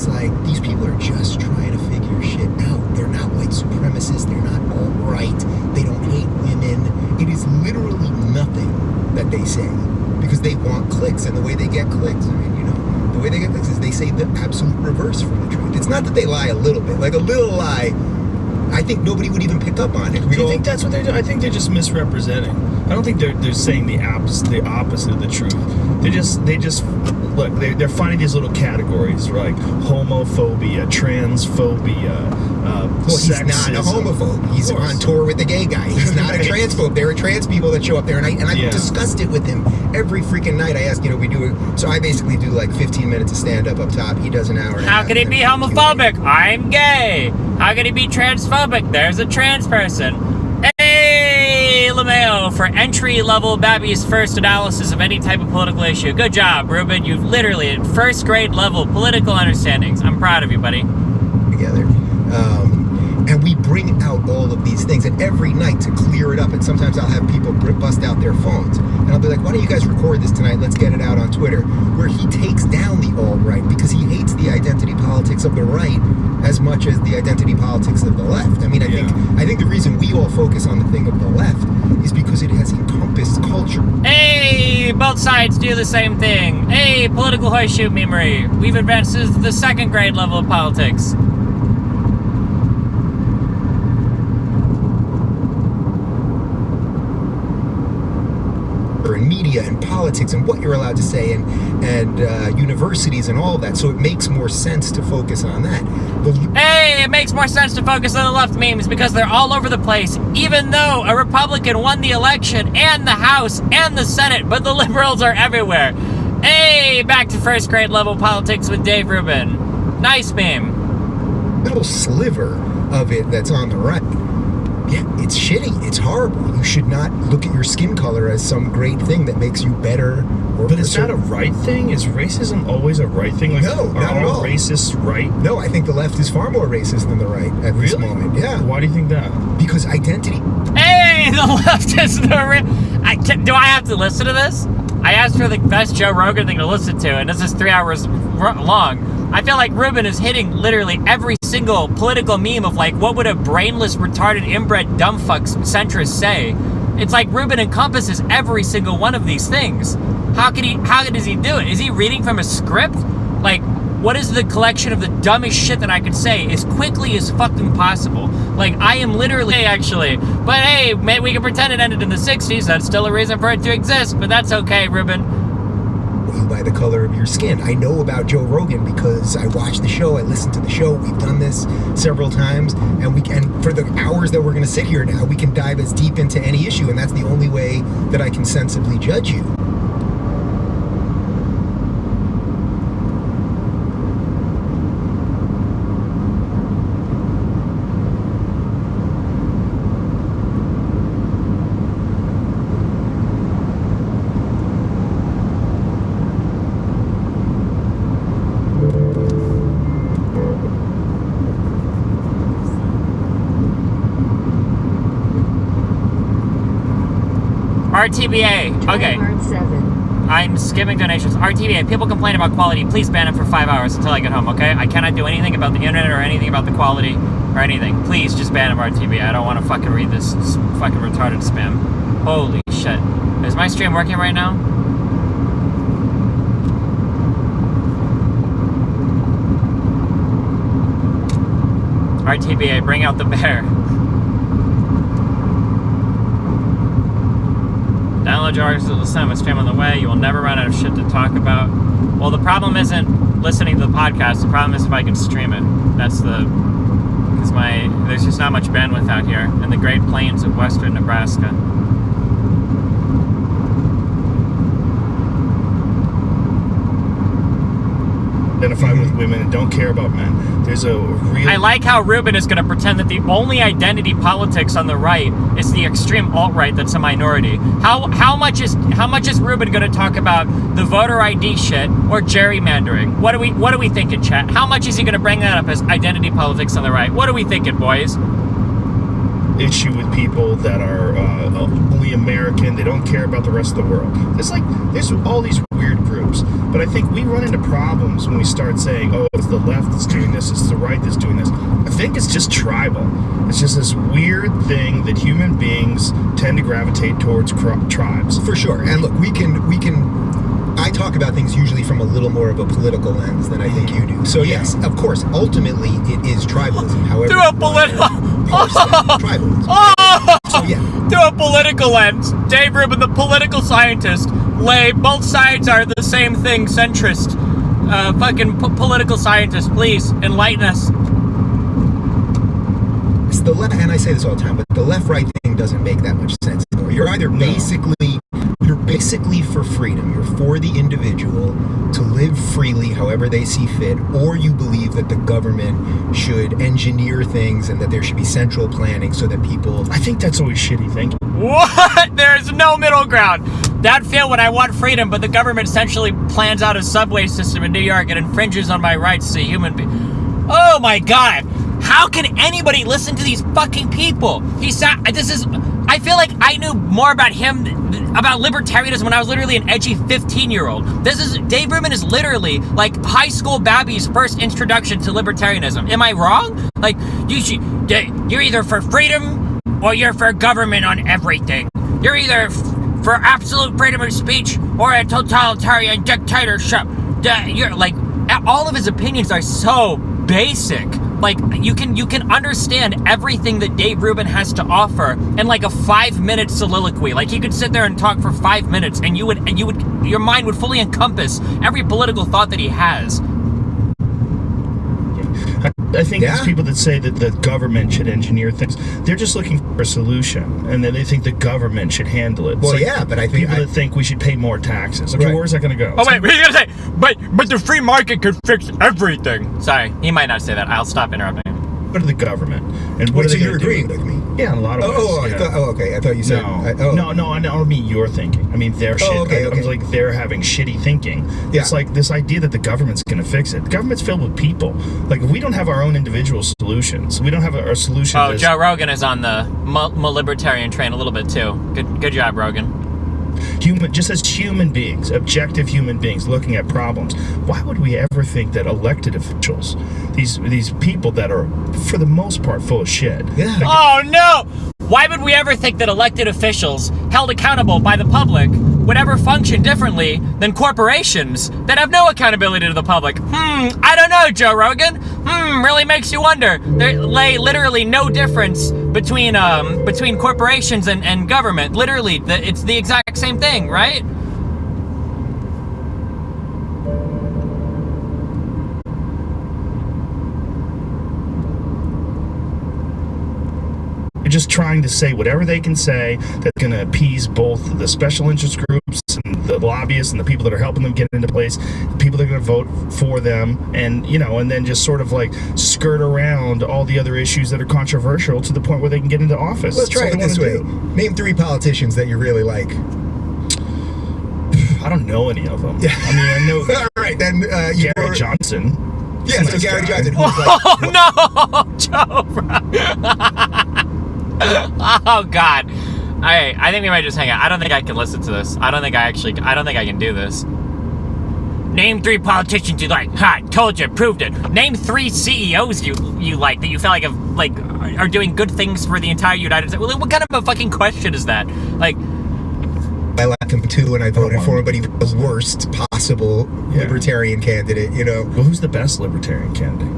it's like these people are just trying to figure shit out. They're not white supremacists. They're not alt-right. They don't hate women. It is literally nothing that they say because they want clicks, and the way they get clicks, I mean, you know, the way they get clicks is they say the absolute reverse from the truth. It's not that they lie a little bit. Like a little lie, I think nobody would even pick up on it. Do you think that's what they're doing? I think they're just misrepresenting. I don't think they're saying the opposite of the truth. They just look. They're finding these little categories like homophobia, transphobia, he's sexism. not a homophobe. He's on tour with the gay guy. He's not a transphobe. There are trans people that show up there, and I've discussed it with him every freaking night. I ask, you know, we do it. So I basically do like 15 minutes of stand up top. He does an hour. How could he be homophobic? I'm gay. How could he be transphobic? There's a trans person. Hey, LeMayo, for entry-level Babby's first analysis of any type of political issue. Good job, Ruben. You've literally, at first grade level, political understandings. I'm proud of you, buddy. Together. And we bring out all of these things, and every night to clear it up, and sometimes I'll have people bust out their phones, and I'll be like, why don't you guys record this tonight? Let's get it out on Twitter, where he takes down the alt-right because he hates the identity politics of the right as much as the identity politics of the left. I mean, I think the reason we all focus on the thing of the left is because it has encompassed culture. Hey, both sides do the same thing. Hey, political horseshoe memory. We've advanced to the second grade level of politics. And media and politics and what you're allowed to say and universities and all of that, so it makes more sense to focus on that. Hey, it makes more sense to focus on the left memes because they're all over the place, even though a Republican won the election and the House and the Senate, but the liberals are everywhere. Hey, back to first grade level politics with Dave Rubin. Nice meme. Little sliver of it that's on the right. Yeah, it's shitty. It's horrible. You should not look at your skin color as some great thing that makes you better. But is that a right thing? Is racism always a right thing? Like, no, not at all. Racists right? No, I think the left is far more racist than the right at this moment. Yeah. Why do you think that? Because identity. Hey, the left is the do I have to listen to this? I asked for the best Joe Rogan thing to listen to, and this is 3 hours long. I feel like Ruben is hitting literally every single political meme of like, what would a brainless, retarded, inbred, dumbfuck centrist say? It's like Ruben encompasses every single one of these things. How does he do it? Is he reading from a script? Like, what is the collection of the dumbest shit that I could say as quickly as fucking possible? Like, I am literally, actually, but hey, we can pretend it ended in the 60s. That's still a reason for it to exist, but that's okay, Ruben. You by the color of your skin. I know about Joe Rogan because I watch the show, I listen to the show. We've done this several times, and for the hours that we're going to sit here now, we can dive as deep into any issue, and that's the only way that I can sensibly judge you. RTBA. Okay. I'm skipping donations. RTBA. People complain about quality. Please ban it for 5 hours until I get home, okay? I cannot do anything about the internet or anything about the quality or anything. Please just ban him, RTBA. I don't want to fucking read this fucking retarded spam. Holy shit. Is my stream working right now? RTBA, bring out the bear. Download your artists to listen to a stream on the way. You will never run out of shit to talk about. Well, the problem isn't listening to the podcast. The problem is if I can stream it. That's because there's just not much bandwidth out here in the Great Plains of western Nebraska. Identify with women and don't care about men. There's a real... I like how Ruben is going to pretend that the only identity politics on the right is the extreme alt-right that's a minority. How much is Ruben going to talk about the voter ID shit or gerrymandering? What are we thinking, chat? How much is he going to bring that up as identity politics on the right? What are we thinking, boys? Issue with people that are only American. They don't care about the rest of the world. There's all these weird groups. But But I think we run into problems when we start saying, oh, it's the left that's doing this, it's the right that's doing this. I think it's just tribal. It's just this weird thing that human beings tend to gravitate towards tribes. For sure. And look, we can I talk about things usually from a little more of a political lens than I think you do. So yes, of course, ultimately it is tribalism. However, Through a political tribalism. So yeah. Through a political lens, Dave Rubin, the political scientist, lay both sides are the same thing, centrist. Political scientist, please enlighten us. It's the left, and I say this all the time, but the left-right thing doesn't make that much sense anymore. You're either basically for freedom. You're for the individual to live freely however they see fit, or you believe that the government should engineer things and that there should be central planning so that people... I think that's always shitty thinking. What? There's no middle ground. That feel when I want freedom, but the government essentially plans out a subway system in New York and infringes on my rights as a human being. Oh my God. How can anybody listen to these fucking people? I feel like I knew more about him, about libertarianism when I was literally an edgy 15-year-old. Dave Rubin is literally like high school Babby's first introduction to libertarianism. Am I wrong? Like, you're either for freedom or you're for government on everything. You're either for absolute freedom of speech or a totalitarian dictatorship. You're like, all of his opinions are so basic. Like, you can understand everything that Dave Rubin has to offer in like a 5-minute soliloquy. Like, he could sit there and talk for 5 minutes, and your mind would fully encompass every political thought that he has. I think these people that say that the government should engineer things, they're just looking for a solution, and then they think the government should handle it. Well, but I think people that think we should pay more taxes. Okay, where's that going to go? Oh wait, he's gonna say, but the free market could fix everything. Sorry, he might not say that. I'll stop interrupting him. What are the government? And what are they you're agreeing with me? Yeah, in a lot of ways. Okay. I thought you said... No, I don't mean your thinking. I mean their shit. Okay. I was like, they're having shitty thinking. Yeah. It's like this idea that the government's going to fix it. The government's filled with people. Like, if we don't have our own individual solutions, we don't have our solution... Oh, Joe Rogan is on the libertarian train a little bit, too. Good job, Rogan. Just as human beings, objective human beings looking at problems, why would we ever think that elected officials, these people that are for the most part full of shit? Yeah. Oh no! Why would we ever think that elected officials held accountable by the public would ever function differently than corporations that have no accountability to the public? I don't know, Joe Rogan. Really makes you wonder. There lay literally no difference between corporations and government. Literally, it's the exact same thing, right? They're just trying to say whatever they can say that's going to appease both the special interest groups and the lobbyists and the people that are helping them get into place, the people that are going to vote for them, and and then just sort of like skirt around all the other issues that are controversial to the point where they can get into office. Let's try it this way. Name 3 politicians that you really like. I don't know any of them. Yeah. I mean, I know. All right, then Gary Johnson. Yeah, so Gary Johnson. Oh no, Joe. Oh God. I think we might just hang out. I don't think I can listen to this. I don't think I can do this. Name 3 politicians you like. Ha, told you, proved it. Name 3 CEOs you like that you feel like are doing good things for the entire United States. What kind of a fucking question is that? Like, I like him too, and I voted for him, but he was the worst possible libertarian candidate, Well, who's the best libertarian candidate?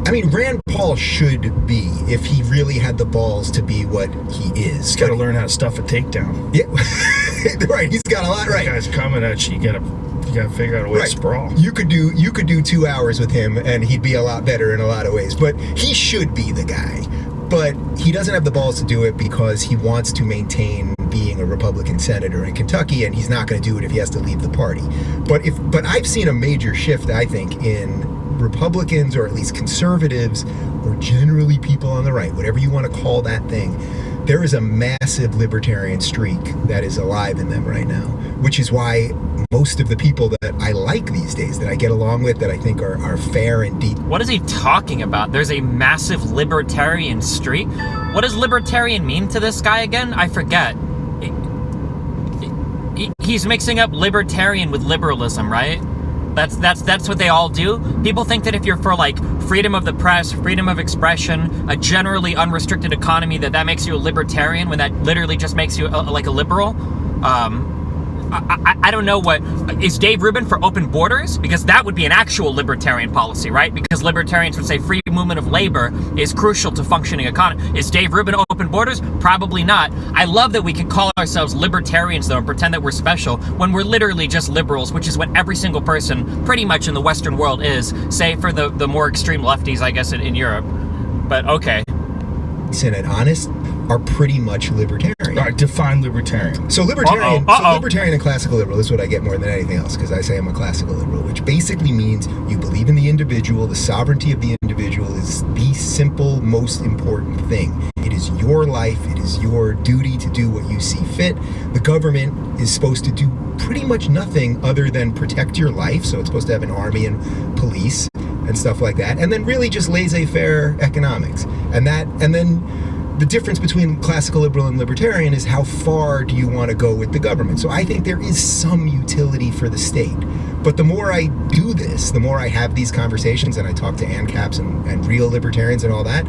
I mean, Rand Paul should be, if he really had the balls to be what he is. He's got to learn how to stuff a takedown. Yeah, right. He's got a lot. Right, that guy's coming at you. You gotta figure out a way to sprawl. You could do 2 hours with him, and he'd be a lot better in a lot of ways. But he should be the guy. But he doesn't have the balls to do it because he wants to maintain being a Republican senator in Kentucky, and he's not going to do it if he has to leave the party. But I've seen a major shift, I think, in Republicans, or at least conservatives, or generally people on the right, whatever you want to call that thing. There is a massive libertarian streak that is alive in them right now, which is why most of the people that I like these days, that I get along with, that I think are fair and deep. What is he talking about? There's a massive libertarian streak? What does libertarian mean to this guy again? I forget. He's mixing up libertarian with liberalism, right? That's what they all do. People think that if you're for like freedom of the press, freedom of expression, a generally unrestricted economy, that makes you a libertarian, when that literally just makes you like a liberal. I don't know what is Dave Rubin for open borders, because that would be an actual libertarian policy, right? Because libertarians would say free movement of labor is crucial to functioning economy. Is Dave Rubin open borders? Probably not. I love that we can call ourselves libertarians though and pretend that we're special when we're literally just liberals, which is what every single person pretty much in the Western world is, save for the more extreme lefties, I guess, in Europe. But okay. And honest are pretty much libertarian. All right, define libertarian. So libertarian, So libertarian and classical liberal, this is what I get more than anything else, because I say I'm a classical liberal, which basically means you believe in the individual. The sovereignty of the individual is the simple, most important thing. It is your life. It is your duty to do what you see fit. The government is supposed to do pretty much nothing other than protect your life. So it's supposed to have an army and police and stuff like that. And then really just laissez-faire economics. And then the difference between classical liberal and libertarian is how far do you want to go with the government. So I think there is some utility for the state. But the more I do this, the more I have these conversations and I talk to ANCAPs and real libertarians and all that,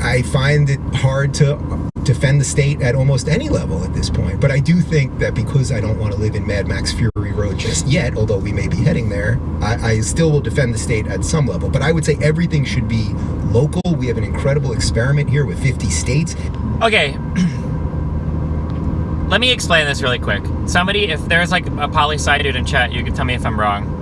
I find it hard to defend the state at almost any level at this point. But I do think that because I don't want to live in Mad Max Fury Road just yet, although we may be heading there, I still will defend the state at some level. But I would say everything should be local. We have an incredible experiment here with 50 states. Okay. Let me explain this really quick. Somebody, if there's like a poli-sci dude in chat, you can tell me if I'm wrong.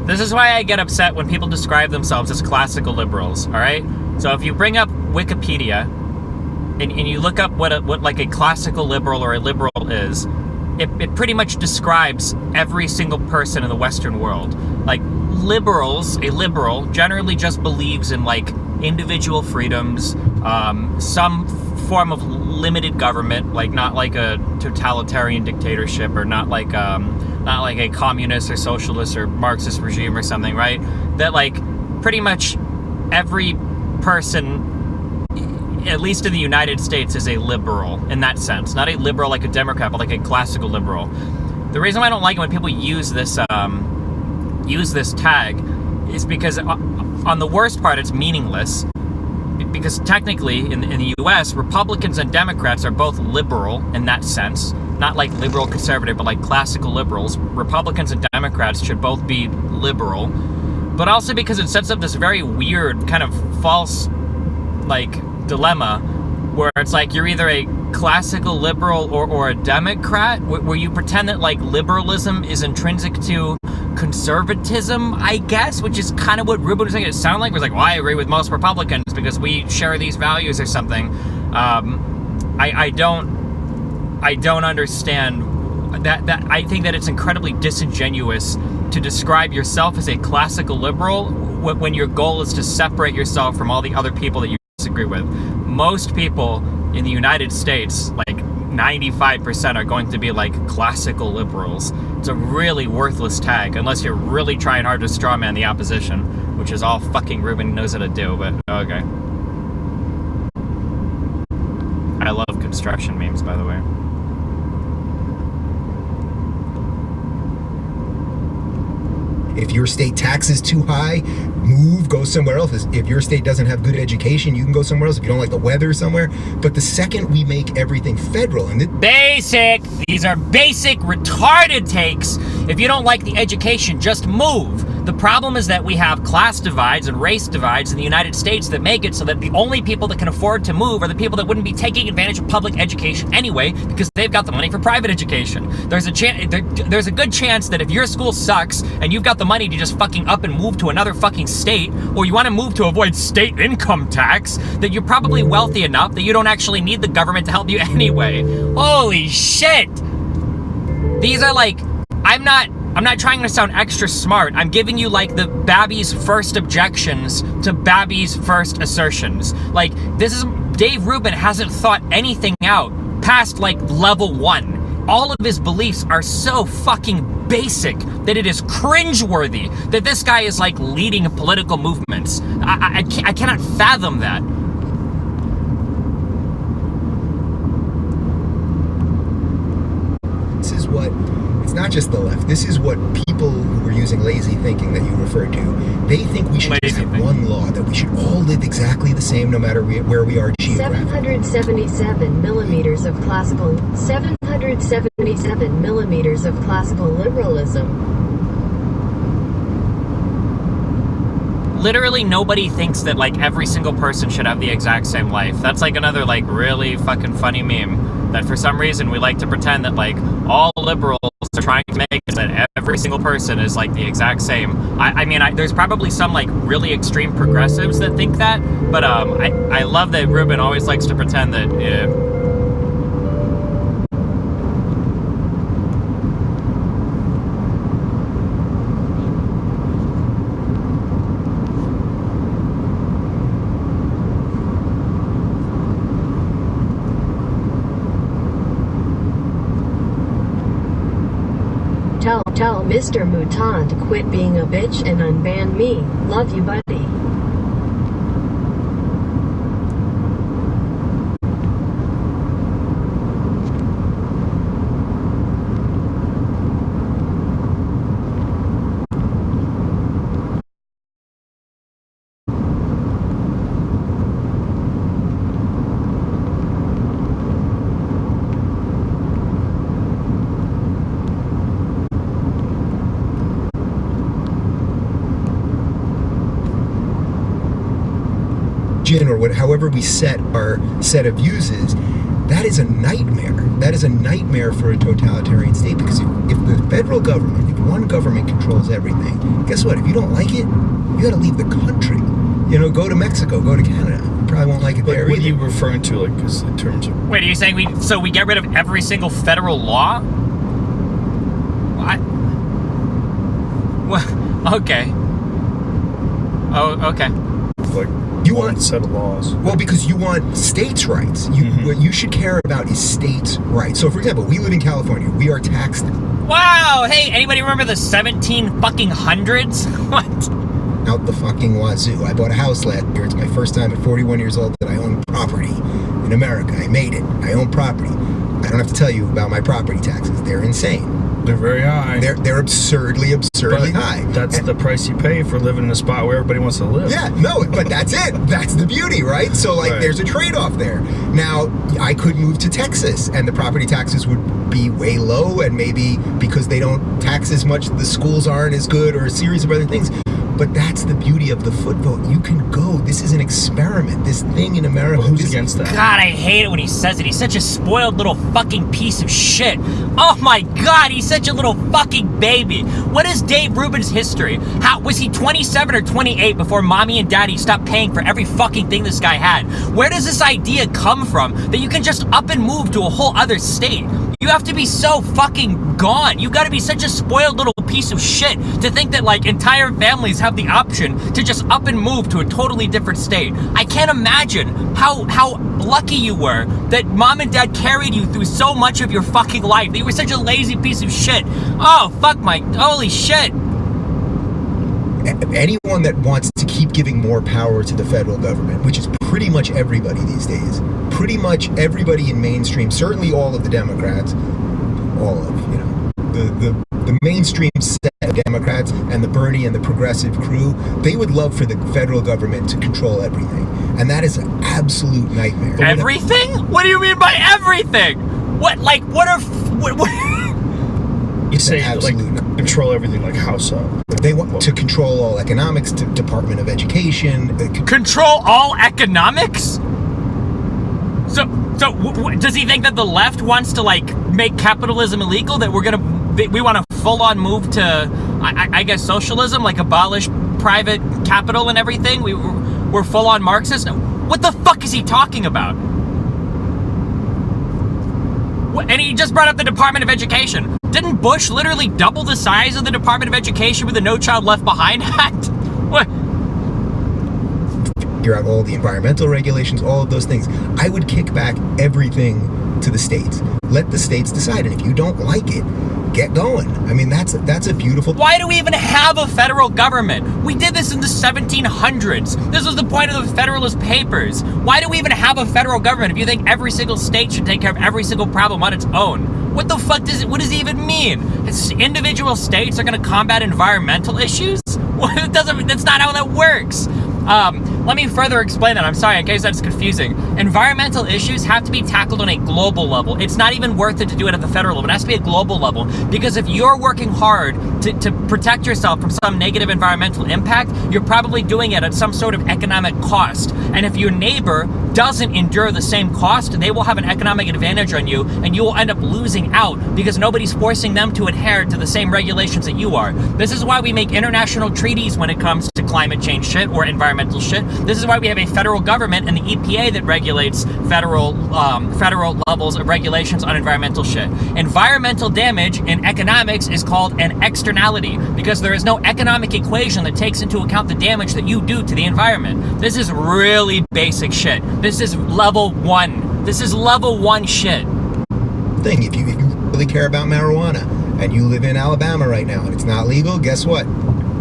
This is why I get upset when people describe themselves as classical liberals, all right? So if you bring up Wikipedia and you look up what like a classical liberal or a liberal is, it pretty much describes every single person in the Western world. Like liberals, a liberal generally just believes in like individual freedoms, some form of limited government, like not like a totalitarian dictatorship or not like a communist or socialist or Marxist regime or something, right? That like pretty much every person, at least in the United States, is a liberal in that sense. Not a liberal like a Democrat, but like a classical liberal. The reason why I don't like it when people use this tag is because on the worst part, it's meaningless. Because technically, in the U.S., Republicans and Democrats are both liberal in that sense. Not like liberal conservative, but like classical liberals. Republicans and Democrats should both be liberal. But also because it sets up this very weird kind of false, like, dilemma where it's like you're either a classical liberal or a Democrat, where you pretend that like liberalism is intrinsic to conservatism, I guess, which is kind of what Rubin was saying. It sounded like it was like, well, I agree with most Republicans because we share these values or something. I don't understand that. I think that it's incredibly disingenuous to describe yourself as a classical liberal when your goal is to separate yourself from all the other people that you disagree with. Most people in the United States, like 95%, are going to be like classical liberals. It's a really worthless tag unless you're really trying hard to strawman the opposition, which is all fucking Rubin knows how to do, but okay. I love construction memes, by the way. If your state tax is too high, move, go somewhere else. If your state doesn't have good education, you can go somewhere else. If you don't like the weather somewhere. But the second we make everything federal and basic, these are basic retarded takes. If you don't like the education, just move. The problem is that we have class divides and race divides in the United States that make it so that the only people that can afford to move are the people that wouldn't be taking advantage of public education anyway because they've got the money for private education. There's a good chance that if your school sucks and you've got the money to just fucking up and move to another fucking state, or you want to move to avoid state income tax, that you're probably wealthy enough that you don't actually need the government to help you anyway. Holy shit! These are like, I'm not trying to sound extra smart. I'm giving you like the Babby's first objections to Babby's first assertions. Like, this is, Dave Rubin hasn't thought anything out past like level 1. All of his beliefs are so fucking basic that it is cringeworthy that this guy is like leading political movements. I cannot fathom that. it's not just the left. This is what people who are using lazy thinking that you referred to, they think we should just have one law, that we should all live exactly the same no matter where we are geographically. 777 millimeters of classical 777 millimeters of classical liberalism. Literally nobody thinks that like every single person should have the exact same life. That's like another like really fucking funny meme that for some reason we like to pretend that like all liberals are trying to make is that every single person is like the exact same. I mean, there's probably some like really extreme progressives that think that, but I love that Ruben always likes to pretend that Tell Mr. Mouton to quit being a bitch and unban me. Love you, buddy. Or however we set our set of uses, that is a nightmare. That is a nightmare for a totalitarian state, because if the federal government, if one government controls everything, guess what? If you don't like it, you got to leave the country. You know, go to Mexico, go to Canada. You probably won't like it there. What are you referring to, like, in terms of? Wait, are you saying we get rid of every single federal law? What? Well, okay. Oh, okay. Like, you want a set of laws. Well, because you want states' rights. What you should care about is states' rights. So, for example, we live in California. We are taxed. Wow! Hey, anybody remember the 17 fucking hundreds? What? Out the fucking wazoo. I bought a house last year. It's my first time at 41 years old that I own property in America. I made it. I own property. I don't have to tell you about my property taxes. They're insane. They're very high. They're absurdly high. That's the price you pay for living in a spot where everybody wants to live. Yeah, no, but that's it. That's the beauty, right? So, like, There's a trade-off there. Now, I could move to Texas, and the property taxes would be way low, and maybe because they don't tax as much, the schools aren't as good, or a series of other things. But that's the beauty of the foot vote. You can go. This is an experiment. This thing in America. Well, who's against that? God, I hate it when he says it. He's such a spoiled little fucking piece of shit. Oh my God, he's such a little fucking baby. What is Dave Rubin's history? How was he 27 or 28 before mommy and daddy stopped paying for every fucking thing this guy had? Where does this idea come from that you can just up and move to a whole other state? You have to be so fucking gone. You gotta be such a spoiled little piece of shit to think that like entire families have the option to just up and move to a totally different state. I can't imagine how lucky you were that mom and dad carried you through so much of your fucking life. You were such a lazy piece of shit. Oh, fuck my, holy shit. Anyone that wants to keep giving more power to the federal government, which is pretty much everybody these days, pretty much everybody in mainstream, certainly all of the Democrats, all of, you know, the mainstream set of Democrats and the Bernie and the progressive crew, they would love for the federal government to control everything. And that is an absolute nightmare. Everything? What do you mean by everything? What, like, what are... What? You say, like, control everything, like how so? They want to control all economics, to Department of Education. Control all economics? So does he think that the left wants to, like, make capitalism illegal? That we want to full-on move to, I guess, socialism? Like, abolish private capital and everything? We're full-on Marxist? What the fuck is he talking about? And he just brought up the Department of Education. Didn't Bush literally double the size of the Department of Education with the No Child Left Behind Act? What? Figure out all the environmental regulations, all of those things. I would kick back everything to the states. Let the states decide, and if you don't like it, get going. I mean, that's a beautiful... Why do we even have a federal government? We did this in the 1700s. This was the point of the Federalist Papers. Why do we even have a federal government if you think every single state should take care of every single problem on its own? What the fuck what does it even mean? Individual states are going to combat environmental issues? That's not how that works. Let me further explain that. I'm sorry, in case that's confusing. Environmental issues have to be tackled on a global level. It's not even worth it to do it at the federal level. It has to be a global level. Because if you're working hard to protect yourself from some negative environmental impact, you're probably doing it at some sort of economic cost. And if your neighbor doesn't endure the same cost, they will have an economic advantage on you, and you will end up losing out because nobody's forcing them to adhere to the same regulations that you are. This is why we make international treaties when it comes to climate change shit or environmental shit. This is why we have a federal government and the EPA that regulates federal levels of regulations on environmental shit. Environmental damage in economics is called an externality because there is no economic equation that takes into account the damage that you do to the environment. This is really basic shit. This is level 1. This is level 1 shit. If you really care about marijuana and you live in Alabama right now and it's not legal, guess what?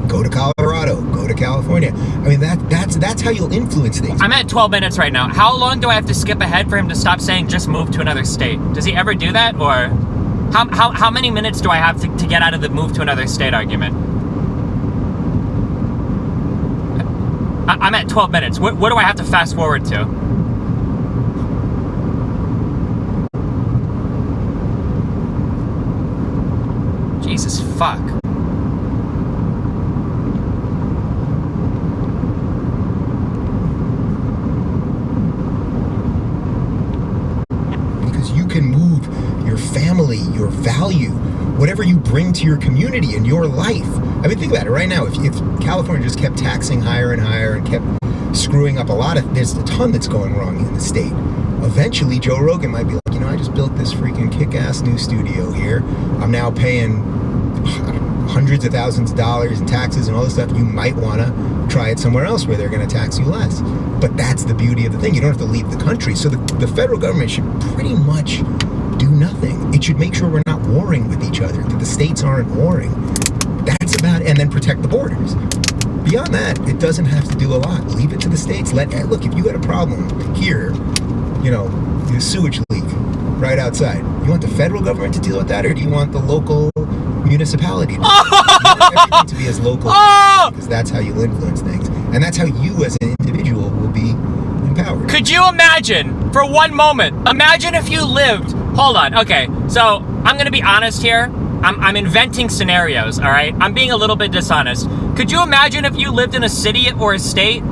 Go to Colorado, go to California. I mean, that's how you'll influence things. I'm at 12 minutes right now. How long do I have to skip ahead for him to stop saying just move to another state? Does he ever do that? Or how many minutes do I have to get out of the move to another state argument? I'm at 12 minutes. What do I have to fast forward to? Jesus fuck. Because you can move your family, your value, whatever you bring to your community and your life. I mean, think about it right now. If California just kept taxing higher and higher and kept screwing up there's a ton that's going wrong in the state. Eventually, Joe Rogan might be like, I just built this freaking kick-ass new studio here. I'm now paying hundreds of thousands of dollars in taxes and all this stuff. You might want to try it somewhere else where they're going to tax you less. But that's the beauty of the thing. You don't have to leave the country. So the federal government should pretty much do nothing. It should make sure we're not warring with each other, that the states aren't warring. That's about it. And then protect the borders. Beyond that, it doesn't have to do a lot. Leave it to the states. Look, if you had a problem here, the sewage leak right outside, you want the federal government to deal with that, or do you want the local municipality to? You want everything to be as local because that's how you influence things, and that's how you as an individual will be empowered. Could you imagine for one moment? Imagine if you lived. Hold on. Okay, so I'm gonna be honest here. I'm inventing scenarios. All right, I'm being a little bit dishonest. Could you imagine if you lived in a city or a state?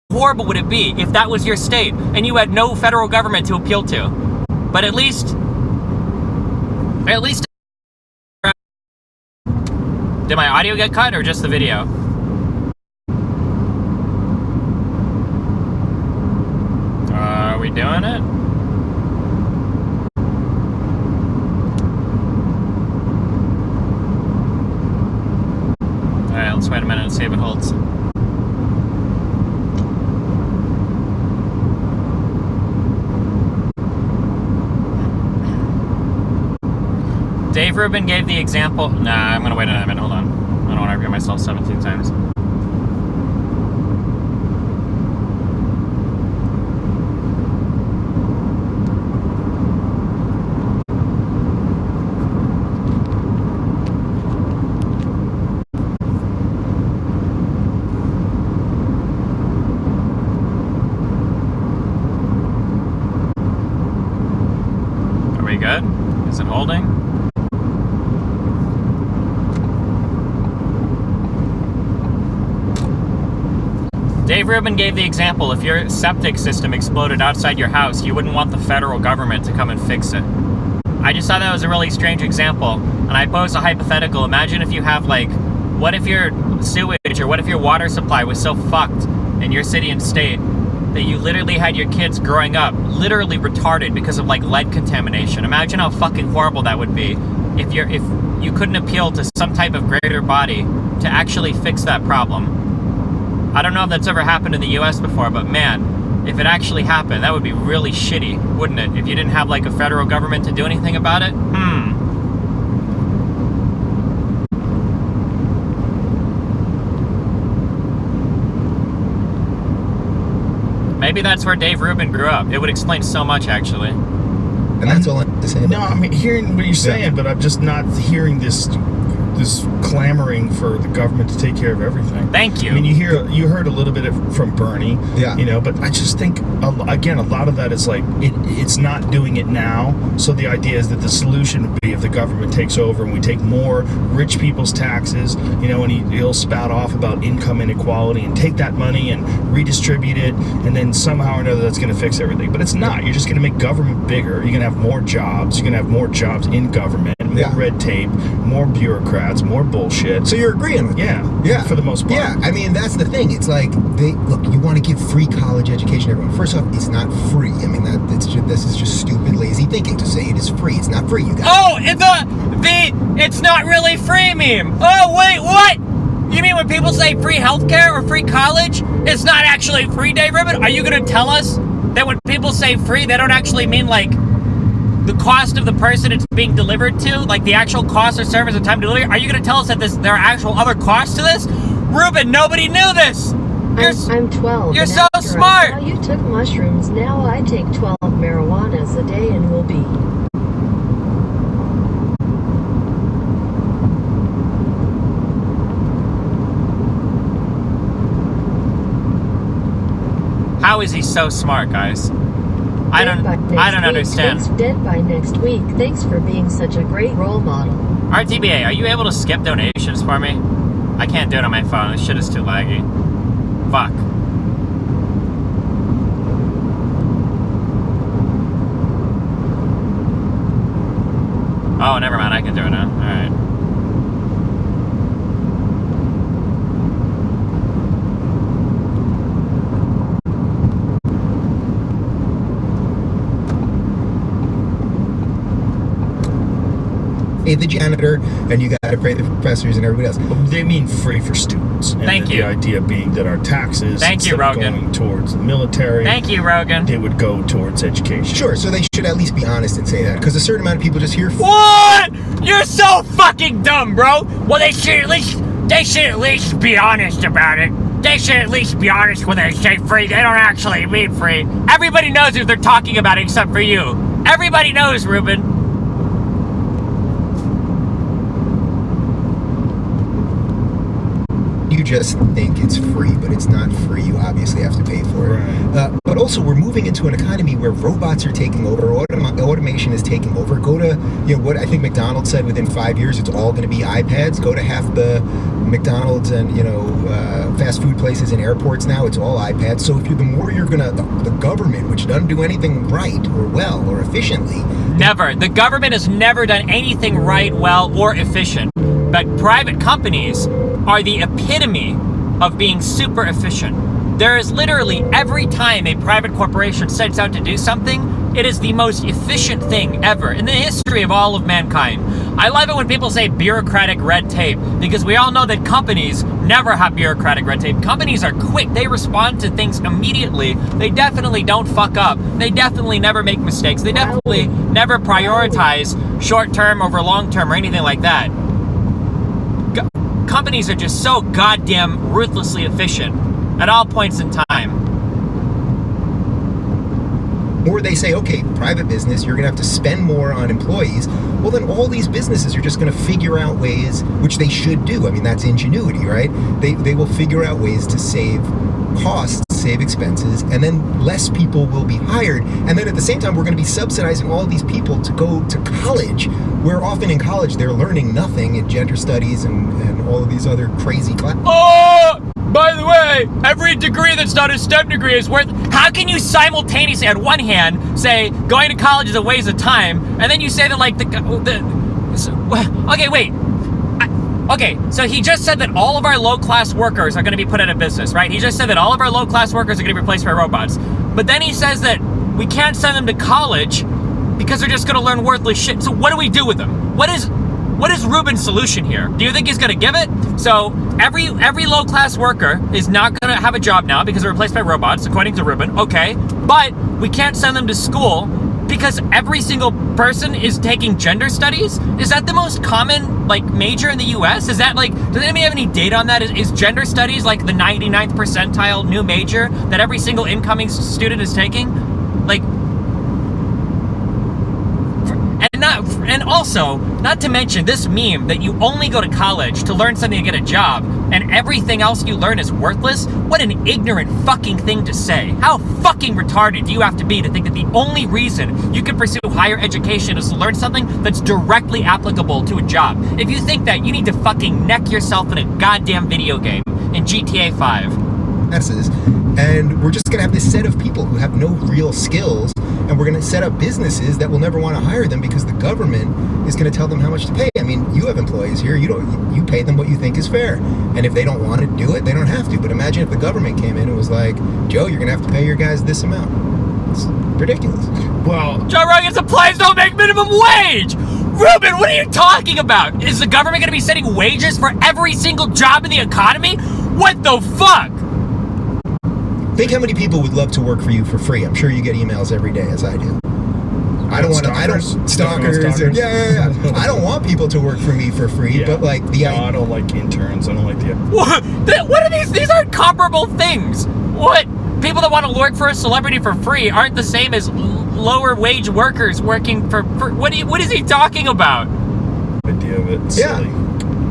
How horrible would it be if that was your state and you had no federal government to appeal to? But at least did my audio get cut or just the video? Are we doing it? Alright, let's wait a minute and see if it holds. Dave Rubin gave the example. Nah, I'm gonna wait a minute. Hold on. I don't want to argue myself 17 times. Are we good? Is it holding? Dave Rubin gave the example, if your septic system exploded outside your house, you wouldn't want the federal government to come and fix it. I just thought that was a really strange example, and I posed a hypothetical. Imagine if you have, what if your sewage or what if your water supply was so fucked in your city and state that you literally had your kids growing up literally retarded because of, lead contamination. Imagine how fucking horrible that would be if you couldn't appeal to some type of greater body to actually fix that problem. I don't know if that's ever happened in the US before, but man, if it actually happened, that would be really shitty, wouldn't it? If you didn't have a federal government to do anything about it? Maybe that's where Dave Rubin grew up. It would explain so much, actually. And that's all I have to say. No, I'm hearing what you're saying, but I'm just not hearing this clamoring for the government to take care of everything. Thank you. I mean, you heard a little bit from Bernie, Yeah. But I just think again a lot of that is like it's not doing it now. So the idea is that the solution would be if the government takes over and we take more rich people's taxes, and he'll spout off about income inequality and take that money and redistribute it, and then somehow or another that's going to fix everything. But it's not. You're just going to make government bigger. You're going to have more jobs. You're going to have more jobs in government, more red tape, more bureaucrats, more bullshit. So you're agreeing with me? Yeah, for the most part. Yeah, I mean, that's the thing. It's like, look, you want to give free college education to everyone. First off, it's not free. I mean, this is just stupid, lazy thinking to say it is free. It's not free, you guys. Oh, it's not really free meme. Oh, wait, what? You mean when people say free healthcare or free college, it's not actually free, Dave Rubin? Are you going to tell us that when people say free, they don't actually mean, like, the cost of the person it's being delivered to, like the actual cost of service and time delivery? Are you going to tell us that there are actual other costs to this? Rubin, nobody knew this. I'm 12. You're and so after smart. I saw you took mushrooms. Now I take 12 marijuanas a day and will be. How is he so smart, guys? I don't understand. Dead by next week. Thanks for being such a great role model. RTBA, are you able to skip donations for me? I can't do it on my phone. This shit is too laggy. Fuck. Oh, never mind. I can do it now. Alright. Pay the janitor, and you got to pay the professors and everybody else. They mean free for students. And Thank you. The idea being that our taxes, Thank you, instead of Rogan. going towards the military, Thank you, Rogan. they would go towards education. Sure, so they should at least be honest and say that, because a certain amount of people just hear. What? You're so fucking dumb, bro. Well, they should at least be honest about it. They should at least be honest when they say free. They don't actually mean free. Everybody knows what they're talking about except for you. Everybody knows, Ruben. You just think it's free, but it's not free. You obviously have to pay for it. Right. But also, we're moving into an economy where robots are taking over, automation is taking over. Go to, what I think McDonald's said within 5 years, it's all going to be iPads. Go to half the McDonald's and, fast food places and airports now, it's all iPads. So if the more you're going to, the government, which doesn't do anything right or well or efficiently. Never. The government has never done anything right, well, or efficient. But private companies are the epitome of being super efficient. There is literally every time a private corporation sets out to do something, it is the most efficient thing ever in the history of all of mankind. I love it when people say bureaucratic red tape, because we all know that companies never have bureaucratic red tape. Companies are quick. They respond to things immediately. They definitely don't fuck up. They definitely never make mistakes. They definitely never prioritize short-term over long-term or anything like that. Companies are just so goddamn ruthlessly efficient at all points in time. Or they say, okay, private business, you're going to have to spend more on employees. Well, then all these businesses are just going to figure out ways, which they should do. I mean, that's ingenuity, right? They will figure out ways to save costs, save expenses, and then less people will be hired. And then at the same time, we're going to be subsidizing all these people to go to college, where often in college they're learning nothing in gender studies and all of these other crazy classes. Oh! By the way, every degree that's not a STEM degree is worth... How can you simultaneously, on one hand, say going to college is a waste of time, and then you say that, like, okay, wait. Okay, so he just said that all of our low-class workers are going to be put out of business, right? He just said that all of our low-class workers are going to be replaced by robots. But then he says that we can't send them to college because they're just going to learn worthless shit. So what do we do with them? What is Ruben's solution here? Do you think he's going to give it? So every low-class worker is not going to have a job now because they're replaced by robots, according to Ruben. Okay, but we can't send them to school because every single person is taking gender studies? Is that the most common, like, major in the U.S.? Is that, like, does anybody have any data on that? Is gender studies, like, the 99th percentile new major that every single incoming student is taking? Like, and also, not to mention this meme that you only go to college to learn something to get a job, and everything else you learn is worthless. What an ignorant fucking thing to say. How fucking retarded do you have to be to think that the only reason you can pursue higher education is to learn something that's directly applicable to a job? If you think that, you need to fucking neck yourself in a goddamn video game in GTA 5. Masses, and we're just going to have this set of people who have no real skills, and we're going to set up businesses that will never want to hire them because the government is going to tell them how much to pay. I mean, you have employees here, you pay them what you think is fair, and if they don't want to do it, they don't have to. But imagine if the government came in and was like, Joe, you're going to have to pay your guys this amount. It's ridiculous. Well, Joe Rogan's employees don't make minimum wage! Ruben, what are you talking about? Is the government going to be setting wages for every single job in the economy? What the fuck? Think how many people would love to work for you for free. I'm sure you get emails every day, as I do. I don't want to. Stalkers. And, yeah. I don't want people to work for me for free, but like I don't like interns. I don't like the. What are these? These aren't comparable things. What? People that want to work for a celebrity for free aren't the same as lower wage workers working for what is he talking about? Idea of it. Yeah. Silly.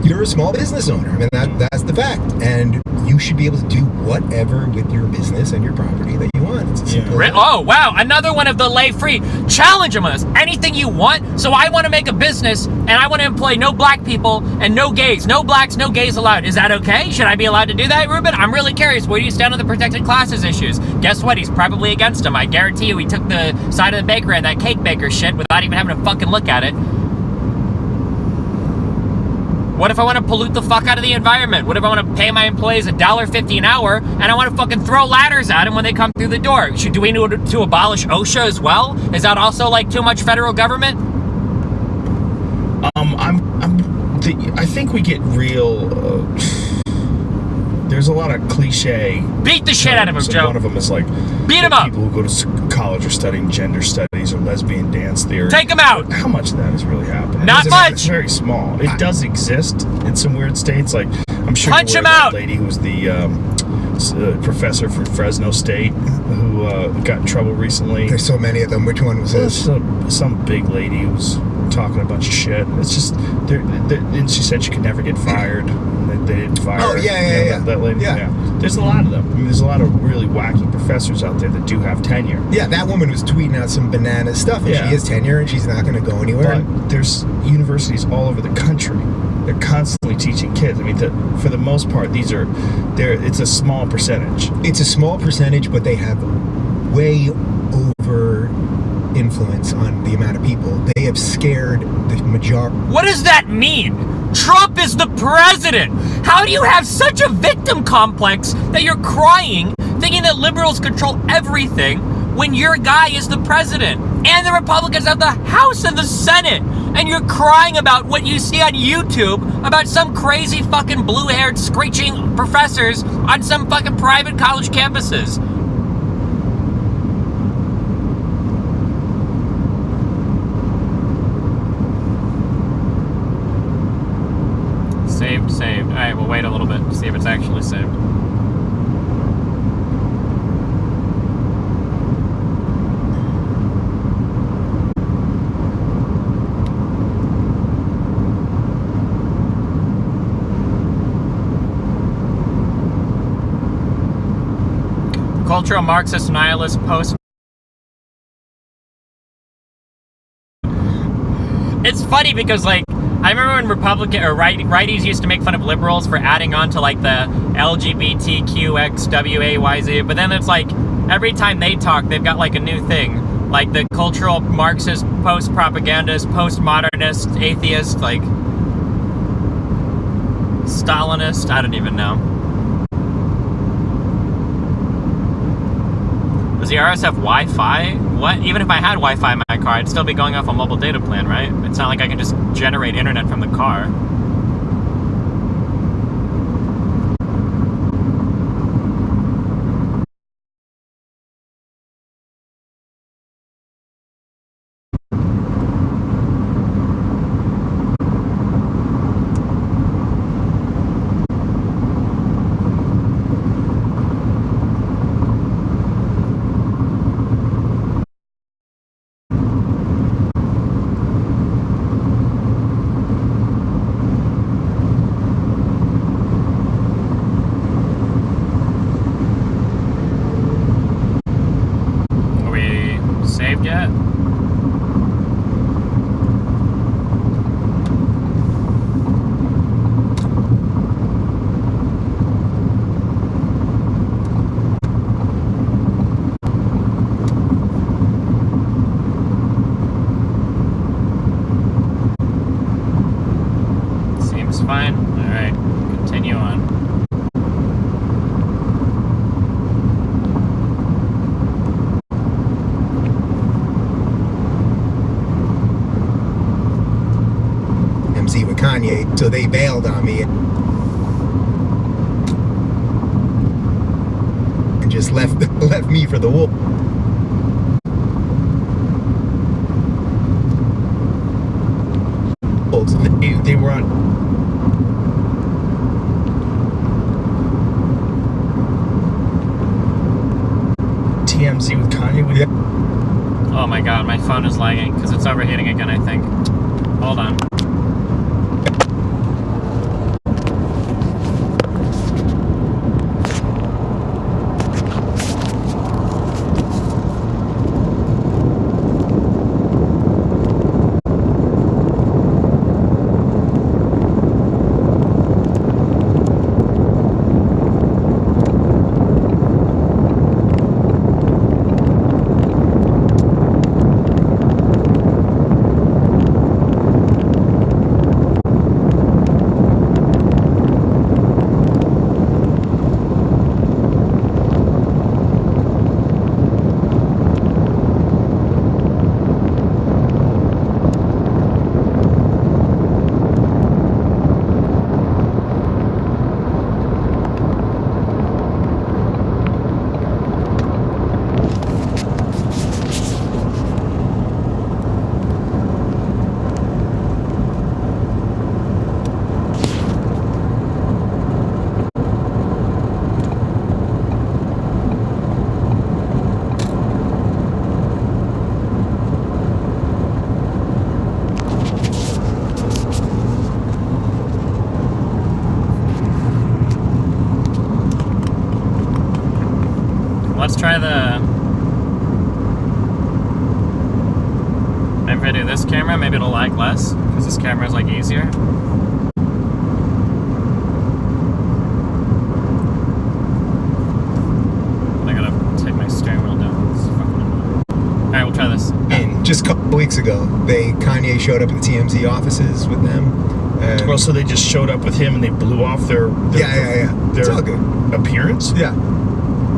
You're a small business owner. I mean, that's the fact. And you should be able to do whatever with your business and your property that you want. It's simple. Oh, wow. Another one of the lay free. Challenge them us. Anything you want. So I want to make a business and I want to employ no black people and no gays. No blacks, no gays allowed. Is that okay? Should I be allowed to do that, Ruben? I'm really curious. Where do you stand on the protected classes issues? Guess what? He's probably against them. I guarantee you he took the side of the baker and that cake baker shit without even having to fucking look at it. What if I want to pollute the fuck out of the environment? What if I want to pay my employees $1.50 an hour and I want to fucking throw ladders at them when they come through the door? Do we need to abolish OSHA as well? Is that also like too much federal government? I think we get real. There's a lot of cliche. Beat the shit out of him, Joe. One of them is like beat him up. People who go to college are studying gender studies or lesbian dance theory. Take him out. How much of that is really happening? Not much. It's very small. It does exist in some weird states. Like I'm sure punch you're him aware of out. that lady who was the professor from Fresno State who got in trouble recently. There's so many of them. Which one was this? Some big lady who was talking a bunch of shit. It's just, and she said she could never get fired. They didn't fire her. Oh, yeah. That lady. Yeah. There's a lot of them. I mean, there's a lot of really wacky professors out there that do have tenure. Yeah, that woman was tweeting out some banana stuff, and she has tenure, and she's not going to go anywhere. But there's universities all over the country. They're constantly teaching kids. I mean, for the most part, it's a small percentage. It's a small percentage, but they have way over influence on the amount of people. They have scared the majority. What does that mean? Trump is the president. How do you have such a victim complex that you're crying, thinking that liberals control everything when your guy is the president and the Republicans have the House and the Senate, and you're crying about what you see on YouTube about some crazy fucking blue-haired screeching professors on some fucking private college campuses? Saved. All right, we'll wait a little bit to see if it's actually saved. Cultural Marxist nihilist post. It's funny because, like, I remember when Republican or righties used to make fun of liberals for adding on to like the LGBTQXWAYZ, but then it's like every time they talk, they've got like a new thing, like the cultural Marxist, post-propagandist, postmodernist, atheist, like Stalinist. I don't even know. Does the RS have Wi-Fi? What? Even if I had Wi-Fi in my car, I'd still be going off a mobile data plan, right? It's not like I can just generate internet from the car. music yet? Seems fine. All right, continue on. MC with Kanye, so they bailed on me and just left me for the wolf. They were on. TMZ with Kanye. With Oh my god, my phone is lagging because it's overheating again, I think. Hold on. Let's try the... Maybe if I do this camera, maybe it'll lag less, because this camera is like easier. I gotta take my steering wheel down. It's fucking annoying. Alright, we'll try this. And just a couple weeks ago, Kanye showed up at the TMZ offices with them. Well, so they just showed up with him and they blew off their Yeah. It's all good. appearance. Yeah.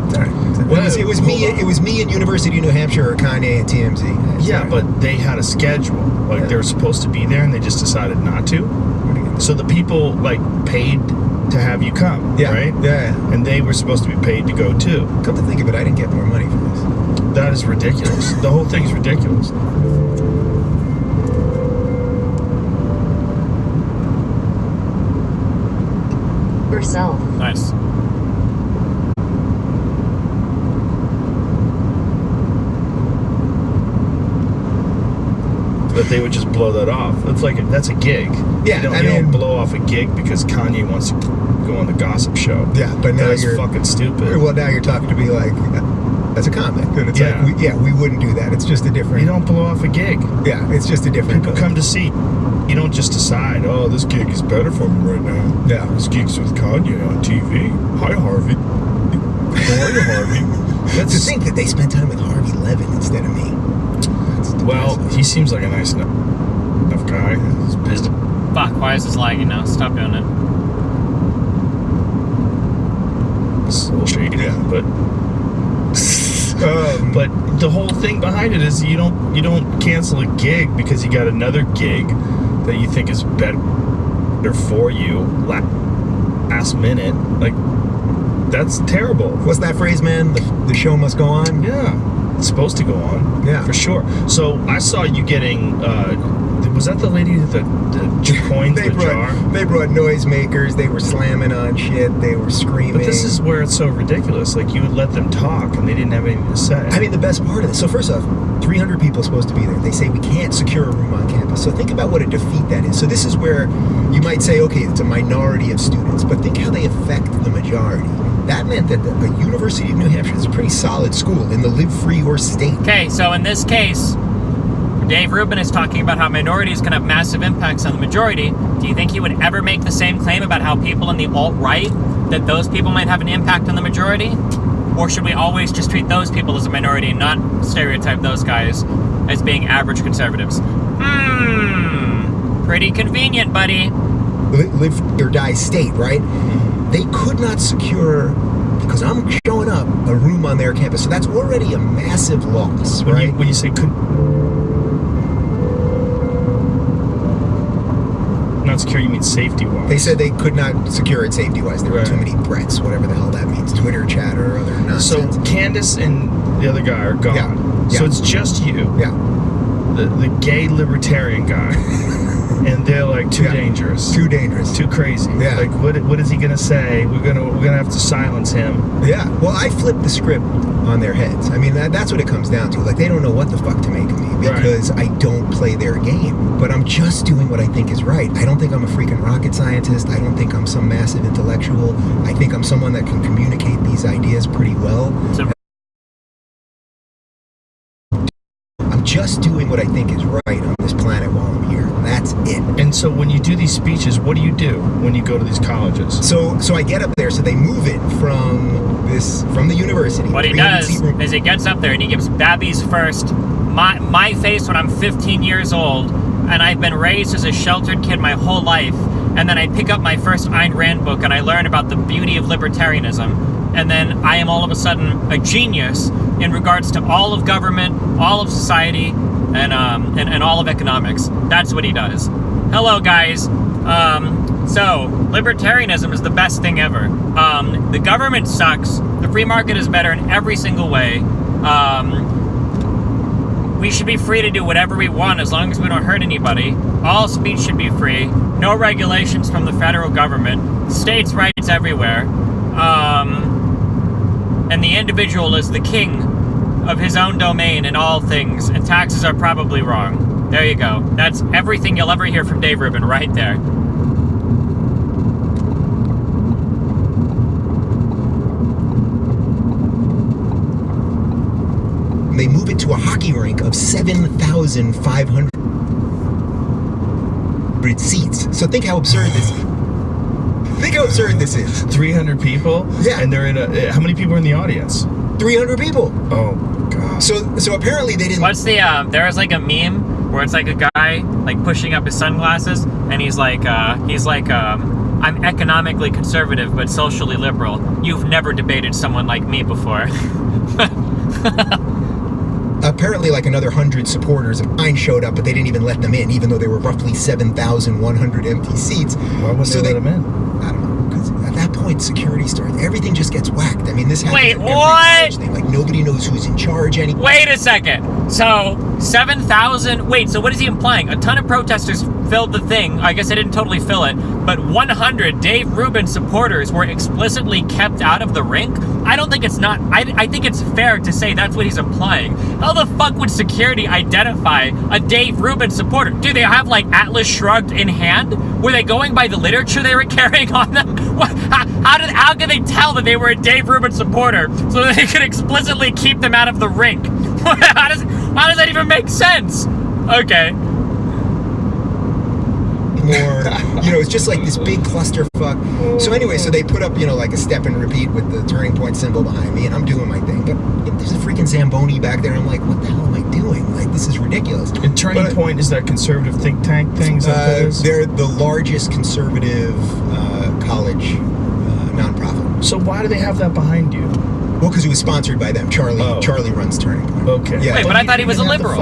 It's all right. It was me at University of New Hampshire, or Kanye and TMZ. It's Yeah, all right. but they had a schedule. Like Yeah. they were supposed to be there and they just decided not to. So the people like paid to have you come, Yeah. right? Yeah. And they were supposed to be paid to go too. Come to think of it, I didn't get more money for this. That is ridiculous. The whole thing's ridiculous. Yourself. Nice. But they would just blow that off. That's a gig. Yeah, you don't, I you don't mean- blow off a gig because Kanye wants to go on the gossip show. Yeah, but now That's you're fucking stupid. Well, now you're talking to me like as a comic, and it's Yeah. like we wouldn't do that. It's just a different. You don't blow off a gig. Yeah, it's just a different. People come to see. You don't just decide, oh, this gig is better for me right now. Yeah. This gig's with Kanye on TV. Hi, Harvey. How are you, Harvey? To think that they spent time with Harvey Levin instead of me. Well, he seems like a nice enough guy. His business. Fuck, why is this lagging now? Stop doing it. It's a little shady, Yeah. but but the whole thing behind it is you don't cancel a gig because you got another gig that you think is better for you last minute. Like that's terrible. What's that phrase, man? The show must go on. Yeah, it's supposed to go on. Yeah. For sure. So I saw you getting Was that the lady with the coins in the jar? They brought noisemakers. They were slamming on shit. They were screaming. But this is where it's so ridiculous. Like, you would let them talk, and they didn't have anything to say. I mean, the best part of this. So first off, 300 people supposed to be there. They say we can't secure a room on campus. So think about what a defeat that is. So this is where you might say, okay, it's a minority of students, but think how they affect the majority. That meant that the University of New Hampshire is a pretty solid school in the live free or state. Okay, so in this case, Dave Rubin is talking about how minorities can have massive impacts on the majority. Do you think he would ever make the same claim about how people in the alt-right, that those people might have an impact on the majority? Or should we always just treat those people as a minority and not stereotype those guys as being average conservatives? Pretty convenient, buddy. Live or die state, right? They could not secure, because I'm showing up, a room on their campus. So that's already a massive loss, right? When you say could not secure, you mean safety-wise. They said they could not secure it safety-wise. There were too many threats, whatever the hell that means. Twitter chatter or other nonsense. So Candace and the other guy are gone. Yeah. So it's just you. Yeah. The gay libertarian guy. And they're like too dangerous. Too dangerous. Too crazy. Yeah. Like what is he gonna say? We're gonna have to silence him. Yeah. Well, I flipped the script on their heads. I mean, that's what it comes down to. Like, they don't know what the fuck to make of me because I don't play their game. But I'm just doing what I think is right. I don't think I'm a freaking rocket scientist. I don't think I'm some massive intellectual. I think I'm someone that can communicate these ideas pretty well. I'm just doing what I think is right on this planet while I'm here. That's it. And so when you do these speeches, what do you do when you go to these colleges? So I get up there. So they move it from the university. What he does is he gets up there and he gives Babby's first, my face when I'm 15 years old, and I've been raised as a sheltered kid my whole life, and then I pick up my first Ayn Rand book and I learn about the beauty of libertarianism, and then I am all of a sudden a genius in regards to all of government, all of society, and all of economics. That's what he does. Hello, guys. So libertarianism is the best thing ever. The government sucks. The free market is better in every single way. We should be free to do whatever we want as long as we don't hurt anybody. All speech should be free. No regulations from the federal government. States' rights everywhere. And the individual is the king of his own domain in all things, and taxes are probably wrong. There you go. That's everything you'll ever hear from Dave Rubin right there. They move it to a hockey rink of 7,500 seats. So think how absurd this is. Think how absurd this is. 300 people? Yeah. And they're in how many people are in the audience? 300 people. Oh, God. So apparently they didn't... What's the, there was like a meme where it's like a guy, like, pushing up his sunglasses, and he's like, I'm economically conservative but socially liberal. You've never debated someone like me before. Apparently, like, another 100 supporters of mine showed up, but they didn't even let them in, even though there were roughly 7,100 empty seats. Why wouldn't they let them in? I don't know, because at that point, security starts. Everything just gets whacked. I mean, this happens. Wait, at every what? thing. Like, nobody knows who's in charge anymore. Wait a second. So, 7,000... Wait, so what is he implying? A ton of protesters filled the thing. I guess they didn't totally fill it. But 100 Dave Rubin supporters were explicitly kept out of the rink? I don't think it's not... I think it's fair to say that's what he's implying. How the fuck would security identify a Dave Rubin supporter? Do they have, like, Atlas Shrugged in hand? Were they going by the literature they were carrying on them? How could they tell that they were a Dave Rubin supporter so that they could explicitly keep them out of the rink? How does that even make sense? Okay. More, it's just like this big clusterfuck. So anyway, so they put up, like a step and repeat with the turning point symbol behind me, and I'm doing my thing. But there's a freaking Zamboni back there. I'm like, what the hell am I doing? Like, this is ridiculous. And Turning Point is that conservative think tank thing? Is that what it is? They're the largest conservative college nonprofit. So why do they have that behind you? Well, because it was sponsored by them. Charlie runs Turning Point. Okay. Yeah. Wait, but I thought he was a liberal.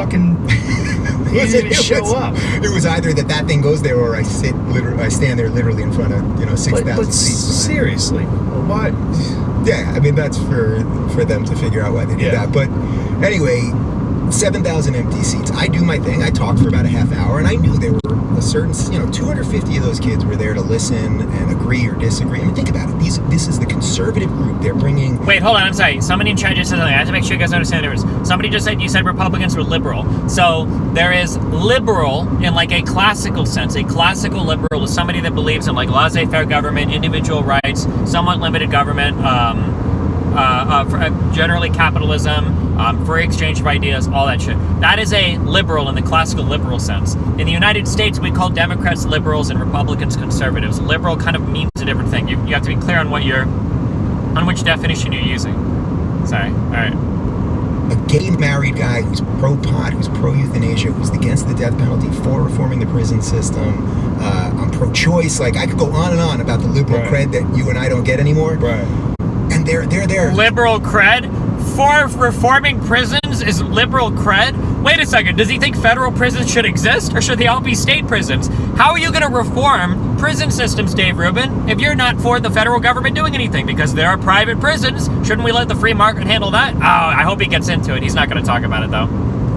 He didn't show up. It was either that thing goes there, or I stand there literally in front of 6,000 But seats. Seriously, why? Yeah, I mean, that's for them to figure out why they did that. But anyway, 7,000 empty seats. I do my thing. I talked for about a half hour, and I knew there were a certain, 250 of those kids were there to listen and agree or disagree. I mean, think about it. This is the conservative group. They're bringing... Wait, hold on. I'm sorry. Somebody in chat just said something. I have to make sure you guys understand the difference. Somebody just said, you said Republicans were liberal. So there is liberal in like a classical sense. A classical liberal is somebody that believes in like laissez-faire government, individual rights, somewhat limited government, generally capitalism, free exchange of ideas, all that shit. That is a liberal in the classical liberal sense. In the United States, we call Democrats liberals and Republicans conservatives. Liberal kind of means a different thing. You have to be clear on which definition you're using. Sorry. All right. A gay married guy who's pro-pot, who's pro-euthanasia, who's against the death penalty, for reforming the prison system, I'm pro-choice. Like, I could go on and on about the liberal cred that you and I don't get anymore. Right. And they're there. Liberal cred? For reforming prisons is liberal cred? Wait a second, does he think federal prisons should exist, or should they all be state prisons? How are you going to reform prison systems, Dave Rubin, if you're not for the federal government doing anything? Because there are private prisons. Shouldn't we let the free market handle that? Oh, I hope he gets into it. He's not going to talk about it, though.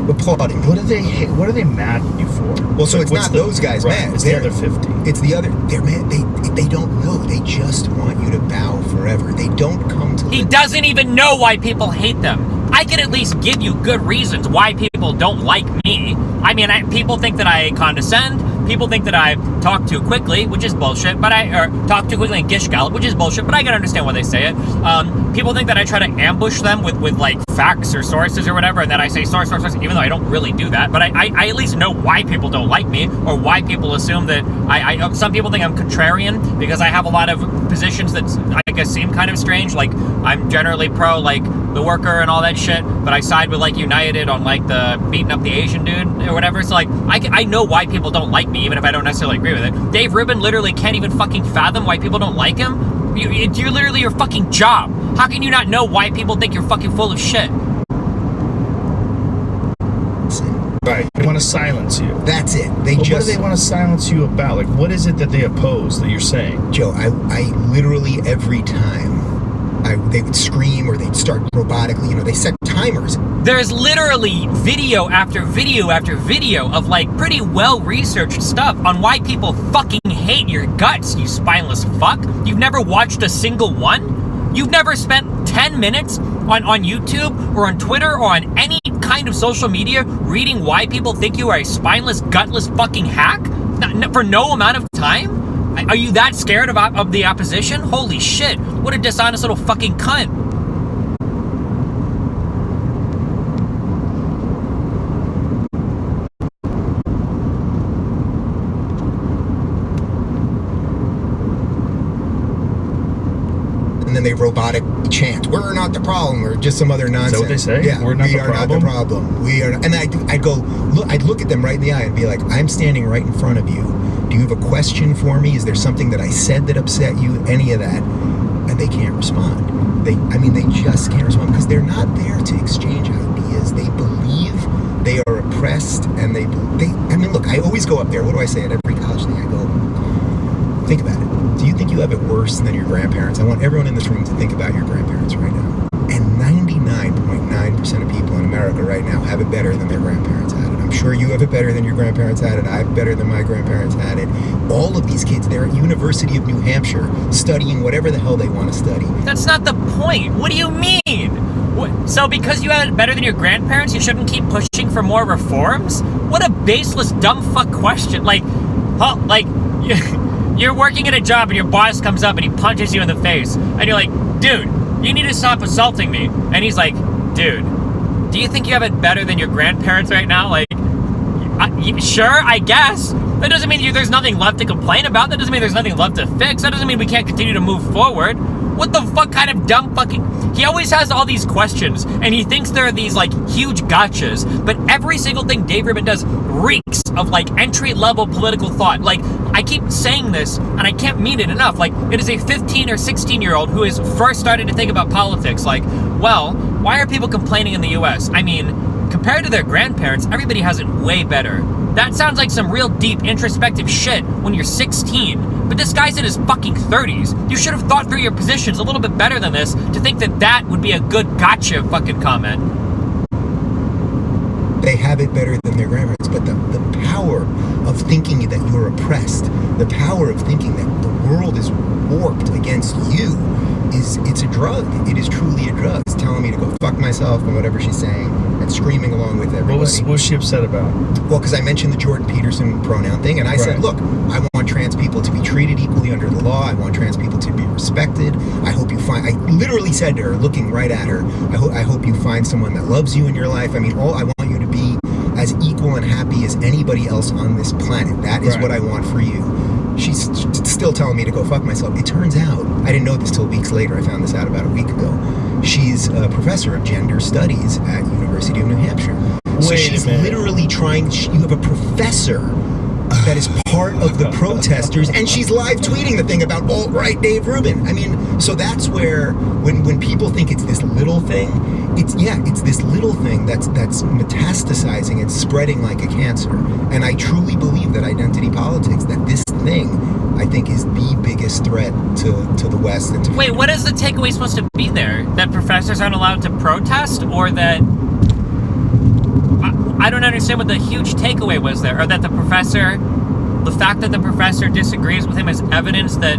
Applauding. What are they mad at you for? Well, so it's not those guys mad. It's the other 50. It's the other. They're mad. They don't know. They just want you to bow forever. They don't come to. He doesn't even know why people hate them. I can at least give you good reasons why people don't like me. I mean, people think that I condescend. People think that I talk too quickly, which is bullshit. Or talk too quickly and gish gallop, which is bullshit. But I can understand why they say it. People think that I try to ambush them with like facts or sources or whatever, and that I say source, even though I don't really do that. But I at least know why people don't like me, or why people assume that some people think I'm contrarian because I have a lot of positions that I guess seem kind of strange. Like, I'm generally pro like the worker and all that shit, but I side with like United on like the beating up the Asian dude or whatever. So like I know why people don't like me, even if I don't necessarily agree with it. Dave Rubin literally can't even fucking fathom why people don't like him. You're literally your fucking job. How can you not know why people think you're fucking full of shit? Right. They want to silence you. That's it. What do they want to silence you about? Like, what is it that they oppose that you're saying? Joe, I literally every time they would scream or they'd start robotically, they set timers. There's literally video after video after video of like pretty well-researched stuff on why people fucking hate your guts, you spineless fuck. You've never watched a single one? You've never spent 10 minutes on YouTube or on Twitter or on any kind of social media reading why people think you are a spineless, gutless fucking hack for no amount of time? Are you that scared of the opposition? Holy shit, what a dishonest little fucking cunt. And then they robotic chant, "We're not the problem," or just some other nonsense. Is that what they say? Yeah, We're not we the are problem? not the problem. We are not. And I'd look at them right in the eye and be like, "I'm standing right in front of you. Do you have a question for me? Is there something that I said that upset you? Any of that?" And they can't respond. They just can't respond because they're not there to exchange ideas. They believe they are oppressed, and look, I always go up there. What do I say at every college thing? I go, think about it. Do you think you have it worse than your grandparents? I want everyone in this room to think about your grandparents right now. And 99.9% of people in America right now have it better than their grandparents had it. I'm sure you have it better than your grandparents had it. I have it better than my grandparents had it. All of these kids, they're at University of New Hampshire studying whatever the hell they want to study. That's not the point. What do you mean? So because you had it better than your grandparents, you shouldn't keep pushing for more reforms? What a baseless, dumb fuck question. You're working at a job and your boss comes up and he punches you in the face. And you're like, dude, you need to stop assaulting me. And he's like, dude, do you think you have it better than your grandparents right now? Like, sure, I guess. That doesn't mean there's nothing left to complain about. That doesn't mean there's nothing left to fix. That doesn't mean we can't continue to move forward. What the fuck kind of dumb fucking... He always has all these questions, and he thinks there are these, like, huge gotchas, but every single thing Dave Rubin does reeks of, like, entry-level political thought. Like, I keep saying this, and I can't mean it enough. Like, it is a 15 or 16-year-old who has first started to think about politics. Like, well, why are people complaining in the U.S.? I mean, compared to their grandparents, everybody has it way better. That sounds like some real deep introspective shit when you're 16, but this guy's in his fucking 30s. You should have thought through your positions a little bit better than this to think that that would be a good gotcha fucking comment. they have it better than their grandparents. But the power of thinking that you're oppressed, the power of thinking that the world is warped against you, it's a drug. It is truly a drug. It's telling me to go fuck myself and whatever she's saying, and screaming along with everybody. What was she upset about? Well, because I mentioned the Jordan Peterson pronoun thing, and I said, look, I want trans people to be treated equally under the law. I want trans people to be respected. I hope you find, I literally said to her, looking right at her, I hope you find someone that loves you in your life. I mean, I want you to be as equal and happy as anybody else on this planet. That is what I want for you. She's still telling me to go fuck myself. It turns out, I didn't know this till weeks later. I found this out about a week ago. She's a professor of gender studies at University of New Hampshire. So she's literally trying, you have a professor that is part of the protesters, and she's live tweeting the thing about alt-right Dave Rubin. I mean, so that's where, when people think it's this little thing, it's this little thing that's metastasizing and spreading like a cancer. And I truly believe that identity politics, that this thing, I think, is the biggest threat to the West. And to Wait, what is the takeaway supposed to be there? That professors aren't allowed to protest, or that... I don't understand what the huge takeaway was there, or that the fact that the professor disagrees with him is evidence that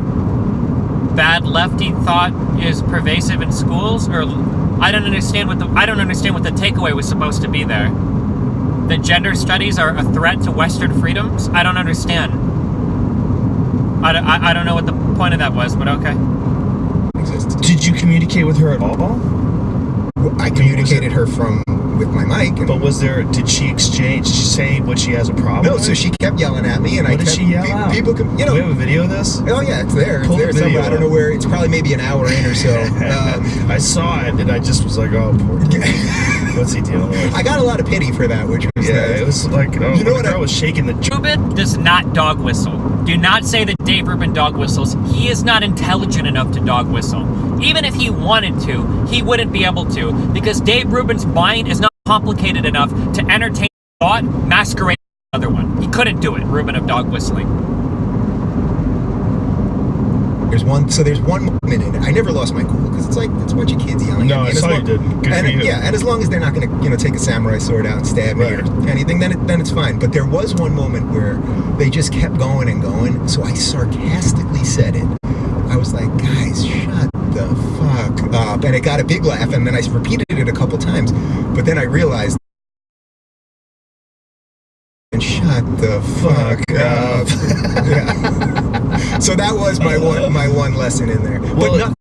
bad lefty thought is pervasive in schools, or I don't understand what the takeaway was supposed to be there. That gender studies are a threat to Western freedoms? I don't understand. I don't know what the point of that was, but okay. Did you communicate with her at all? I communicated her with my mic. But did she say what she has a problem with? No, so she kept yelling at me, and what did she yell out? People can, Do we have a video of this? Oh yeah, it's there. Pull it's the there video somewhere. I don't know where. It's probably maybe an hour in or so. I saw it, and I just was like, oh, poor dude. What's he dealing with? I got a lot of pity for that, which was nice. It was like, the girl was shaking the... Rubin does not dog whistle. Do not say that Dave Rubin dog whistles. He is not intelligent enough to dog whistle. Even if he wanted to, he wouldn't be able to, because Dave Rubin's mind is not complicated enough to entertain thought masquerade another one. He couldn't do it, Rubin of dog whistling. There's one moment in it. I never lost my cool, because it's a bunch of kids yelling at me. No, I saw you didn't. Good for you. Yeah, and as long as they're not going to, take a samurai sword out and stab me or anything, then it's fine. But there was one moment where they just kept going and going, so I sarcastically said it. I was like, guys, shut the fuck up. And it got a big laugh, and then I repeated it a couple times. But then I realized, and shut the fuck up. Yeah. So that was my one lesson in there. Well,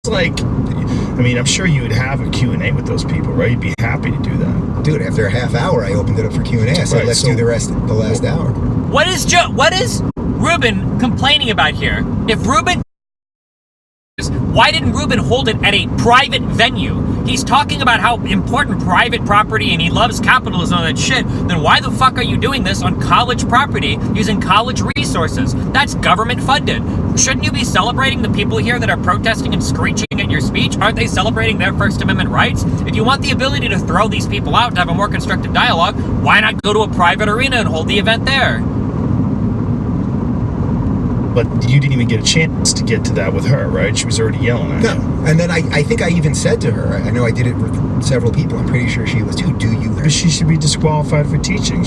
it's like, I'm sure you would have a Q&A with those people, right? You'd be happy to do that. Dude, after a half hour, I opened it up for Q&A. I said, let's do the last hour. What is Rubin complaining about here? If Rubin... Why didn't Rubin hold it at a private venue? He's talking about how important private property and he loves capitalism and all that shit. Then why the fuck are you doing this on college property using college resources? That's government funded. Shouldn't you be celebrating the people here that are protesting and screeching at your speech? Aren't they celebrating their First Amendment rights? If you want the ability to throw these people out to have a more constructive dialogue, why not go to a private arena and hold the event there? But you didn't even get a chance to get to that with her, right? She was already yelling at you. And then I think I even said to her, I know I did it with several people, I'm pretty sure she was too, do you? But she should be disqualified for teaching.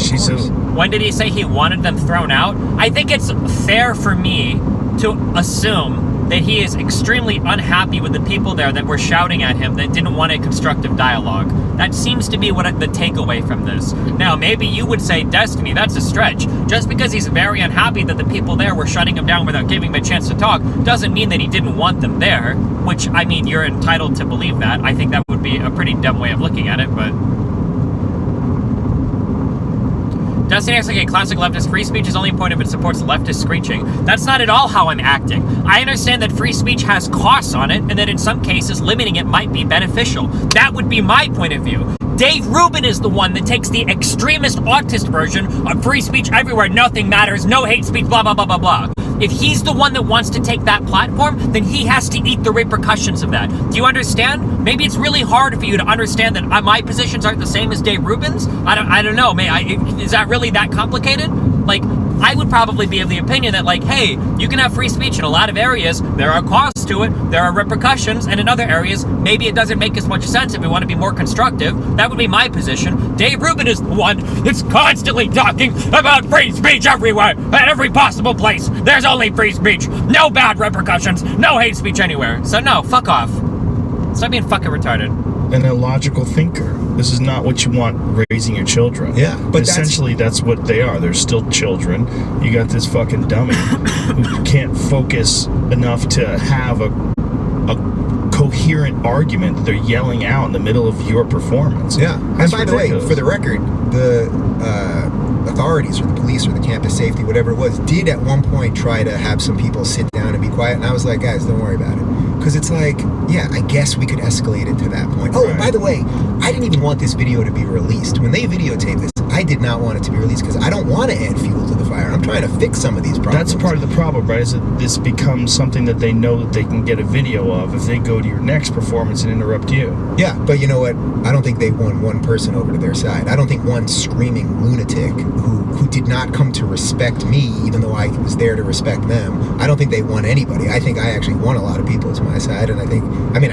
When did he say he wanted them thrown out? I think it's fair for me to assume that he is extremely unhappy with the people there that were shouting at him that didn't want a constructive dialogue. That seems to be the takeaway from this. Now, maybe you would say, Destiny, that's a stretch. Just because he's very unhappy that the people there were shutting him down without giving him a chance to talk doesn't mean that he didn't want them there, which, you're entitled to believe that. I think that would be a pretty dumb way of looking at it, but... Destiny acts like a classic leftist. Free speech is only important if it supports leftist screeching. That's not at all how I'm acting. I understand that free speech has costs on it, and that in some cases limiting it might be beneficial. That would be my point of view. Dave Rubin is the one that takes the extremist autist version of free speech everywhere, nothing matters, no hate speech, blah, blah, blah, blah, blah. If he's the one that wants to take that platform, then he has to eat the repercussions of that. Do you understand? Maybe it's really hard for you to understand that my positions aren't the same as Dave Rubin's. I don't know. Is that really that complicated? Like, I would probably be of the opinion that, like, hey, you can have free speech in a lot of areas. There are costs to it. There are repercussions. And in other areas, maybe it doesn't make as much sense if we want to be more constructive. That would be my position. Dave Rubin is the one that's constantly talking about free speech everywhere, at every possible place. There's only free speech. No bad repercussions. No hate speech anywhere. So no, fuck off. Stop being fucking retarded. An illogical thinker. This is not what you want raising your children. Yeah, but essentially that's what they are. They're still children. You got this fucking dummy who can't focus enough to have a coherent argument that they're yelling out in the middle of your performance. Yeah, That's and by ridiculous. the way, for the record, the authorities or the police or the campus safety, whatever it was, did at one point try to have some people sit down and be quiet, and I was like, guys, don't worry about it. Because it's like, yeah, I guess we could escalate it to that point. Oh, and by the way, I didn't even want this video to be released. When they videotaped this, I did not want it to be released because I don't want to add fuel to the fire. I'm trying to fix some of these problems. That's part of the problem, right? Is that this becomes something that they know that they can get a video of if they go to your next performance and interrupt you. Yeah, but you know what? I don't think they won one person over to their side. I don't think one screaming lunatic who did not come to respect me, even though I was there to respect them, I don't think they won anybody. I think I actually won a lot of people to my side, and I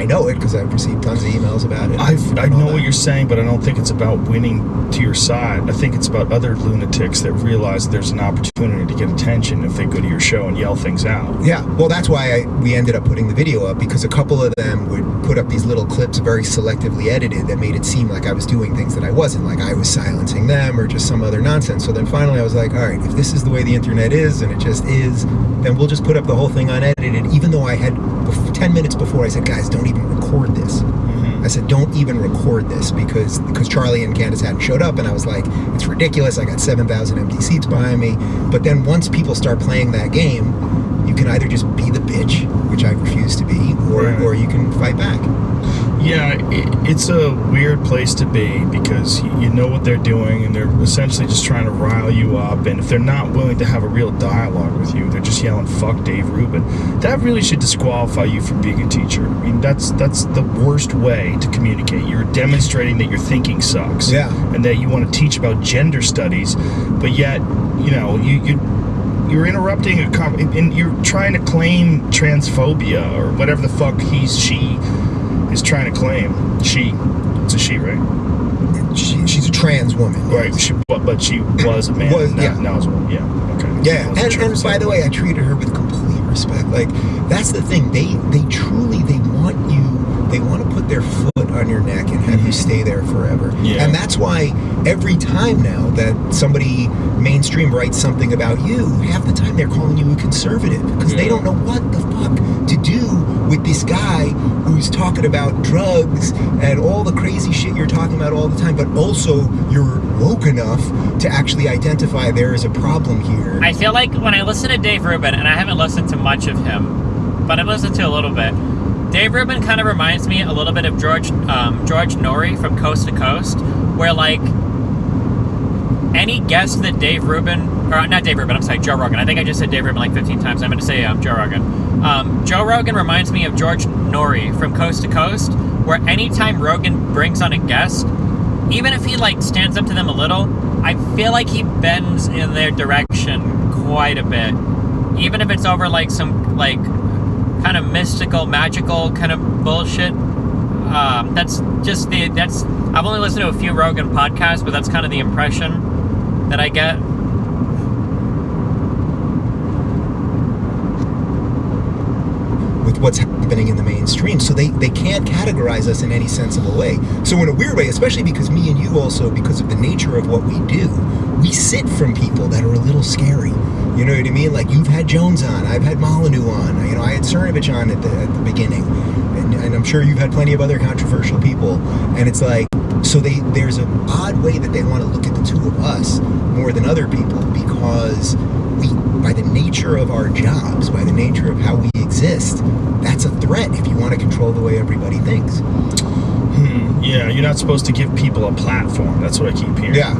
know it because I've received tons of emails about it. I know what you're saying, but I don't think it's about winning to your side. I think it's about other lunatics that realize there's an opportunity to get attention if they go to your show and yell things out. Yeah, well, that's why we ended up putting the video up, because a couple of them would put up these little clips very selectively edited that made it seem like I was doing things that I wasn't, like I was silencing them or just some other nonsense. So then finally I was like, all right, if this is the way the internet is, and it just is, then we'll just put up the whole thing unedited, even though I had 10 minutes before I said, guys, don't even record this. I said, don't even record this because Charlie and Candace hadn't showed up, and I was like, it's ridiculous. I got 7,000 empty seats behind me. But then once people start playing that game, you can either just be the bitch, which I refuse to be, or you can fight back. Yeah, it's a weird place to be because you know what they're doing and they're essentially just trying to rile you up, and if they're not willing to have a real dialogue with you, they're just yelling, fuck Dave Rubin. That really should disqualify you from being a teacher. I mean, that's the worst way to communicate. You're demonstrating that your thinking sucks. Yeah. And that you want to teach about gender studies, but yet, you know, you're interrupting and you're trying to claim transphobia or whatever the fuck she is trying to claim. It's a she, right? She's a trans woman. Right, but she was a man. Now is a woman. Yeah, okay. Yeah, and by the way, I treated her with complete respect. Like, that's the thing. They want to put their foot on your neck and have you stay there forever. Yeah. And that's why every time now that somebody mainstream writes something about you, half the time they're calling you a conservative because they don't know what the fuck to do with this guy who's talking about drugs and all the crazy shit you're talking about all the time, but also you're woke enough to actually identify there is a problem here. I feel like when I listen to Dave Rubin, and I haven't listened to much of him, but I've listened to a little bit, Dave Rubin kind of reminds me a little bit of George Norrie from Coast to Coast, where, like, any guest that Dave Rubin, or not Dave Rubin, I'm sorry, Joe Rogan. I think I just said Dave Rubin like 15 times. I'm going to say Joe Rogan. Joe Rogan reminds me of George Norrie from Coast to Coast, where anytime Rogan brings on a guest, even if he, like, stands up to them a little, I feel like he bends in their direction quite a bit. Even if it's over, like, some, like, kind of mystical, magical kind of bullshit. I've only listened to a few Rogan podcasts, but that's kind of the impression that I get. With what's happening in the mainstream, so they can't categorize us in any sensible way. So in a weird way, especially because me and you also, because of the nature of what we do, we sit from people that are a little scary. You know what I mean? Like, you've had Jones on, I've had Molyneux on, you know, I had Cernovich on at the beginning, and I'm sure you've had plenty of other controversial people, and it's like, so there's an odd way that they want to look at the two of us more than other people, because by the nature of our jobs, by the nature of how we exist, that's a threat if you want to control the way everybody thinks. Yeah, you're not supposed to give people a platform. That's what I keep hearing. Yeah.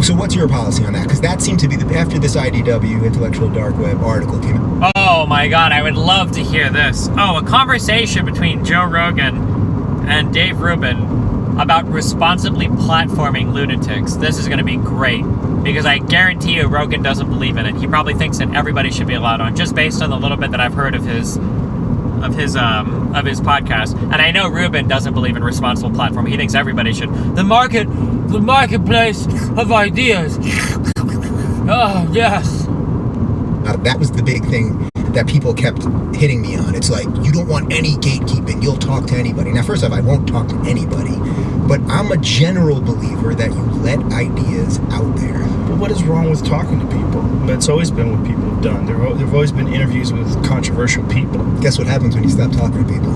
So what's your policy on that? Because that seemed to be after this IDW, Intellectual Dark Web article came out. Oh my god, I would love to hear this. Oh, a conversation between Joe Rogan and Dave Rubin about responsibly platforming lunatics. This is going to be great because I guarantee you Rogan doesn't believe in it. He probably thinks that everybody should be allowed on, just based on the little bit that I've heard of his podcast. And I know Ruben doesn't believe in responsible platforming. He thinks everybody should. The marketplace of ideas. Oh, yes. That was the big thing that people kept hitting me on. It's like, you don't want any gatekeeping. You'll talk to anybody. Now, first off, I won't talk to anybody. But I'm a general believer that you let ideas out there. But what is wrong with talking to people? That's always been what people have done. There have always been interviews with controversial people. Guess what happens when you stop talking to people?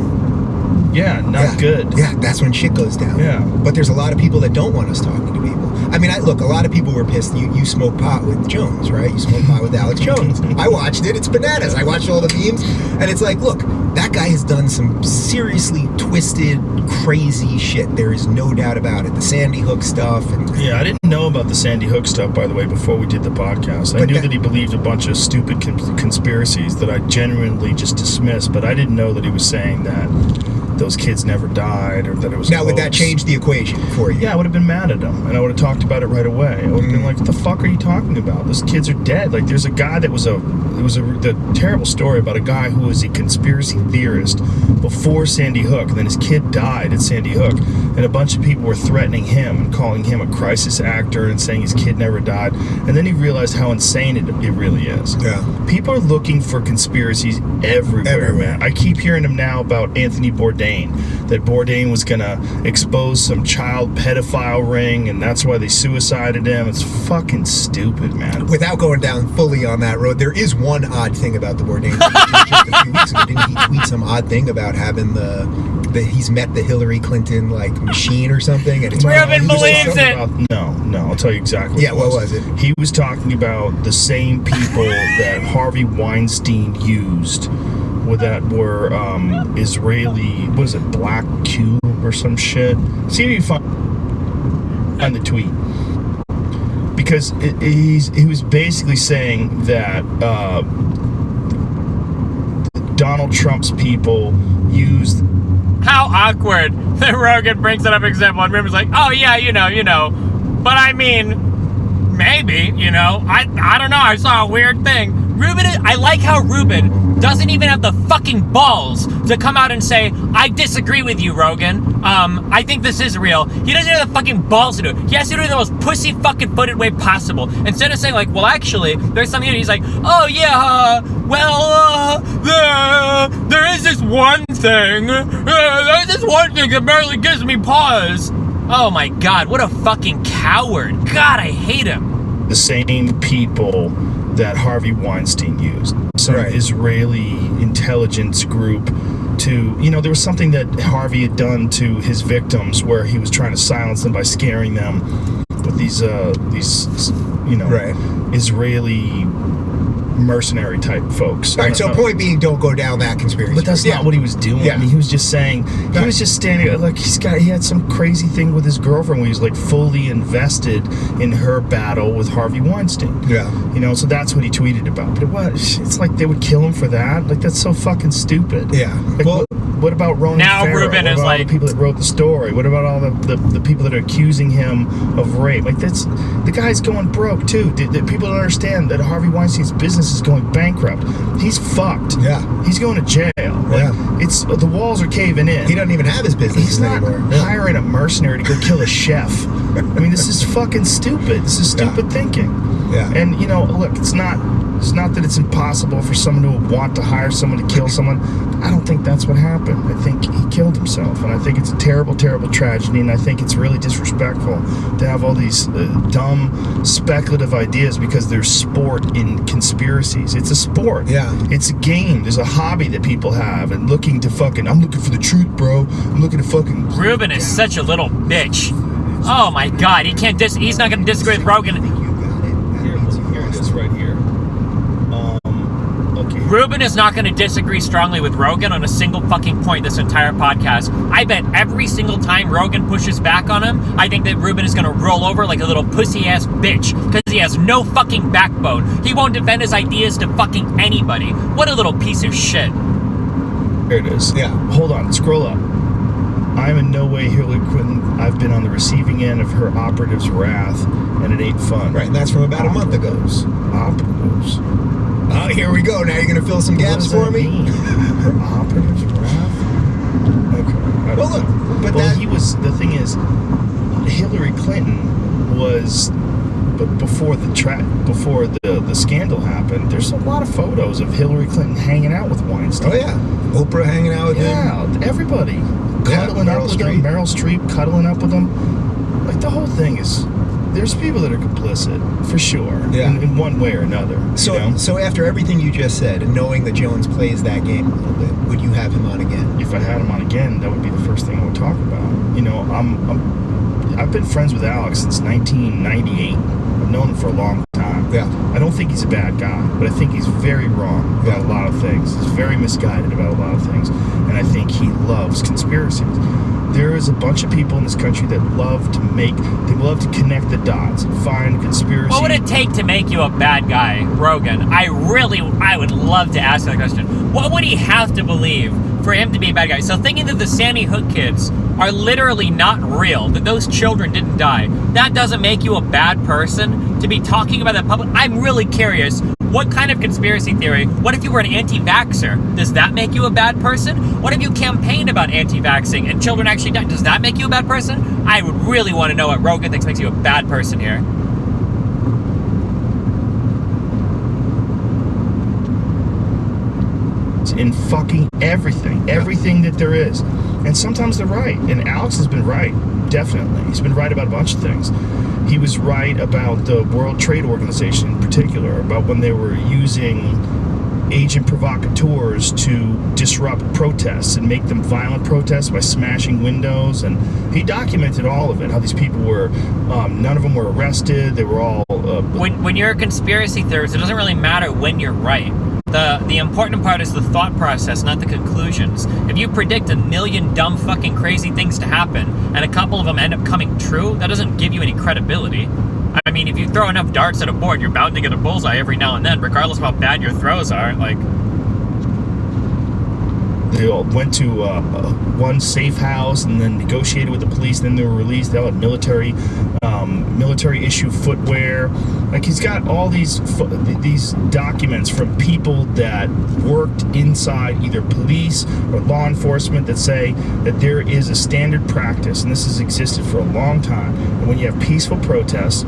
Yeah, not good. Yeah, that's when shit goes down. Yeah. But there's a lot of people that don't want us talking to people. I mean, look, a lot of people were pissed. You smoke pot with Jones, right? You smoke pot with Alex Jones. I watched it. It's bananas. I watched all the memes. And it's like, look, that guy has done some seriously twisted, crazy shit. There is no doubt about it. The Sandy Hook stuff. Yeah, I didn't know about the Sandy Hook stuff, by the way, before we did the podcast. I knew that he believed a bunch of stupid conspiracies that I genuinely just dismissed, but I didn't know that he was saying that those kids never died or that it was Now, would that change the equation for you? Yeah, I would have been mad at him, and I would have talked about it right away. I would have been like, what the fuck are you talking about? Those kids are dead. Like, there's a guy that was the terrible story about a guy who was a conspiracy theorist before Sandy Hook, and then his kid died at Sandy Hook, and a bunch of people were threatening him and calling him a crisis actor and saying his kid never died, and then he realized how insane it really is. Yeah. People are looking for conspiracies everywhere, man. I keep hearing them now about Anthony Bourdain, that Bourdain was going to expose some child pedophile ring, and that's why they suicided him. It's fucking stupid, man. Without going down fully on that road, there is one odd thing about the Bourdain thing. Just a few weeks ago, didn't he tweet some odd thing about having he's met the Hillary Clinton like machine or something? And it's Ruben believes it. No, I'll tell you exactly. Yeah, what was it? He was talking about the same people that Harvey Weinstein used. That were Israeli, what is it, Black Cube or some shit? See if you find the tweet. Because he was basically saying that Donald Trump's people used... How awkward that Rogan brings it up example and Ruben's like, oh yeah, you know. But I mean, maybe, I don't know, I saw a weird thing. I like how Ruben doesn't even have the fucking balls to come out and say, I disagree with you, Rogan. I think this is real. He doesn't have the fucking balls to do it. He has to do it in the most pussy fucking footed way possible. Instead of saying like, well, actually, there's something here. He's like, oh yeah, there is this one thing. There's this one thing that barely gives me pause. Oh my God, what a fucking coward. God, I hate him. The same people that Harvey Weinstein used. Some Israeli intelligence group to, there was something that Harvey had done to his victims where he was trying to silence them by scaring them with these Israeli mercenary type folks. Right, so point being, don't go down that conspiracy. But that's not what he was doing. Yeah. I mean, he was just saying, he was just standing, like, he had some crazy thing with his girlfriend where he was, like, fully invested in her battle with Harvey Weinstein. Yeah. So that's what he tweeted about. But it's like they would kill him for that? Like, that's so fucking stupid. Yeah. Like, well, what about Ronan now Farrow? Ruben what is about like... all the people that wrote the story? What about all the people that are accusing him of rape? Like, the guy's going broke, too. People don't understand that Harvey Weinstein's business is going bankrupt. He's fucked. Yeah. He's going to jail. The walls are caving in. He doesn't even have his business He's not anymore. hiring a mercenary to go kill a chef. I mean, this is fucking stupid. This is stupid thinking. Yeah. And look, it's not that it's impossible for someone to want to hire someone to kill someone. I don't think that's what happened. I think he killed himself, and I think it's a terrible, terrible tragedy, and I think it's really disrespectful to have all these dumb, speculative ideas because there's sport in conspiracies. It's a sport. Yeah. It's a game. There's a hobby that people have, and I'm looking for the truth, bro. I'm looking to fucking... Ruben is such a little bitch. Oh my God, he's not going to disagree with Rogan. Here it is right here. Okay. Ruben is not going to disagree strongly with Rogan on a single fucking point this entire podcast. I bet every single time Rogan pushes back on him, I think that Ruben is going to roll over like a little pussy-ass bitch because he has no fucking backbone. He won't defend his ideas to fucking anybody. What a little piece of shit. Here it is. Yeah. Hold on, scroll up. I'm in no way Hillary Clinton. I've been on the receiving end of her operatives' wrath, and it ain't fun. Right, and that's from about a month ago. Operatives. Oh, here we go. Now you're going to fill some gaps for me? Her operatives' wrath? Okay. I don't know. But well, the thing is, Hillary Clinton was, but before the scandal happened, there's a lot of photos of Hillary Clinton hanging out with Weinstein. Oh, yeah. Oprah hanging out with him. Yeah, everybody. Cuddling up with him. Meryl Streep cuddling up with him. Like, the whole thing is, there's people that are complicit, for sure, in one way or another. So after everything you just said, and knowing that Jones plays that game a little bit, would you have him on again? If I had him on again, that would be the first thing I would talk about. You know, I've been friends with Alex since 1998. I've known him for a long time. Yeah. I don't think he's a bad guy, but I think he's very wrong about a lot of things. He's very misguided about a lot of things, and I think he loves conspiracies. There is a bunch of people in this country that love to connect the dots and find conspiracy. What would it take to make you a bad guy, Rogan? I would love to ask that question. What would he have to believe for him to be a bad guy? So thinking that the Sandy Hook kids are literally not real, that those children didn't die, that doesn't make you a bad person to be talking about that public. I'm really curious. What kind of conspiracy theory? What if you were an anti-vaxxer? Does that make you a bad person? What if you campaigned about anti-vaxxing and children actually died? Does that make you a bad person? I would really want to know what Rogan thinks makes you a bad person here. In fucking everything that there is. And sometimes they're right. And Alex has been right, definitely. He's been right about a bunch of things. He was right about the World Trade Organization in particular, about when they were using agent provocateurs to disrupt protests and make them violent protests by smashing windows. And he documented all of it, how these people were, none of them were arrested. They were all... When you're a conspiracy theorist, it doesn't really matter when you're right. The important part is the thought process, not the conclusions. If you predict a million dumb fucking crazy things to happen and a couple of them end up coming true, that doesn't give you any credibility. I mean, if you throw enough darts at a board, you're bound to get a bullseye every now and then, regardless of how bad your throws are. Like, they all went to one safe house and then negotiated with the police. Then they were released. They all had military issue footwear. Like, he's got all these documents from people that worked inside either police or law enforcement that say that there is a standard practice, and this has existed for a long time. And when you have peaceful protests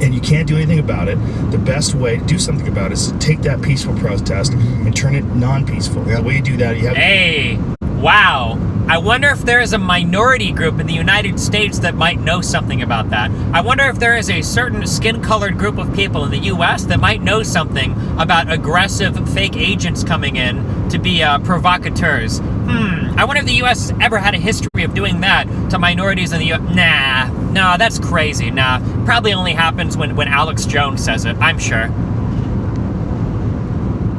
and you can't do anything about it, the best way to do something about it is to take that peaceful protest and turn it non-peaceful. The way you do that, you have... Hey, wow. I wonder if there is a minority group in the United States that might know something about that. I wonder if there is a certain skin-colored group of people in the U.S. that might know something about aggressive fake agents coming in to be provocateurs. I wonder if the U.S. has ever had a history of doing that to minorities in the U.S. Nah, that's crazy. Nah, probably only happens when Alex Jones says it, I'm sure.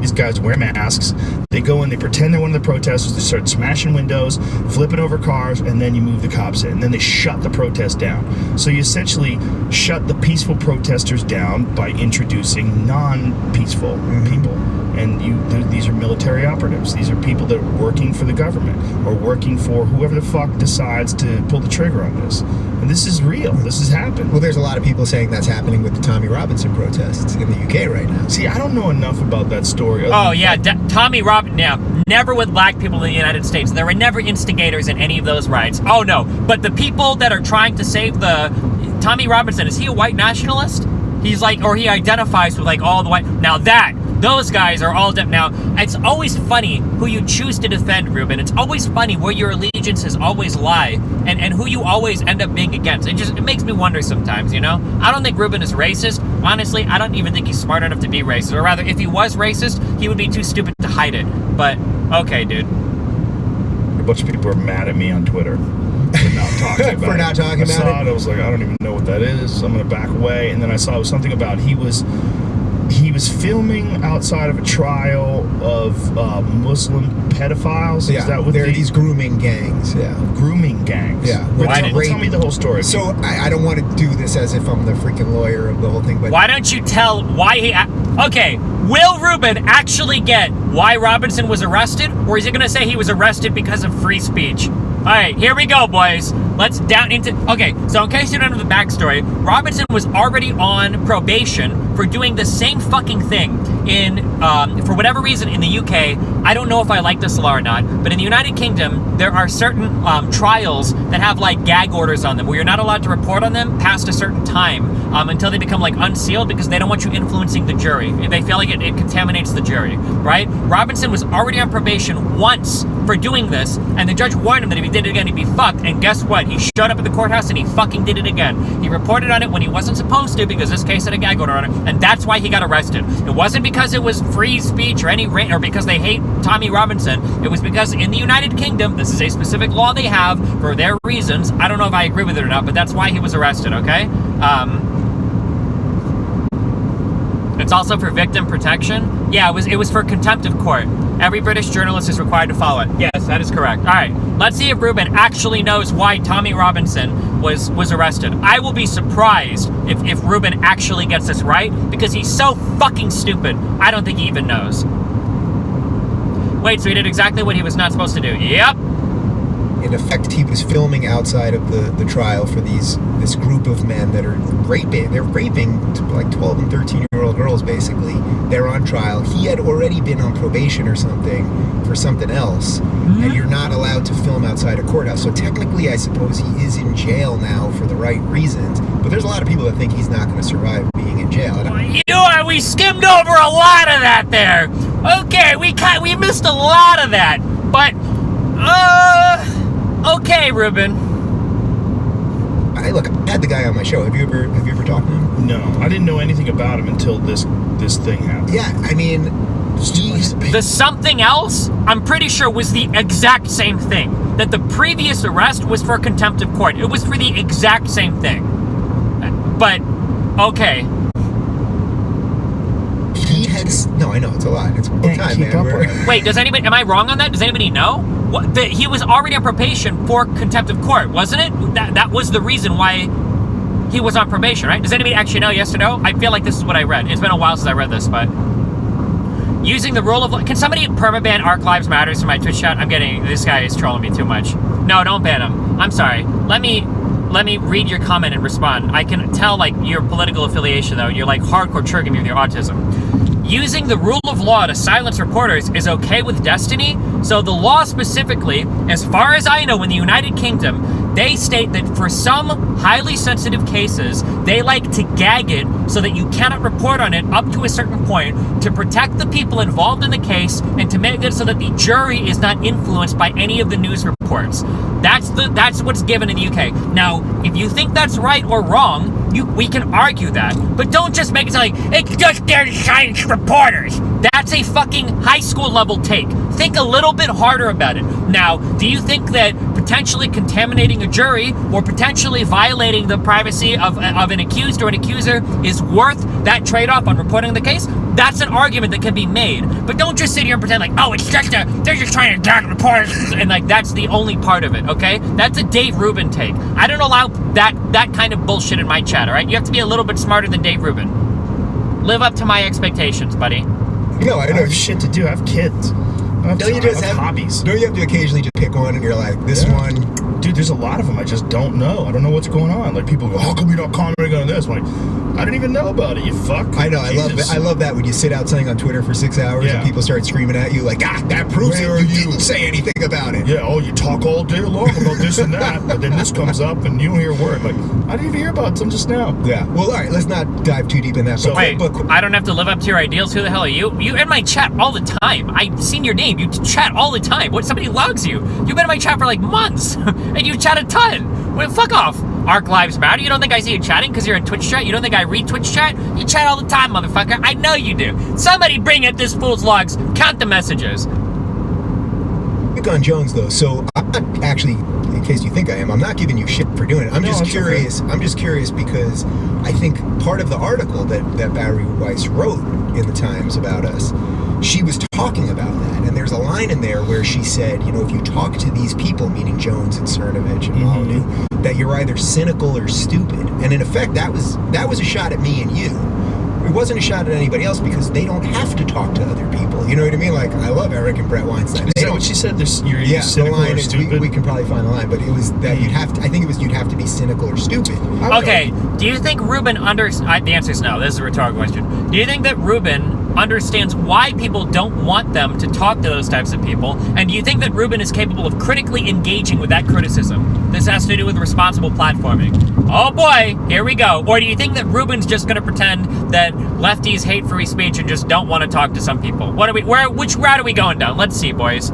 These guys wear masks. They go in, they pretend they're one of the protesters. They start smashing windows, flipping over cars, and then you move the cops in. And then they shut the protest down. So you essentially shut the peaceful protesters down by introducing non-peaceful people. And these are military operatives. These are people that are working for the government or working for whoever the fuck decides to pull the trigger on this. And this is real. This has happened. Well, there's a lot of people saying that's happening with the Tommy Robinson protests in the UK right now. See, I don't know enough about that story. Oh, yeah, Tommy Robinson, yeah, never with black people in the United States. There were never instigators in any of those riots. Oh, no, but the people that are trying to save Tommy Robinson, is he a white nationalist? He's like, or he identifies with like all the white, those guys are all now, it's always funny who you choose to defend, Ruben. It's always funny where your allegiances always lie and who you always end up being against. It makes me wonder sometimes, you know? I don't think Ruben is racist. Honestly, I don't even think he's smart enough to be racist. Or rather, if he was racist, he would be too stupid to hide it. But, okay, dude. A bunch of people are mad at me on Twitter for not talking about for not talking about it. I was like, I don't even know what that is. I'm going to back away. And then I saw it was something about he was filming outside of a trial of Muslim pedophiles. Yeah, is that what there are these grooming gangs. Yeah, grooming gangs. Yeah, tell me the whole story. So I don't want to do this as if I'm the freaking lawyer of the whole thing, but why don't you tell why he? Okay, Will Rubin actually get why Robinson was arrested, or is he going to say he was arrested because of free speech? All right, here we go, boys. Let's down into... Okay, so in case you don't know the backstory, Robinson was already on probation for doing the same fucking thing in, for whatever reason, in the UK. I don't know if I like this law or not, but in the United Kingdom, there are certain trials that have, like, gag orders on them, where you're not allowed to report on them past a certain time until they become, like, unsealed, because they don't want you influencing the jury. They feel like it contaminates the jury, right? Robinson was already on probation once for doing this, and the judge warned him that if he did it again, he'd be fucked, and guess what? He showed up at the courthouse and he fucking did it again. He reported on it when he wasn't supposed to, because this case had a gag order on it, and that's why he got arrested. It wasn't because it was free speech or or because they hate Tommy Robinson. It was because in the United Kingdom, this is a specific law they have for their reasons. I don't know if I agree with it or not, but that's why he was arrested, okay? It's also for victim protection. Yeah, it was for contempt of court. Every British journalist is required to follow it. Yes, that is correct. All right, let's see if Rubin actually knows why Tommy Robinson was arrested. I will be surprised if Rubin actually gets this right, because he's so fucking stupid. I don't think he even knows. Wait, so he did exactly what he was not supposed to do. Yep. In effect, he was filming outside of the trial for this group of men that are raping. They're raping like 12 and 13-year-old girls, basically. They're on trial. He had already been on probation or something for something else, and you're not allowed to film outside a courthouse. So technically, I suppose he is in jail now for the right reasons. But there's a lot of people that think he's not going to survive being in jail. We skimmed over a lot of that there. Okay, we missed a lot of that, but okay, Rubin. I had the guy on my show. Have you ever talked to him? No, I didn't know anything about him until this thing happened. Yeah, I mean, the something else, I'm pretty sure, was the exact same thing. That the previous arrest was for contempt of court. It was for the exact same thing. But okay. No, I know, it's a lot. It's all time, man. Wait, am I wrong on that? Does anybody know? He was already on probation for contempt of court, wasn't it? That was the reason why he was on probation, right? Does anybody actually know, yes or no? I feel like this is what I read. It's been a while since I read this, but... Using the rule of law... Can somebody permaban Arc Lives Matters from my Twitch chat? This guy is trolling me too much. No, don't ban him. I'm sorry. Let me read your comment and respond. I can tell, like, your political affiliation, though. You're, like, hardcore triggering me with your autism. Using the rule of law to silence reporters is okay with Destiny. So the law specifically, as far as I know, in the United Kingdom, they state that for some highly sensitive cases, they like to gag it so that you cannot report on it up to a certain point to protect the people involved in the case and to make it so that the jury is not influenced by any of the news reports. That's what's given in the UK. Now, if you think that's right or wrong, we can argue that, but don't just make it sound like it's just there to silence reporters. That's a fucking high school level take. Think a little bit harder about it. Now, do you think that potentially contaminating a jury or potentially violating the privacy of an accused or an accuser is worth that trade-off on reporting the case? That's an argument that can be made, but don't just sit here and pretend like, oh, they're just trying to gag reporters, and like that's the only part of it, okay? That's a Dave Rubin take. I don't allow that kind of bullshit in my chat, all right? You have to be a little bit smarter than Dave Rubin. Live up to my expectations, buddy. No, I know. I have shit to do. I have kids. I have hobbies. Don't you have to occasionally just pick one and you're like, this one? Dude, there's a lot of them I just don't know. I don't know what's going on. Like, people go, how come you're not commenting on this? I'm like, I didn't even know about it, you fuck. I know, I love that when you sit out something on Twitter for 6 hours and people start screaming at you like, that proves you didn't say anything about it. Yeah, you talk all day long about this and that, but then this comes up and you don't hear a word. Like, I didn't even hear about it until just now. Yeah, well, all right, let's not dive too deep in that. So, wait, I don't have to live up to your ideals? Who the hell are you? You in my chat all the time. I've seen your name. You chat all the time. What? Somebody logs you. You've been in my chat for like months, and you chat a ton. Well, fuck off. Arc Lives Matter. You don't think I see you chatting because you're in Twitch chat? You don't think I read Twitch chat? You chat all the time, motherfucker. I know you do. Somebody bring up this fool's logs. Count the messages. On Jones, though, so I'm not actually, in case you think I am, I'm not giving you shit for doing it. I'm just curious. Okay. I'm just curious because I think part of the article that Barry Weiss wrote in the Times about us, she was talking about that, and there's a line in there where she said, if you talk to these people, meaning Jones and Cernovich and Molyneux, that you're either cynical or stupid, and in effect, that was a shot at me and you. it wasn't a shot at anybody else because they don't have to talk to other people. You know what I mean? Like, I love Eric and Brett Weinstein. Is that what she said? You're Yeah, the cynical line or is, stupid? we can probably find the line, but it was that you'd have to, I think it was you'd have to be cynical or stupid. Okay, do you think Ruben the answer is no. This is a rhetorical question. Do you think that Ruben understands why people don't want them to talk to those types of people? And do you think that Ruben is capable of critically engaging with that criticism? This has to do with responsible platforming. Oh boy, here we go. Or do you think that Ruben's just going to pretend that lefties hate free speech and just don't want to talk to some people? Which route are we going down? Let's see, boys.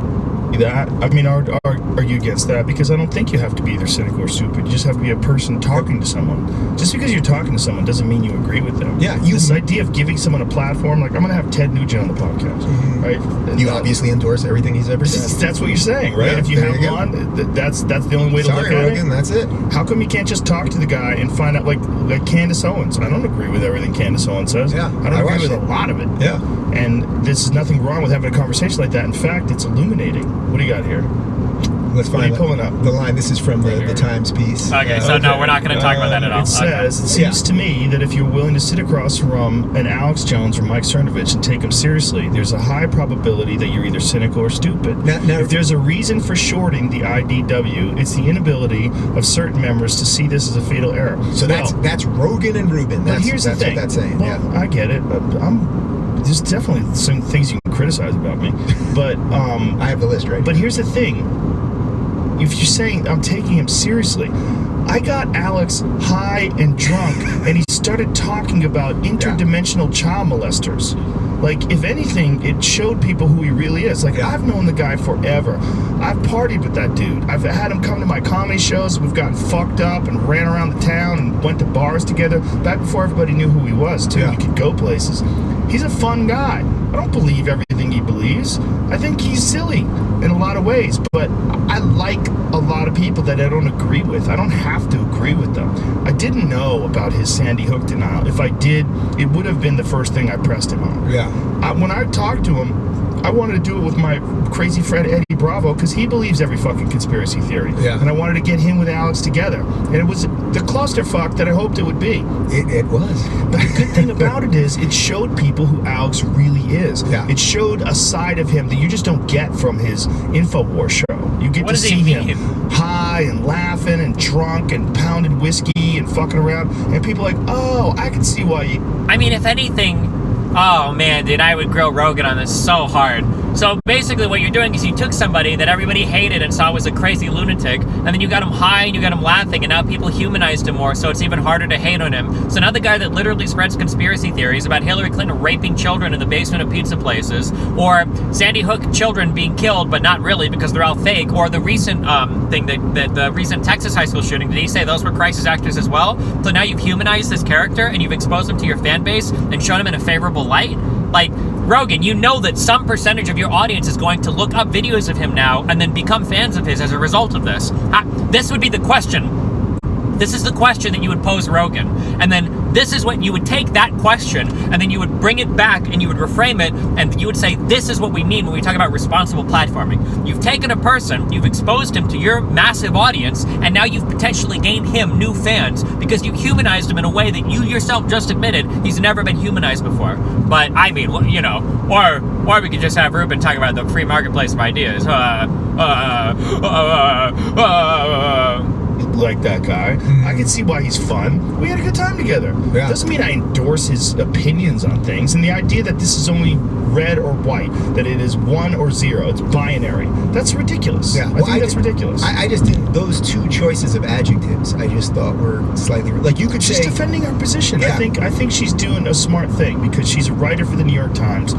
That, I mean, argue against that because I don't think you have to be either cynical or stupid. You just have to be a person talking to someone. Just because you're talking to someone doesn't mean you agree with them. Yeah, this idea of giving someone a platform, like I'm going to have Ted Nugent on the podcast, right? And You obviously endorse everything he's ever said. That's what you're saying, right? Yeah, if you there have you him go. on, that's the only way to look at Rogan, it. that's it. How come you can't just talk to the guy and find out, like Candace Owens? I don't agree with everything Candace Owens says. Yeah, I don't agree watched with it. a lot of it. Yeah. And there's nothing wrong with having a conversation like that. In fact, it's illuminating. What do you got here? Let's What are find you pulling up? the line. This is from the Times piece. Okay, so no, we're not going to talk about that at all. It says, it seems to me that if you're willing to sit across from an Alex Jones or Mike Cernovich and take them seriously, there's a high probability that you're either cynical or stupid. Now- if there's a reason for shorting the IDW, it's the inability of certain members to see this as a fatal error. So that's Rogan and Rubin. But here's that's the thing. what that's saying. Well, Yeah. I get it. There's definitely some things you can criticize about me, but I have the list right. But here's the thing. If you're saying I'm taking him seriously, I got Alex high and drunk, and he started talking about interdimensional child molesters. Like, if anything, it showed people who he really is. Like, I've known the guy forever. I've partied with that dude. I've had him come to my comedy shows. We've gotten fucked up and ran around the town and went to bars together. Back before everybody knew who he was, too. Yeah. We could go places. He's a fun guy. I don't believe everything he believes. I think he's silly in a lot of ways, but I like a lot of people that I don't agree with. I don't have to agree with them. I didn't know about his Sandy Hook denial. If I did, it would have been the first thing I pressed him on. Yeah. When I talked to him, I wanted to do it with my crazy friend Eddie Bravo because he believes every fucking conspiracy theory. Yeah. And I wanted to get him with Alex together. And it was the clusterfuck that I hoped it would be. It was. But the good thing about it is it showed people who Alex really is. Yeah. It showed a side of him that you just don't get from his InfoWars show. You get What to does he see him mean? high and laughing and drunk and pounding whiskey and fucking around. And people are like, oh, I can see why you... I mean, if anything, oh man, dude, I would grill Rogan on this so hard. So basically what you're doing is you took somebody that everybody hated and saw was a crazy lunatic, and then you got him high and you got him laughing, and now people humanized him more, so it's even harder to hate on him. So now the guy that literally spreads conspiracy theories about Hillary Clinton raping children in the basement of pizza places, or Sandy Hook children being killed, but not really because they're all fake, or the recent thing, the recent Texas high school shooting, did he say those were crisis actors as well? So now you've humanized this character and you've exposed him to your fan base and shown him in a favorable light? Like, Rogan, you know that some percentage of your audience is going to look up videos of him now and then become fans of his as a result of this. This would be the question. This is the question that you would pose Rogan. And then this is what you would take that question and then you would bring it back and you would reframe it and you would say, this is what we mean when we talk about responsible platforming. You've taken a person, you've exposed him to your massive audience, and now you've potentially gained him new fans because you've humanized him in a way that you yourself just admitted he's never been humanized before. But I mean, you know, or we could just have Ruben talk about the free marketplace of ideas. Like that guy. I can see why he's fun. We had a good time together. Yeah. Doesn't mean I endorse his opinions on things. And the idea that this is only red or white, that it is 1 or 0, it's binary, that's ridiculous. Yeah. I think that's ridiculous. I just didn't, those two choices of adjectives, I just thought were slightly, like you could She's say. defending her position. Yeah. I think she's doing a smart thing because she's a writer for the New York Times.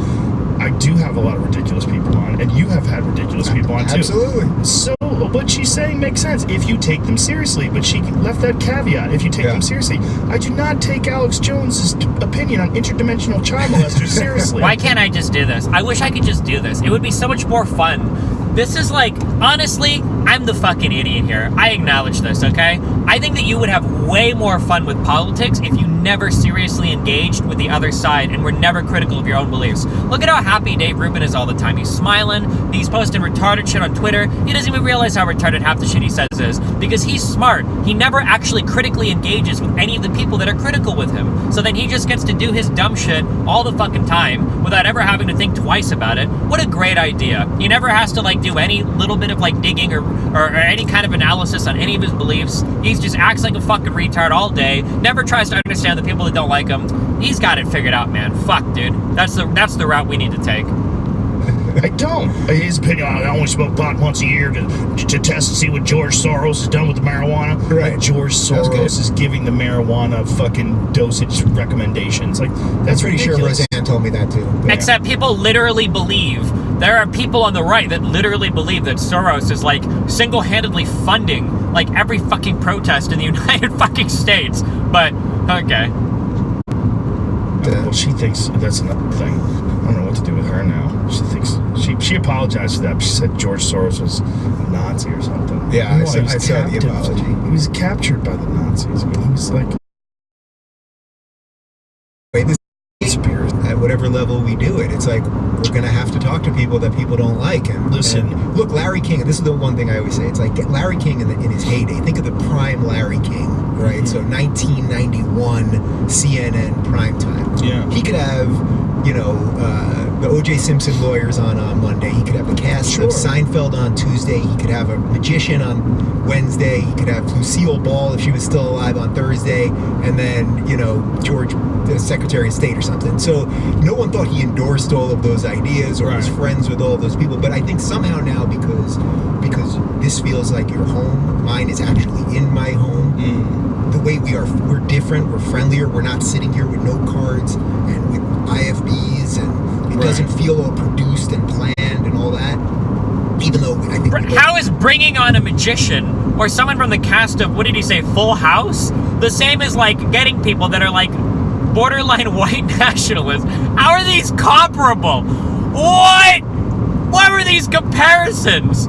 I do have a lot of ridiculous people on, and you have had ridiculous people on too. Absolutely. So what she's saying makes sense if you take them seriously, but she left that caveat, if you take them seriously. I do not take Alex Jones's opinion on interdimensional child molesters seriously. Why can't I just do this? I wish I could just do this. It would be so much more fun. This is like, honestly, I'm the fucking idiot here. I acknowledge this, okay? I think that you would have way more fun with politics if you never seriously engaged with the other side and were never critical of your own beliefs. Look at how happy Dave Rubin is all the time. He's smiling, he's posting retarded shit on Twitter. He doesn't even realize how retarded half the shit he says is because he's smart. He never actually critically engages with any of the people that are critical with him. so then he just gets to do his dumb shit all the fucking time without ever having to think twice about it. What a great idea. He never has to like do any little bit of like digging or any kind of analysis on any of his beliefs. He just acts like a fucking retard all day, never tries to understand the people that don't like him. He's got it figured out, man. Fuck, dude. That's the route we need to take. I don't. His opinion, I only smoke pot once a year to test and see what George Soros has done with the marijuana. Right. Like George Soros is giving the marijuana fucking dosage recommendations. Like, that's pretty ridiculous. sure Roseanne told me that too. But Except people literally believe, there are people on the right that literally believe that Soros is like single-handedly funding like every fucking protest in the United fucking States. But, okay. Well, she thinks that's another thing. I don't know what to do with her now. She thinks she apologized for that. But she said George Soros was a Nazi or something. Yeah, I saw the apology. He was captured by the Nazis. I mean, he was like, at whatever level we do it, it's like we're gonna have to talk to people that people don't like. And listen, and look, Larry King. This is the one thing I always say. It's like Larry King in his heyday. Think of the prime Larry King, right? Mm-hmm. So 1991 CNN primetime. Yeah, he could have, the O.J. Simpson lawyers on Monday. He could have the cast of Seinfeld on Tuesday. He could have a magician on Wednesday. He could have Lucille Ball if she was still alive on Thursday, and then George, the Secretary of State or something. So no one thought he endorsed all of those ideas or was friends with all of those people. But I think somehow now, because this feels like your home, mine is actually in my home. The way we're different, we're friendlier, we're not sitting here with note cards and with IFBs, and it doesn't feel all produced and planned and all that. Even though I think how is bringing on a magician or someone from the cast of, what did he say, Full House, the same as like getting people that are like borderline white nationalists? How are these comparable? What were these comparisons?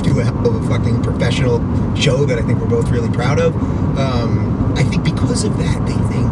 Do a hell of a fucking professional show that I think we're both really proud of. I think because of that, they think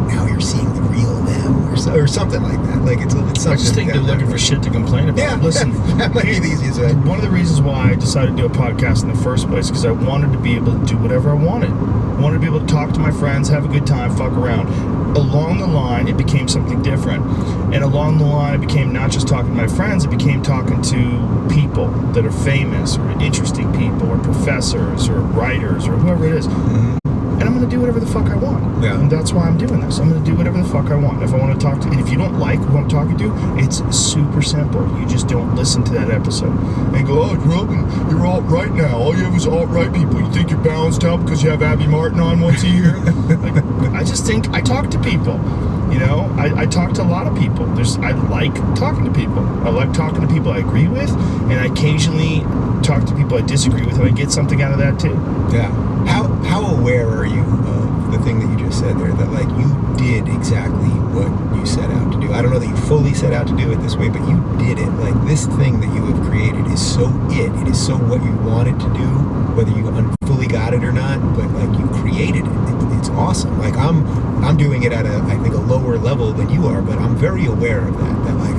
now you're seeing the real them, or something like that. Like it's something. I just think they're looking for shit to complain about. Yeah, listen, that might be the easiest way. One of the reasons why I decided to do a podcast in the first place, because I wanted to be able to do whatever I wanted. I wanted to be able to talk to my friends, have a good time, fuck around. Along the line, it became something different. And along the line, it became not just talking to my friends, it became talking to people that are famous or interesting people or professors or writers or whoever it is. Mm-hmm. And I'm going to do whatever the fuck I want. Yeah. And that's why I'm doing this. I'm going to do whatever the fuck I want. If I want to talk to, and if you don't like who I'm talking to, it's super simple. You just don't listen to that episode. And go, oh, Rogan, you're alt-right now. All you have is alt-right people. You think you're balanced out because you have Abby Martin on once a year? Like, I just think I talk to people. I talk to a lot of people. I like talking to people. I like talking to people I agree with, and I occasionally talk to people I disagree with, and I get something out of that too. Yeah. How aware are you of the thing that you just said there, that like you did exactly what you set out to do? I don't know that you fully set out to do it this way, but you did it. Like, this thing that you have created is so it is so what you wanted to do, whether you fully got it or not, but like you created it. It's awesome. Like I'm doing it at I think a lower level than you are, but I'm very aware of that like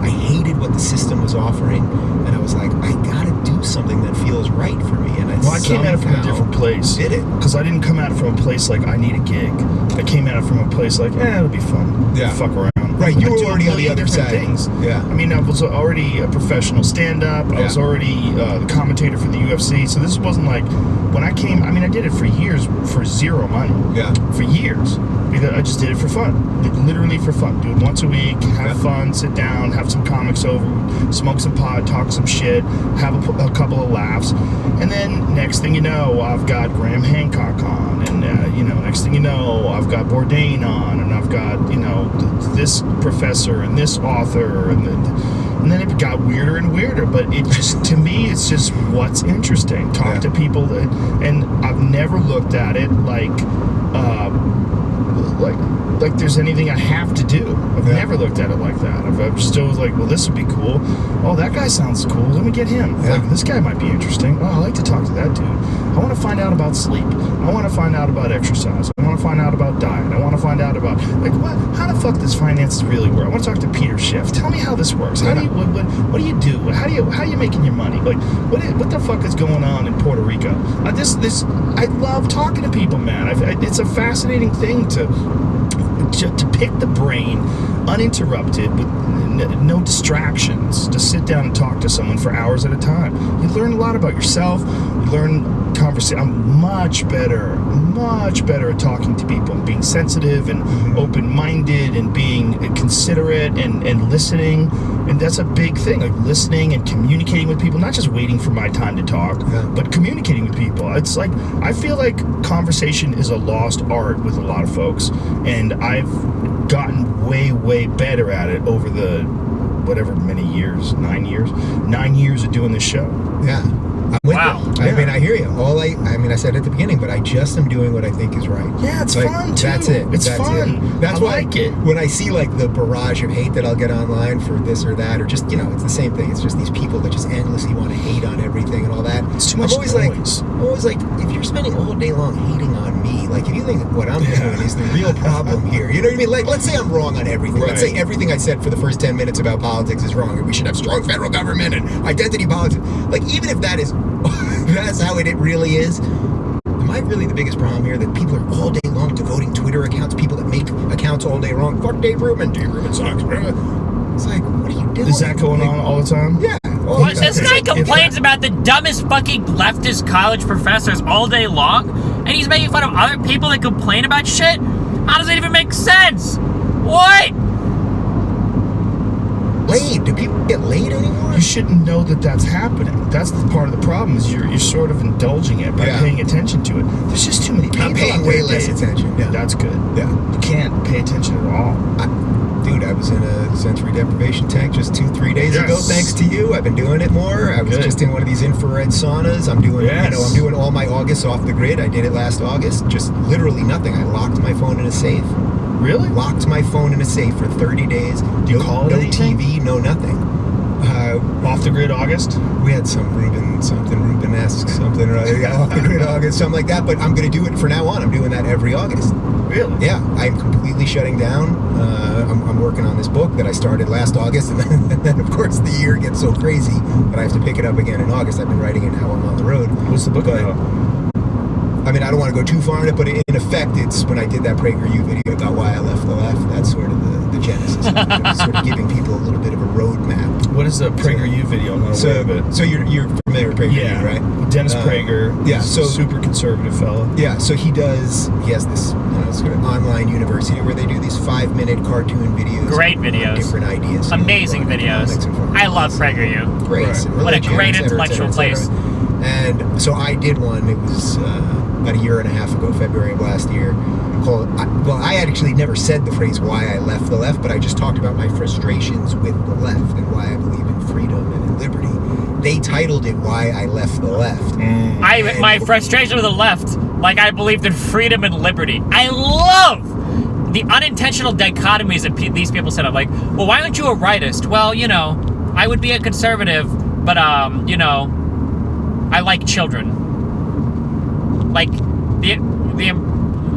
I hated what the system was offering, and I was like, I gotta do something that feels right for me. And I came at it from a different place. Did it? Because I didn't come at it from a place like I need a gig. I came at it from a place like, it'll be fun. Yeah. Fuck around. Right, you were already on the other side. Things. Yeah. I mean, I was already a professional stand-up. I was already the commentator for the UFC. So this wasn't like, when I came, I did it for years for zero money. Yeah. For years. Because I just did it for fun. Literally for fun. Do it once a week, have fun, sit down, have some comics over, smoke some pot, talk some shit, have a couple of laughs. And then next thing you know, I've got Graham Hancock on. And, next thing you know, I've got Bourdain on. And I've got, this professor and this author. And then it got weirder and weirder. But it just, to me, it's just what's interesting. Talk to people. And I've never looked at it like there's anything I have to do. I've never looked at it like that. I'm still like, well, this would be cool. Oh, that guy sounds cool. Let me get him. Yeah. Like, this guy might be interesting. Oh, I like to talk to that dude. I want to find out about sleep. I want to find out about exercise. I want to find out about diet. I want to find out about, like, how the fuck does finances really work? I want to talk to Peter Schiff. Tell me how this works. How do you, what do you do? How are you making your money? Like, what the fuck is going on in Puerto Rico? This I love talking to people, man. It's a fascinating thing to pick the brain uninterrupted with no distractions, to sit down and talk to someone for hours at a time. You learn a lot about yourself. You learn conversation. I'm much better at talking to people and being sensitive and open-minded and being considerate and listening. And that's a big thing, like listening and communicating with people, not just waiting for my time to talk, but communicating with people. It's like, I feel like conversation is a lost art with a lot of folks, and I've gotten way better at it over the whatever many years, 9 years of doing this show. Yeah. I'm with you. Yeah. I mean, I hear you. I said at the beginning, but I just am doing what I think is right. Yeah, it's fun too. That's it. It's that's fun. It. That's I why like it. When I see like the barrage of hate that I'll get online for this or that, or just, it's the same thing. It's just these people that just endlessly want to hate on everything and all that. It's too much noise. I'm always like, if you're spending all day long hating on me, like if you think what I'm doing is the real problem here, you know what I mean? Like, let's say I'm wrong on everything. Right. Let's say everything I said for the first 10 minutes about politics is wrong, and we should have strong federal government and identity politics. Like, even if that is that's how it really is. Am I really the biggest problem here? That people are all day long devoting Twitter accounts, people that make accounts all day long. Fuck Dave Rubin. Dave Rubin sucks. It's like, what are you doing? Is that going on all the time? Yeah. What? This guy complains about the dumbest fucking leftist college professors all day long, and he's making fun of other people that complain about shit? How does it even make sense? What? Laid? Do people get laid anymore? You shouldn't know that that's happening. That's the part of the problem, is you're sort of indulging it by paying attention to it. There's just too many people. I'm paying way less attention. Yeah. That's good. Yeah. You can't pay attention at all. Dude, I was in a sensory deprivation tank just 2-3 days ago, thanks to you. I've been doing it more. I was just in one of these infrared saunas. I'm doing, I'm doing all my August off the grid. I did it last August. Just literally nothing. I locked my phone in a safe. Really? Locked my phone in a safe for 30 days. Do you call it no anything? TV, no nothing. Off the grid August? We had some Ruben-esque something or other. Yeah, off the grid August, something like that. But I'm going to do it from now on. I'm doing that every August. Really? Yeah, I'm completely shutting down. I'm working on this book that I started last August, and then of course the year gets so crazy that I have to pick it up again in August. I've been writing it now. I'm on the road. What's the book about? I mean, I don't want to go too far in it, but in effect, it's when I did that PragerU video about why I left the left. That's sort of the genesis. Sort of giving people a little bit of a roadmap. What is the PragerU video? I'm not aware of it. So you're familiar with PragerU, right? Dennis Prager. Yeah, so super conservative fella. Yeah, so he has this sort of online university where they do these 5-minute cartoon videos. Great videos. Different ideas. Amazing videos. I love PragerU. Race and What a religion, great et cetera, intellectual et cetera, et cetera. And so I did one. It was about a year and a half ago, February of last year. I had actually never said the phrase why I left the left, but I just talked about my frustrations with the left and why I believe in freedom and in liberty. They titled it Why I Left the Left. My frustration with the left, like I believed in freedom and liberty. I love the unintentional dichotomies that these people set up. Like, well, why aren't you a rightist? Well, I would be a conservative, but, I like children. Like,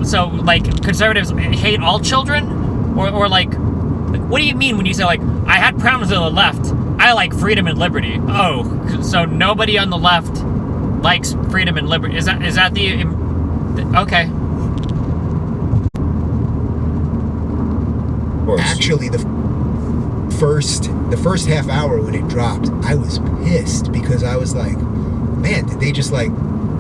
so, like, conservatives hate all children? Or like, what do you mean when you say, like, I had problems with the left, I like freedom and liberty? Oh, so nobody on the left likes freedom and liberty. Is that the... Okay. Actually, the first half hour when it dropped, I was pissed because I was like, man, did they just like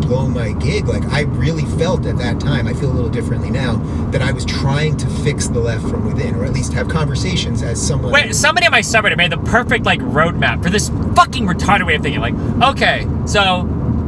blow my gig? Like, I really felt at that time, I feel a little differently now, that I was trying to fix the left from within, or at least have conversations as someone. Wait, somebody on my subreddit made the perfect like roadmap for this fucking retarded way of thinking. Like, okay, so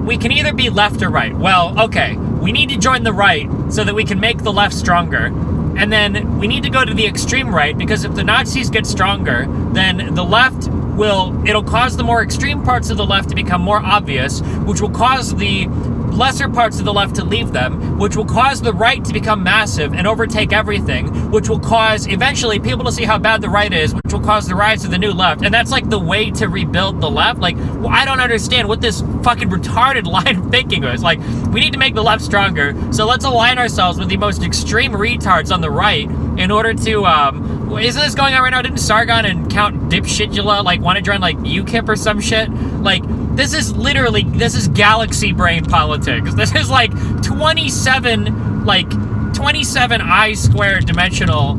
we can either be left or right. Well, okay, we need to join the right so that we can make the left stronger. And then we need to go to the extreme right, because if the Nazis get stronger, then the left it'll cause the more extreme parts of the left to become more obvious, which will cause the lesser parts of the left to leave them, which will cause the right to become massive and overtake everything, which will cause eventually people to see how bad the right is, which will cause the rise of the new left. And that's like the way to rebuild the left. Like, well, I don't understand what this fucking retarded line of thinking was. Like, we need to make the left stronger, so let's align ourselves with the most extreme retards on the right in order to, isn't this going on right now? Didn't Sargon and Count Dipshitula, like, want to join, like, UKIP or some shit? Like, This is literally, this is galaxy brain politics. This is like 27 I squared dimensional.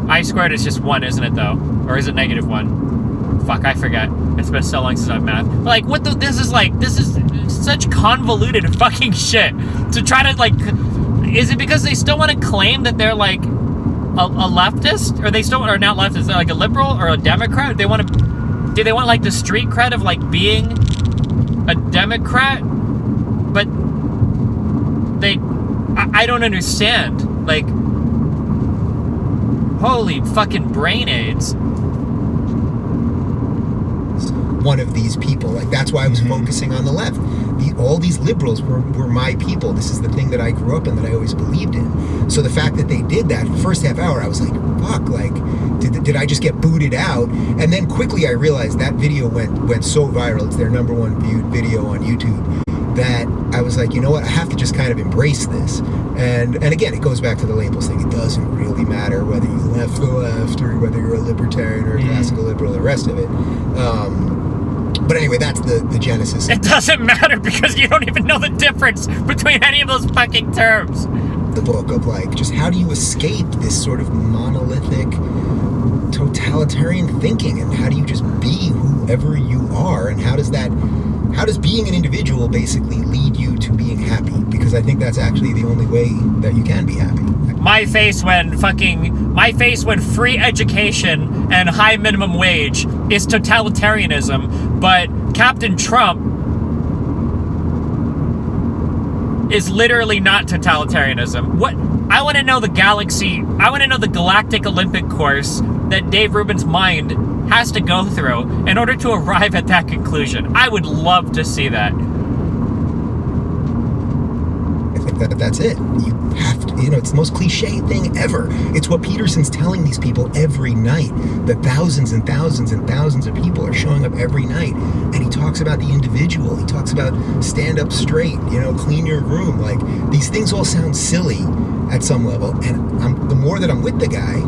I squared is just 1, isn't it, though? Or is it -1? Fuck, I forget. It's been so long since I've math. But like, what the, this is such convoluted fucking shit. To try to, like, is it because they still want to claim that they're, like, a leftist? Or they still are not leftist, they're like a liberal or a Democrat? Do they want, like, the street cred of, like, being a Democrat? But I don't understand. Like, holy fucking brain AIDS. One of these people. Like, that's why I was focusing on the left. All these liberals were my people. This is the thing that I grew up in, that I always believed in. So the fact that they did that, the first half hour, I was like, fuck, like, did I just get booted out? And then quickly I realized that video went so viral. It's their #1 viewed video on YouTube. That I was like, you know what, I have to just kind of embrace this. And again, it goes back to the labels thing. It doesn't really matter whether you left the left or whether you're a libertarian or a classical liberal, the rest of it. But anyway, that's the genesis. It doesn't matter because you don't even know the difference between any of those fucking terms. The book of, like, just how do you escape this sort of monolithic totalitarian thinking, and how do you just be whoever you are, and how does being an individual basically lead you to being happy? Because I think that's actually the only way that you can be happy. My face when free education and high minimum wage is totalitarianism, but Captain Trump is literally not totalitarianism. What? I want to know the galactic Olympic course that Dave Rubin's mind has to go through in order to arrive at that conclusion. I would love to see that. I think that's it. You have to, it's the most cliche thing ever. It's what Peterson's telling these people every night, that thousands and thousands and thousands of people are showing up every night. And he talks about the individual. He talks about stand up straight, clean your room. Like, these things all sound silly at some level. And the more that I'm with the guy,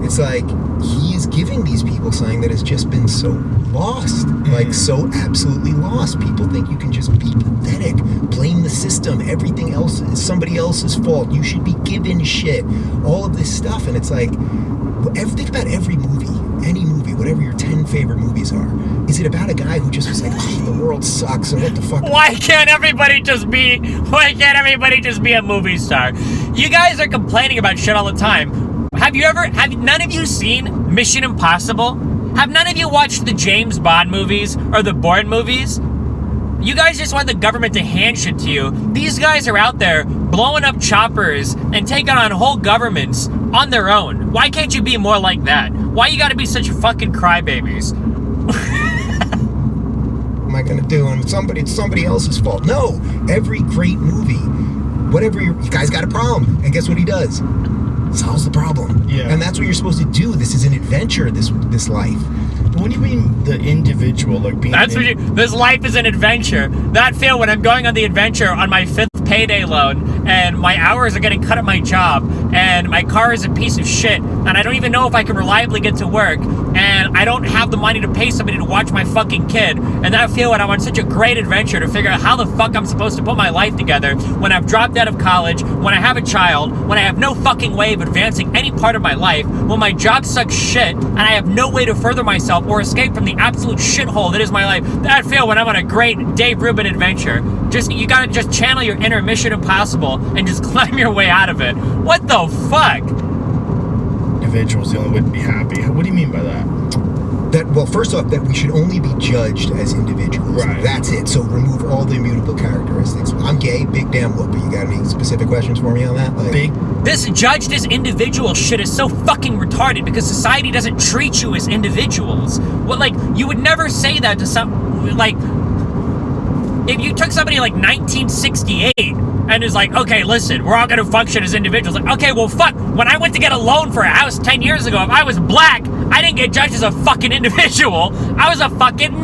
it's like he's giving these people something that has just been so lost, like so absolutely lost. People think you can just be pathetic, blame the system, everything else is somebody else's fault, you should be given shit, all of this stuff. And it's like, think about every movie, any movie, whatever your 10 favorite movies are. Is it about a guy who just was like, oh, the world sucks and what the fuck? Why can't everybody just be a movie star? You guys are complaining about shit all the time. Have none of you seen Mission Impossible? Have none of you watched the James Bond movies or the Bourne movies? You guys just want the government to hand shit to you. These guys are out there blowing up choppers and taking on whole governments on their own. Why can't you be more like that? Why you gotta be such fucking crybabies? What am I gonna do? And it's somebody else's fault. No, every great movie, whatever you guys got a problem, and guess what he does? Solves the problem. Yeah. And that's what you're supposed to do. This is an adventure, this life. What do you mean the individual, like being? This life is an adventure. That feel when I'm going on the adventure on my 5th payday loan, and my hours are getting cut at my job, and my car is a piece of shit, and I don't even know if I can reliably get to work, and I don't have the money to pay somebody to watch my fucking kid, and that feel when I'm on such a great adventure to figure out how the fuck I'm supposed to put my life together when I've dropped out of college, when I have a child, when I have no fucking way of advancing any part of my life, when my job sucks shit, and I have no way to further myself or escape from the absolute shithole that is my life. That feel when I'm on a great Dave Rubin adventure. You gotta just channel your inner Mission Impossible and just climb your way out of it. What the fuck? Individual's the only way to be happy. What do you mean by that? Well, first off, that we should only be judged as individuals. Right. That's it. So remove all the immutable characteristics. I'm gay, big damn whoop. But you got any specific questions for me on that? This judged as individual shit is so fucking retarded because society doesn't treat you as individuals. Well, like, you would never say that to if you took somebody like 1968 and is like, okay, listen, we're all gonna function as individuals. Like, okay, well, fuck, when I went to get a loan for a house 10 years ago, if I was black, I didn't get judged as a fucking individual. I was a fucking...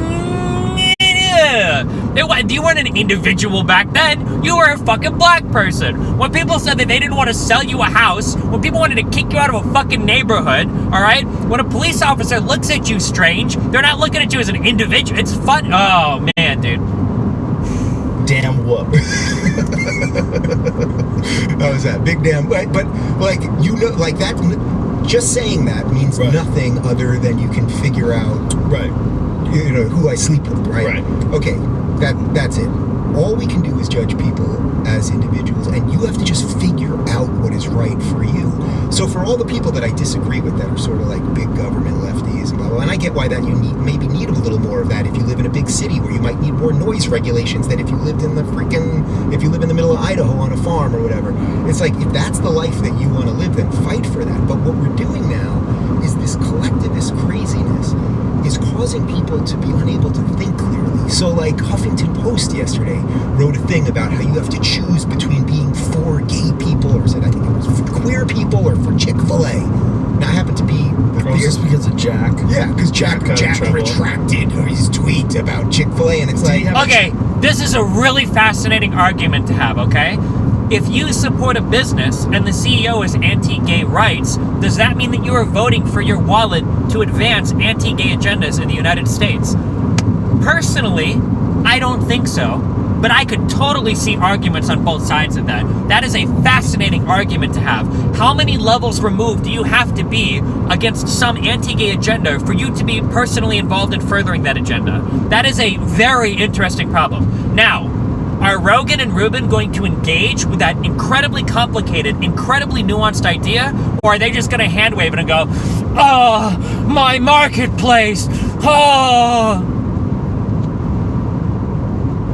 You weren't an individual back then. You were a fucking black person. When people said that they didn't want to sell you a house, when people wanted to kick you out of a fucking neighborhood, all right? When a police officer looks at you strange, they're not looking at you as an individual. It's fun. Oh, man, dude. Damn whoop. How was that? Big damn. But, like, you know, like that, just saying that means nothing other than you can figure out, you know, who I sleep with, right? Okay, that's it. All we can do is judge people as individuals, and you have to just figure out what is right for you. So for all the people that I disagree with that are sort of like big government lefties and blah, blah, and I get why that you maybe need a little more of that if you live in a big city where you might need more noise regulations than if you lived in if you live in the middle of Idaho on a farm or whatever. It's like, if that's the life that you want to live, then fight for that. But what we're doing now is this collectivist craziness is causing people to be unable to think clearly. So like Huffington Post yesterday wrote a thing about how you have to choose between being for gay people, or said I think it was for queer people, or for Chick-fil-A. Now I happen to be just because of Jack. Yeah, because Jack retracted his tweet about Chick-fil-A, and it's like, okay, this is a really fascinating argument to have, okay? If you support a business and the CEO is anti-gay rights, does that mean that you are voting for your wallet to advance anti-gay agendas in the United States? Personally, I don't think so, but I could totally see arguments on both sides of that. That is a fascinating argument to have. How many levels removed do you have to be against some anti-gay agenda for you to be personally involved in furthering that agenda? That is a very interesting problem. Now, are Rogan and Rubin going to engage with that incredibly complicated, incredibly nuanced idea? Or are they just going to hand wave it and go, oh, my marketplace, oh.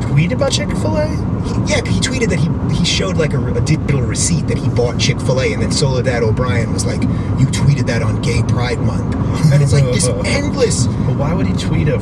Tweet about Chick-fil-A? Yeah, he tweeted that he showed like a digital receipt that he bought Chick-fil-A, and then Soledad O'Brien was like, you tweeted that on Gay Pride Month. And it's like this endless... But why would he tweet a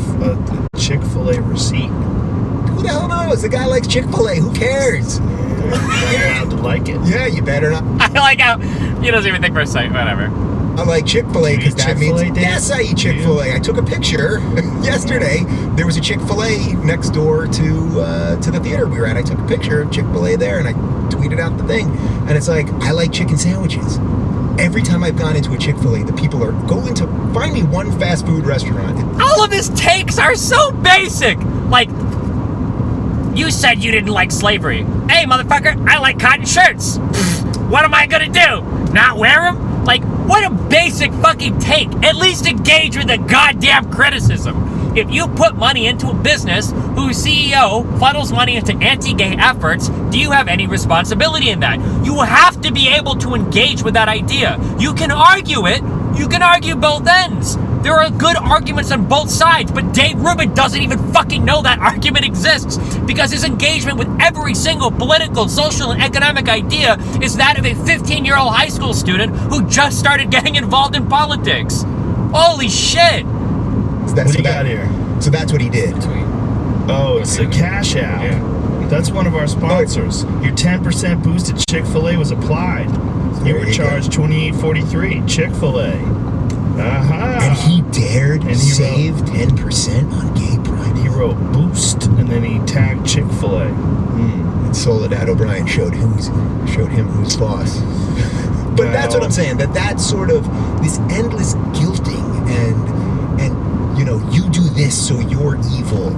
Chick-fil-A receipt? Who the hell knows? The guy likes Chick-fil-A. Who cares? You're allowed to like it. Yeah, you better not. I like how he doesn't even think for a second. Whatever. I like Chick-fil-A because that means... Chick-fil-A, Yes, I eat Chick-fil-A. I took a picture yesterday. There was a Chick-fil-A next door to the theater we were at. I took a picture of Chick-fil-A there, and I tweeted out the thing. And it's like, I like chicken sandwiches. Every time I've gone into a Chick-fil-A, the people are find me one fast food restaurant. All of his takes are so basic. Like, you said you didn't like slavery. Hey, motherfucker, I like cotton shirts. What am I gonna do? Not wear them? Like, what a basic fucking take. At least engage with the goddamn criticism. If you put money into a business whose CEO funnels money into anti-gay efforts, do you have any responsibility in that? You have to be able to engage with that idea. You can argue it. You can argue both ends. There are good arguments on both sides, but Dave Rubin doesn't even fucking know that argument exists because his engagement with every single political, social, and economic idea is that of a 15-year-old high school student who just started getting involved in politics. Holy shit. What do you got here? So that's what he did. Oh, it's a Cash App. Yeah. That's one of our sponsors. Your 10% boost at Chick-fil-A was applied. You were charged $28.43. Chick-fil-A. And he dared save 10% on Gay Pride. He wrote boost, and then he tagged Chick-fil-A. And Soledad O'Brien showed him who's boss. But that's what I'm saying. That's sort of this endless guilting and you know, you do this so you're evil.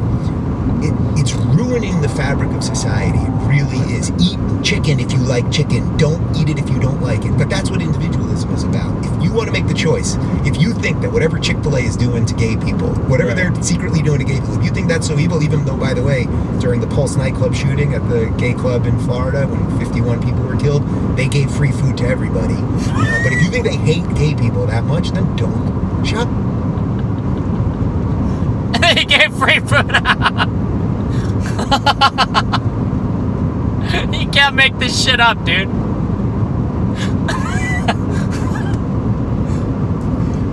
It's ruining the fabric of society. It really is. Eat chicken if you like chicken. Don't eat it if you don't like it. But that's what individualism is about. If you want to make the choice, if you think that whatever Chick-fil-A is doing to gay people, whatever they're secretly doing to gay people, if you think that's so evil, even though, by the way, during the Pulse nightclub shooting at the gay club in Florida, when 51 people were killed, they gave free food to everybody. But if you think they hate gay people that much, then don't. Shut up. They gave free food. You can't make this shit up, dude.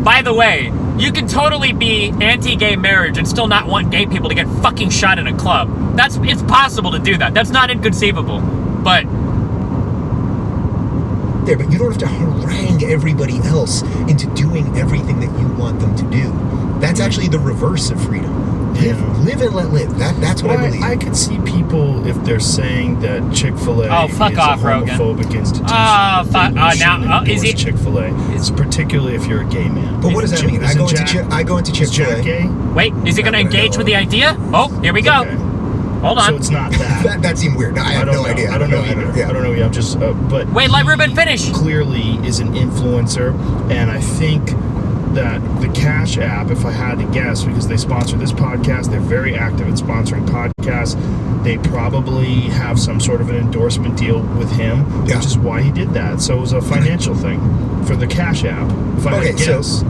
By the way, you can totally be anti-gay marriage and still not want gay people to get fucking shot in a club. It's possible to do that. That's not inconceivable. But you don't have to harangue everybody else into doing everything that you want them to do. That's actually the reverse of freedom. Live and let live. That's what I believe. I could see people if they're saying that Chick-fil-A is fuck off, a Rogan. homophobic institution. Oh, fuck. Now, is he? Chick-fil-A? It's particularly if you're a gay man. But what does that mean? I go into Is Jack Chick-fil-A. gay? Wait, is he going to engage with the idea? Oh, here we go. Okay. Hold on. So it's not that. That seemed weird. No, I have no idea. I don't know either. Yeah. I don't know either. I'm just, but Wait, let Ruben finish. Clearly is an influencer, and I think that the Cash App, if I had to guess, because they sponsor this podcast, they're very active in sponsoring podcasts. They probably have some sort of an endorsement deal with him, which is why he did that. So it was a financial thing for the Cash App. If I had to guess.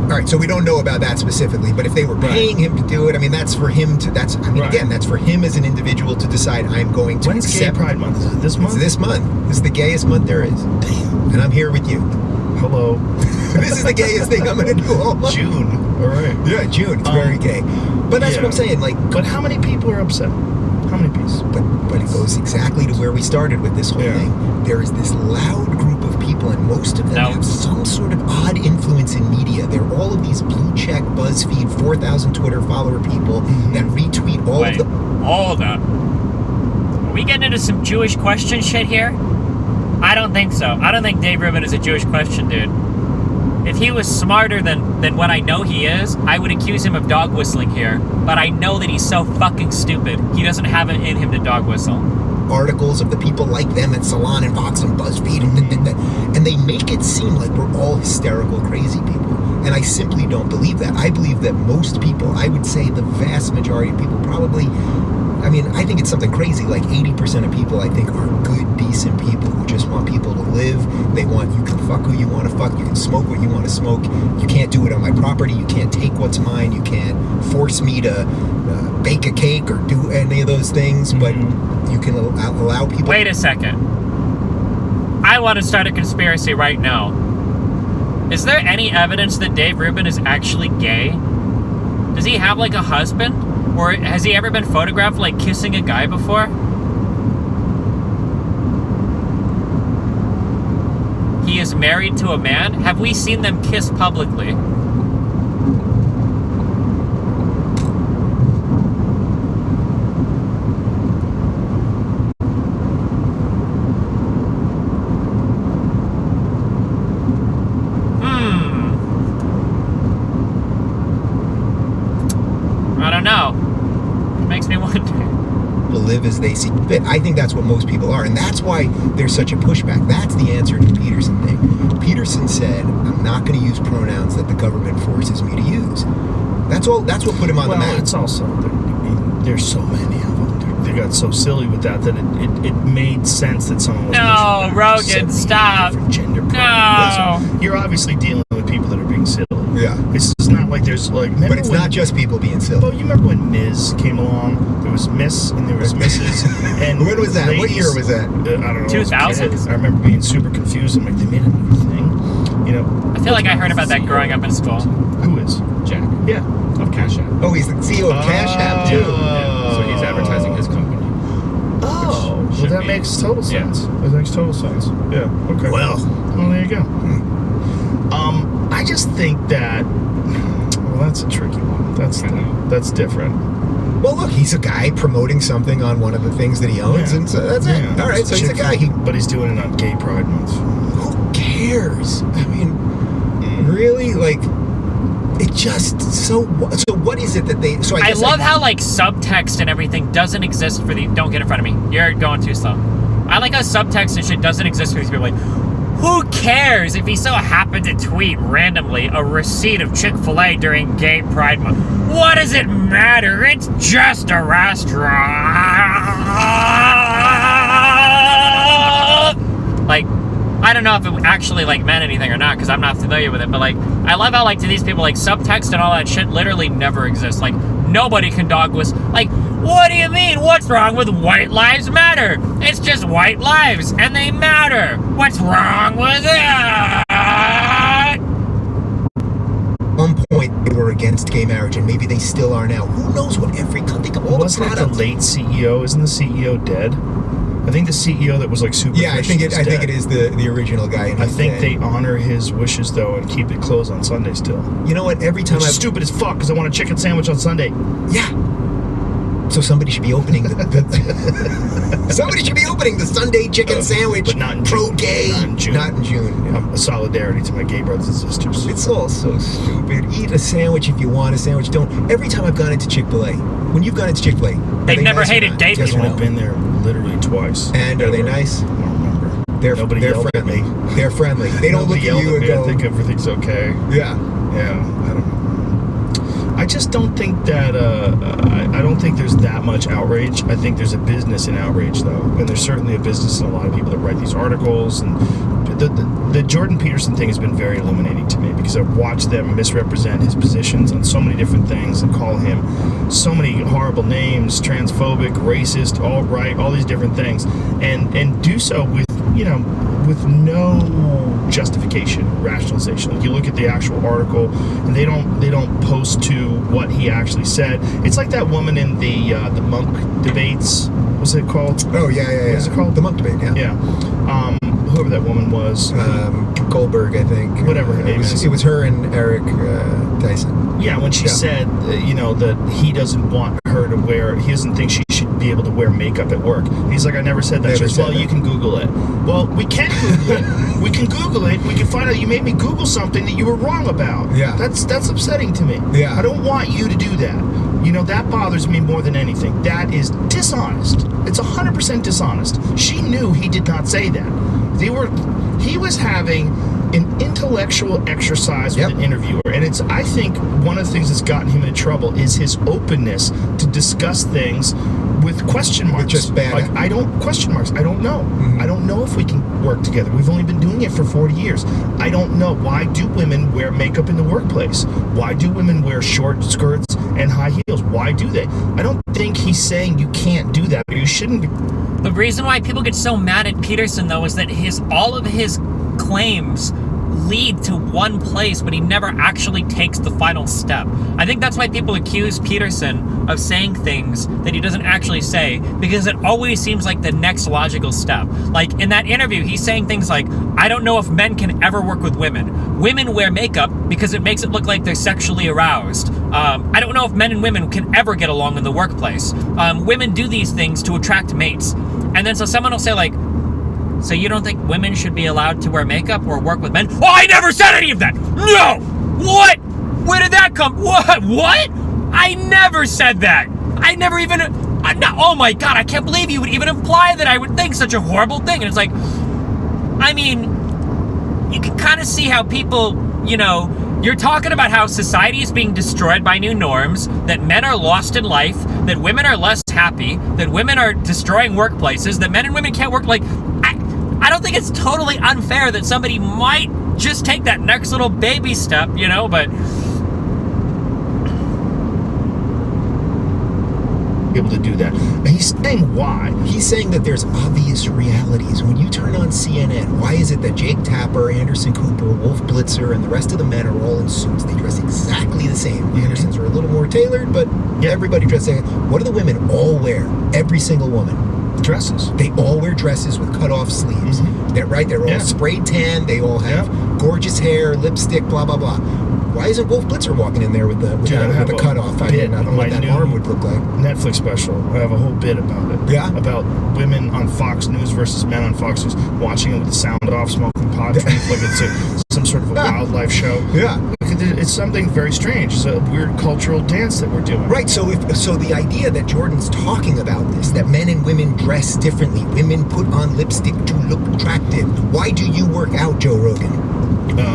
All right, so we don't know about that specifically, but if they were paying him to do it, I mean, that's for him to, again, that's for him as an individual to decide, I'm going to When's Gay Pride Month? Is it this month? It's this month. This is the gayest month there is. Damn. And I'm here with you. Hello. This is the gayest thing I'm going to do all month. June. All right. Yeah, June. It's very gay. But that's what I'm saying, like... But how many people are upset? How many pieces? But it goes exactly to where we started with this whole thing. There is this loud group of people, and most of them have some sort of odd influence in media. They're all of these blue check, BuzzFeed, 4,000 Twitter follower people that retweet all of the... Hold up. Are we getting into some Jewish question shit here? I don't think so. I don't think Dave Rubin is a Jewish question dude. If he was smarter than what I know he is, I would accuse him of dog whistling here. But I know that he's so fucking stupid. He doesn't have it in him to dog whistle. Articles of the people like them at Salon and Vox and BuzzFeed, and they make it seem like we're all hysterical, crazy people. And I simply don't believe that. I believe that most people, I would say the vast majority of people probably, I mean, I think it's something crazy, like 80% of people I think are good, decent people who just want people to live. They want, you can fuck who you want to fuck, you can smoke what you want to smoke, you can't do it on my property, you can't take what's mine, you can't force me to bake a cake or do any of those things, but you can allow people... Wait a second. I want to start a conspiracy right now. Is there any evidence that Dave Rubin is actually gay? Does he have like a husband? Or has he ever been photographed like kissing a guy before? He is married to a man? Have we seen them kiss publicly? I don't know. It makes me wonder. Live as they see fit. I think that's what most people are, and that's why there's such a pushback. That's the answer to the Peterson thing. Peterson said, I'm not going to use pronouns that the government forces me to use. That's all. That's what put him on the map. Well, it's also, there's so many of them. They got so silly with that it made sense that someone was... No, Rogan, stop. Gender no. So you're obviously dealing with people that are being silly. Yeah. It's not like there's like... But it's not just people being silly. Well, you remember when Ms. came along? There was Miss and there was Mrs. And when was that? What year was that? I don't know. 2000s? I remember being super confused. I'm like, they made a new thing? You know? I feel like I heard about that growing up in school. Who is? Jack. Yeah. Of Cash App. Oh, he's the CEO of Cash App, too. Yeah. So he's advertising his company. Oh, well, should that be- makes total sense. Yeah. That makes total sense. Yeah. Okay. Well. There you go. I just think that. Well, that's a tricky one. That's different. Well, look, he's a guy promoting something on one of the things that he owns, and so that's it. All right, so he's a guy. But he's doing it on Gay Pride Month. Who cares? I mean, really? Like, it just... So what is it that they... So I love how, like, subtext and everything doesn't exist for the... Don't get in front of me. You're going too slow. I like how subtext and shit doesn't exist for these people. Like, who cares if he so happened to tweet randomly a receipt of Chick-fil-A during Gay Pride Month? What does it matter? It's just a restaurant. Like, I don't know if it actually, like, meant anything or not, because I'm not familiar with it, but, like, I love how, like, to these people, like, subtext and all that shit literally never exists. Like, nobody can dog whistle. Like, what do you mean? What's wrong with White Lives Matter? It's just white lives, and they matter. What's wrong with it? At one point, they were against gay marriage, and maybe they still are now. Who knows what every... Think of all the Wasn't it the products. late CEO? Isn't the CEO dead? I think the CEO that was like super. Yeah, I think it is the original guy. I think they honor his wishes though and keep it closed on Sunday still. You know what? Every time Which is stupid as fuck because I want a chicken sandwich on Sunday. Yeah. So somebody should be opening somebody should be opening the Sunday chicken sandwich. But not in June. Pro-gay. Not in June. Yeah. A solidarity to my gay brothers and sisters. It's all so stupid. Eat a sandwich if you want a sandwich. Don't. Every time I've gone into Chick-fil-A, when you've gone into Chick-fil-A, They've never hated gay Yes or people. no? I've been there literally twice. And are they nice? I don't remember. They're yelled at friendly. me. They're friendly. They don't look Nobody at you yelled and me. go. I think everything's okay. Yeah. Yeah, I don't know. I just don't think that, I don't think there's that much outrage. I think there's a business in outrage, though. And there's certainly a business in a lot of people that write these articles. And the Jordan Peterson thing has been very illuminating to me because I've watched them misrepresent his positions on so many different things and call him so many horrible names, transphobic, racist, alt-right, all these different things. And do so with, with no justification, rationalization. Like you look at the actual article, and they don't post to what he actually said. It's like that woman in the monk debates. What's it called? Oh yeah. What is it called? The monk debate. Yeah. Yeah. Whoever that woman was. Goldberg, I think. Whatever her name is. It was her and Eric Dyson. Yeah, when she said, that he doesn't want her to wear, he doesn't think she should be able to wear makeup at work. He's like, I never said that. Never She goes, said well, that. you can Google it. Well, we can Google it. We can Google it. We can find out you made me Google something that you were wrong about. Yeah. That's upsetting to me. Yeah. I don't want you to do that. That bothers me more than anything. That is dishonest. It's 100% dishonest. She knew he did not say that. He was having an intellectual exercise with an interviewer, and I think one of the things that's gotten him into trouble is his openness to discuss things with question marks. Just bad. Question marks. I don't know. Mm-hmm. I don't know if we can work together. We've only been doing it for 40 years. I don't know. Why do women wear makeup in the workplace? Why do women wear short skirts and high heels? Why do they? I don't think he's saying you can't do that, or you shouldn't be. The reason why people get so mad at Peterson, though, is that all of his claims lead to one place, but he never actually takes the final step. I think that's why people accuse Peterson of saying things that he doesn't actually say, because it always seems like the next logical step. Like in that interview, he's saying things like, I don't know if men can ever work with women. Women wear makeup because it makes it look like they're sexually aroused. I don't know if men and women can ever get along in the workplace. Women do these things to attract mates. And then so someone will say like, so you don't think women should be allowed to wear makeup or work with men? Oh, I never said any of that! No! What? Where did that come? What? I never said that! I never even... oh my god, I can't believe you would even imply that I would think such a horrible thing. And it's like, I mean, you can kind of see how people, you're talking about how society is being destroyed by new norms, that men are lost in life, that women are less happy, that women are destroying workplaces, that men and women can't work. Like, I don't think it's totally unfair that somebody might just take that next little baby step, but... able to do that. And he's saying why. He's saying that there's obvious realities. When you turn on CNN, why is it that Jake Tapper, Anderson Cooper, Wolf Blitzer, and the rest of the men are all in suits? They dress exactly the same. The Andersons are a little more tailored, but everybody dresses. What do the women all wear? Every single woman. Dresses. They all wear dresses with cut-off sleeves. They're right. They're all sprayed tan. They all have gorgeous hair, lipstick, blah blah blah. Why isn't Wolf Blitzer walking in there with the cutoff? I don't know what that arm would look like. Netflix special. I have a whole bit about it. Yeah. About women on Fox News versus men on Fox News, watching it with the sound off, smoking pot, treating like it's some sort of a wildlife show. Yeah. It's something very strange. It's a weird cultural dance that we're doing. Right. So the idea that Jordan's talking about this, that men and women dress differently, women put on lipstick to look attractive. Why do you work out, Joe Rogan?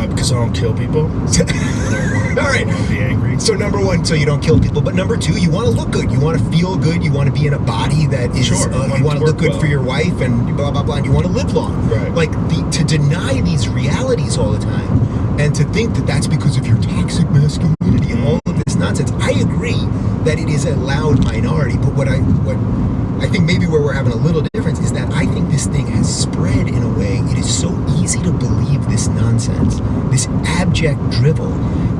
Because I don't kill people. All right. I don't want to be angry. So number one, so you don't kill people. But number two, you want to look good. You want to feel good. You want to be in a body that is. Sure. You want to look good for your wife and blah blah blah. And you want to live long. Right. Like to deny these realities all the time, and to think that that's because of your toxic masculinity and all of this nonsense. I agree that it is a loud minority. But what I think maybe where we're having a little difference is that I think this thing has spread in a way. It is so easy to believe this nonsense, this abject drivel,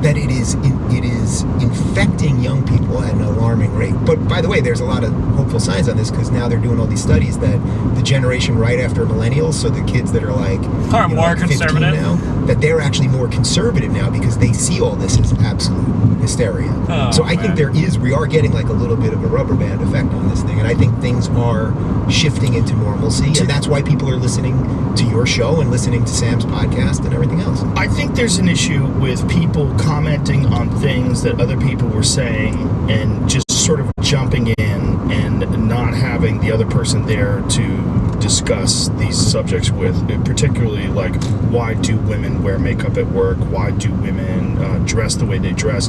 that it is it is infecting young people at an alarming rate. But by the way, there's a lot of hopeful signs on this, because now they're doing all these studies that the generation right after millennials, so the kids that are like Are more like 15 conservative now, that they're actually more conservative now because they see all this as absolute hysteria. So I think we are getting like a little bit of a rubber band effect on this thing, and I think things are shifting into normalcy, and that's why people are listening to your show and listening to Sam's podcast and everything else. I think there's an issue with people commenting on things that other people were saying and just sort of jumping in and not having the other person there to discuss these subjects with, particularly like, why do women wear makeup at work? Why do women dress the way they dress?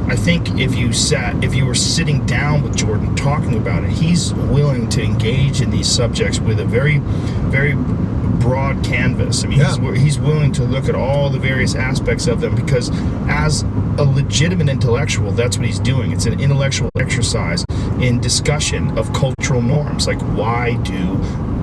I think if you were sitting down with Jordan talking about it, he's willing to engage in these subjects with a very, very broad canvas. I mean, he's willing to look at all the various aspects of them, because as a legitimate intellectual, that's what he's doing. It's an intellectual exercise in discussion of cultural norms. Like, why do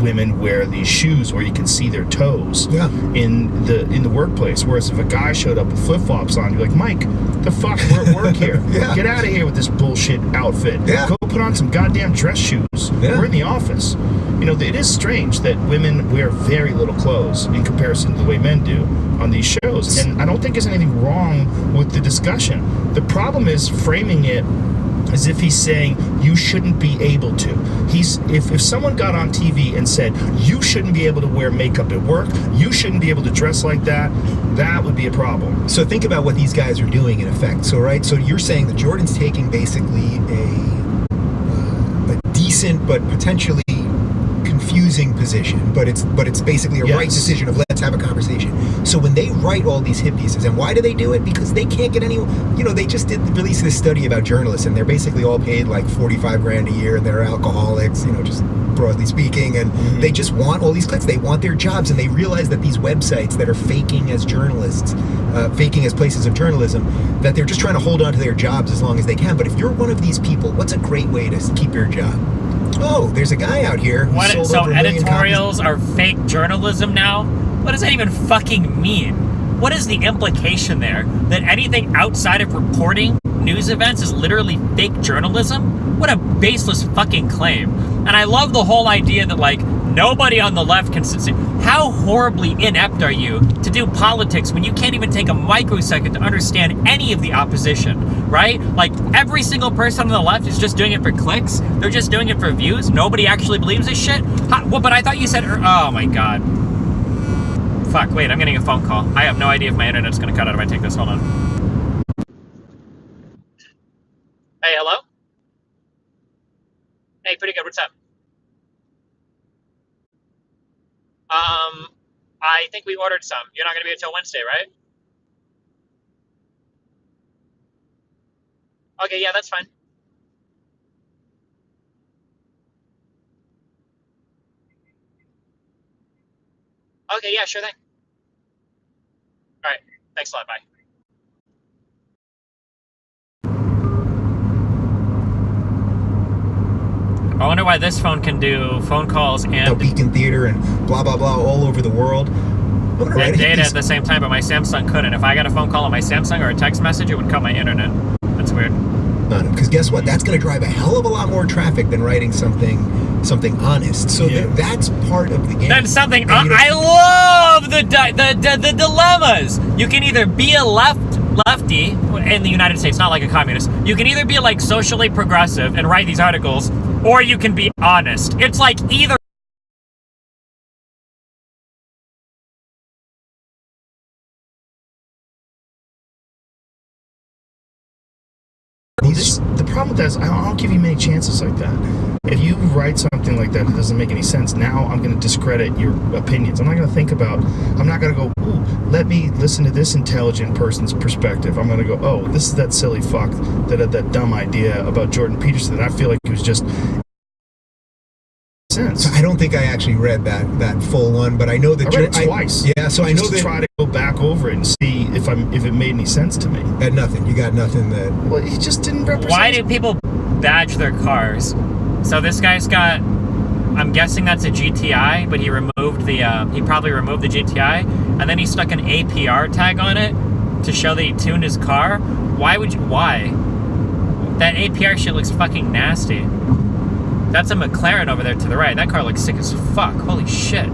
women wear these shoes where you can see their toes in the workplace? Whereas if a guy showed up with flip-flops on, you're like, Mike, the fuck, we're at work here. Get out of here with this bullshit outfit. Go put on some goddamn dress shoes. We're in the office. You know, it is strange that women wear very little clothes in comparison to the way men do on these shows. And I don't think there's anything wrong with the discussion. The problem is framing it as if he's saying you shouldn't be able to. If someone got on TV and said you shouldn't be able to wear makeup at work, you shouldn't be able to dress like that, that would be a problem. So think about what these guys are doing in effect. So you're saying that Jordan's taking basically a decent but potentially confusing position, but it's basically a right decision of let's have a conversation. So when they write all these hit pieces, and why do they do it? Because they can't get any, they just release this study about journalists, and they're basically all paid like $45,000 a year, and they're alcoholics, just broadly speaking, and they just want all these clicks. They want their jobs, and they realize that these websites that are faking as journalists, faking as places of journalism, that they're just trying to hold on to their jobs as long as they can. But if you're one of these people, what's a great way to keep your job? Oh, there's a guy out here who sold over 1 million editorials copies. are fake journalism now? What does that even fucking mean? What is the implication there? That anything outside of reporting news events is literally fake journalism? What a baseless fucking claim. And I love the whole idea that, like, nobody on the left can sit. How horribly inept are you to do politics when you can't even take a microsecond to understand any of the opposition, right? Like, every single person on the left is just doing it for clicks. They're just doing it for views. Nobody actually believes this shit. But I thought you said, oh my god. Fuck, wait, I'm getting a phone call. I have no idea if my internet's gonna cut out if I take this. Hold on. Hey, hello? Hey, pretty good. What's up? I think we ordered some. You're not going to be until Wednesday, right? Okay, yeah, that's fine. Okay, yeah, sure thing. All right, thanks a lot. Bye. I wonder why this phone can do phone calls and Beacon Theater and blah blah blah all over the world. and data at the same time, but my Samsung couldn't. If I got a phone call on my Samsung or a text message, it would cut my internet. That's weird. Because guess what? That's going to drive a hell of a lot more traffic than writing something honest. So that's part of the game. That's something I love the dilemmas. You can either be a lefty in the United States, not like a communist. You can either be like socially progressive and write these articles, or you can be honest. It's like either. The problem with that is I don't give you many chances like that. If you write something like that doesn't make any sense, now I'm going to discredit your opinions. I'm not going to think about, I'm not going to go, ooh, let me listen to this intelligent person's perspective. I'm going to go, oh, this is that silly fuck that had that dumb idea about Jordan Peterson that I feel like it was just sense. So I don't think I actually read that full one, but I know that I read it twice. Yeah, so I know that try to go back over it and see if it made any sense to me. Had nothing. You got nothing that. Well, he just didn't represent. Why do people badge their cars? So this guy's got, I'm guessing that's a GTI, but he probably removed the GTI, and then he stuck an APR tag on it. to show that he tuned his car? Why? That APR shit looks fucking nasty. That's a McLaren over there to the right. That car looks sick as fuck. Holy shit.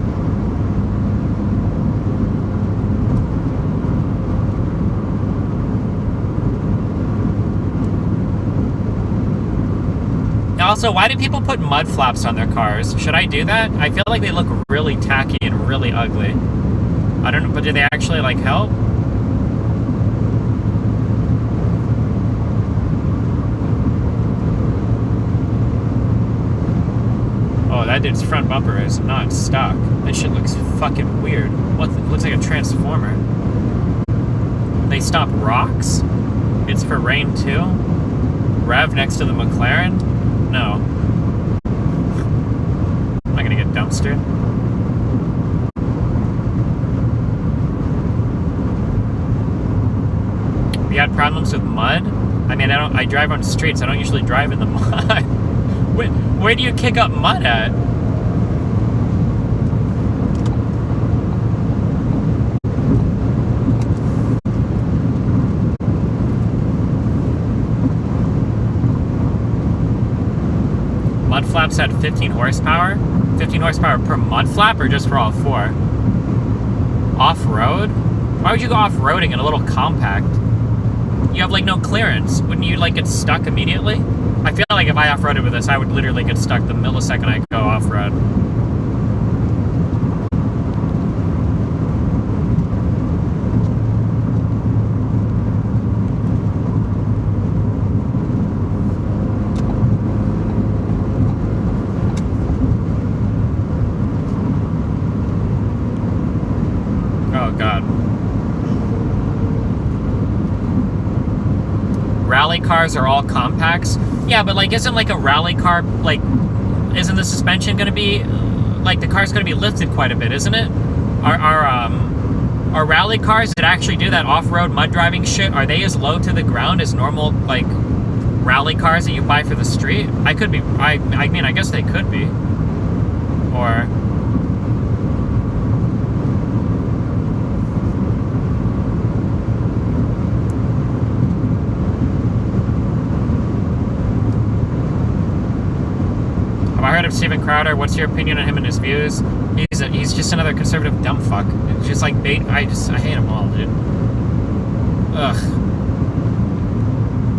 Also, why do people put mud flaps on their cars? Should I do that? I feel like they look really tacky and really ugly. I don't know, but do they actually, like, help? Oh, that dude's front bumper is not stock. That shit looks fucking weird. Looks like a transformer. They stop rocks? It's for rain too? Rev next to the McLaren? No. I'm not gonna get dumpstered. You had problems with mud? I mean, I drive on streets. I don't usually drive in the mud. Where do you kick up mud at? Mud flaps had 15 horsepower? 15 horsepower per mud flap or just for all four? Off-road? Why would you go off-roading in a little compact? You have like no clearance. Wouldn't you like get stuck immediately? I feel like if I off-roaded with this, I would literally get stuck the millisecond I go off-road. Oh God. Rally cars are all compacts? Yeah, but like isn't like a rally car, like, isn't the suspension gonna be, like the car's gonna be lifted quite a bit, isn't it? Are rally cars that actually do that off-road mud driving shit, are they as low to the ground as normal, like, rally cars that you buy for the street? I mean, I guess they could be. Or... Have I heard of Steven Crowder? What's your opinion on him and his views? He's just another conservative dumb fuck. It's just like bait. I hate him all, dude. Ugh.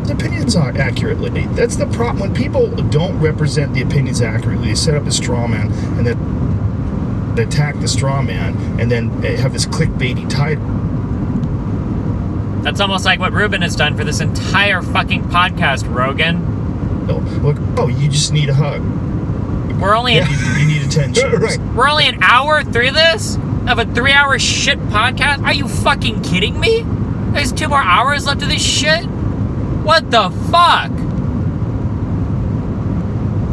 His opinions aren't accurately. That's the problem. When people don't represent the opinions accurately, they set up a straw man and then they attack the straw man and then have this clickbaity title. That's almost like what Ruben has done for this entire fucking podcast, Rogan. Look, you just need a hug. We're only you need attention. Right. We're only an hour through this of a 3-hour shit podcast. Are you fucking kidding me? There's 2 more hours left of this shit. What the fuck?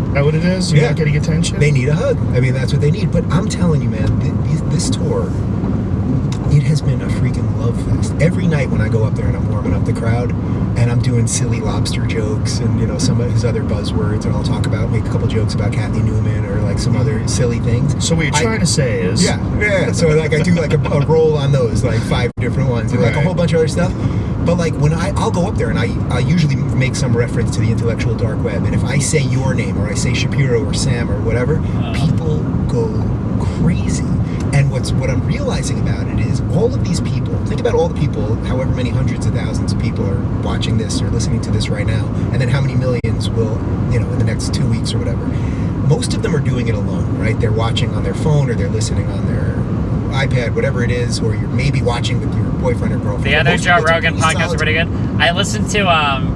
Is that what it is? You're not getting attention? They need a hug. I mean, that's what they need. But I'm telling you, man, this tour, it has been a freaking love fest. Every night when I go up there and I'm warming up the crowd and I'm doing silly lobster jokes and, you know, some of his other buzzwords, and I'll make a couple jokes about Kathy Newman or like some other silly things. So what you're trying to say is... Yeah. So like I do like a roll on those, like 5 different ones and like a whole bunch of other stuff. But like when I'll go up there and I usually make some reference to the intellectual dark web, and if I say your name or I say Shapiro or Sam or whatever, people go crazy. And what I'm realizing about it is all of these people, think about all the people, however many hundreds of thousands of people are watching this or listening to this right now, and then how many millions will, you know, in the next 2 weeks or whatever. Most of them are doing it alone, right? They're watching on their phone or they're listening on their iPad, whatever it is, or you're maybe watching with your boyfriend or girlfriend. The other Joe Rogan podcast is pretty good. I listened to,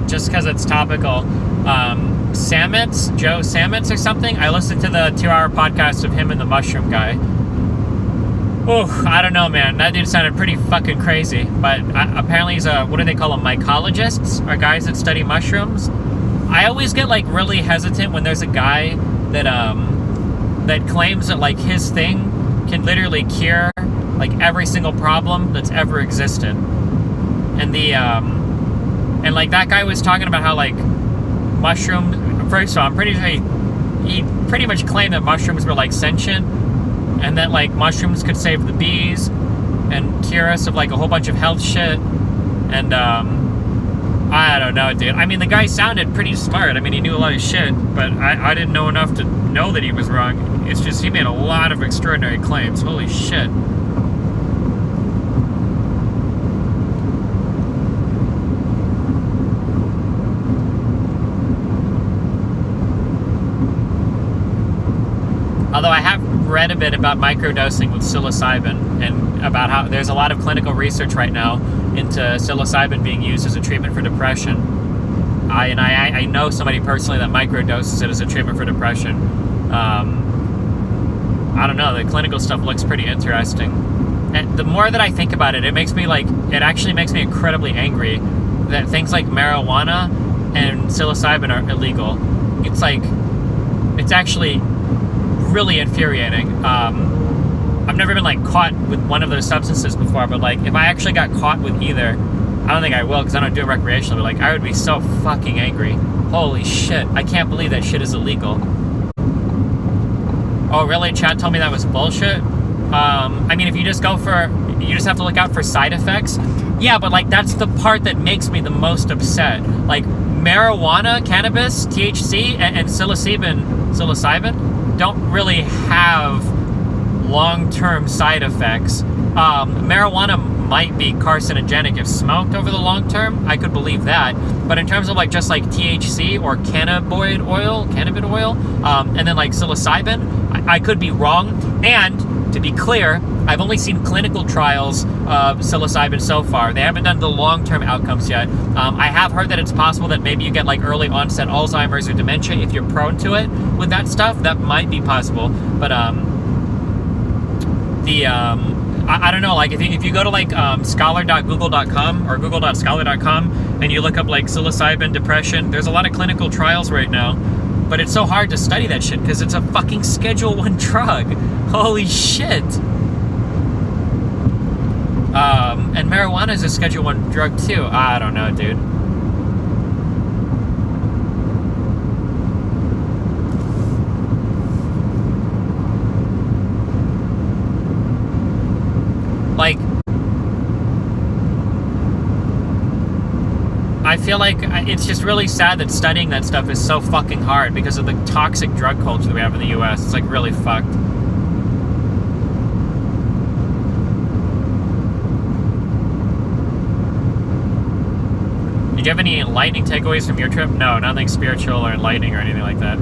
just because it's topical, Joe Sametz or something. I listened to the 2-hour podcast of him and the mushroom guy. Oh, I don't know, man. That dude sounded pretty fucking crazy. But apparently he's what do they call them? Mycologists? Or guys that study mushrooms? I always get, like, really hesitant when there's a guy that, that claims that, like, his thing can literally cure, like, every single problem that's ever existed. And and, like, that guy was talking about how, like, mushrooms... First of all, I'm pretty sure he pretty much claimed that mushrooms were, like, sentient. And that, like, mushrooms could save the bees and cure us of, like, a whole bunch of health shit. And I don't know, dude. I mean, the guy sounded pretty smart. I mean, he knew a lot of shit, but I didn't know enough to know that he was wrong. It's just he made a lot of extraordinary claims. Holy shit. Although I have read a bit about microdosing with psilocybin and about how there's a lot of clinical research right now into psilocybin being used as a treatment for depression. I know somebody personally that microdoses it as a treatment for depression. I don't know, the clinical stuff looks pretty interesting. And the more that I think about it, it actually makes me incredibly angry that things like marijuana and psilocybin are illegal. It's actually really infuriating. I've never been caught with one of those substances before, but if I actually got caught with either, I don't think I will because I don't do it recreationally, but I would be so fucking angry. Holy shit, I can't believe that shit is illegal. Oh really? Chad told me that was bullshit? I mean, if you just have to look out for side effects. Yeah, but that's the part that makes me the most upset. Marijuana, cannabis, THC, and psilocybin don't really have long-term side effects. Marijuana might be carcinogenic if smoked over the long term. I could believe that. But in terms of just THC or cannabinoid oil, and then psilocybin, I could be wrong. And to be clear, I've only seen clinical trials of psilocybin so far. They haven't done the long-term outcomes yet. I have heard that it's possible that maybe you get early onset Alzheimer's or dementia if you're prone to it with that stuff. That might be possible. But I don't know, if you go to scholar.google.com or google.scholar.com and you look up psilocybin depression, there's a lot of clinical trials right now. But it's so hard to study that shit because it's a fucking Schedule 1 drug. Holy shit. And marijuana is a Schedule 1 drug too. I don't know, dude. I feel it's just really sad that studying that stuff is so fucking hard because of the toxic drug culture that we have in the US. It's really fucked. Did you have any enlightening takeaways from your trip? No, nothing spiritual or enlightening or anything like that.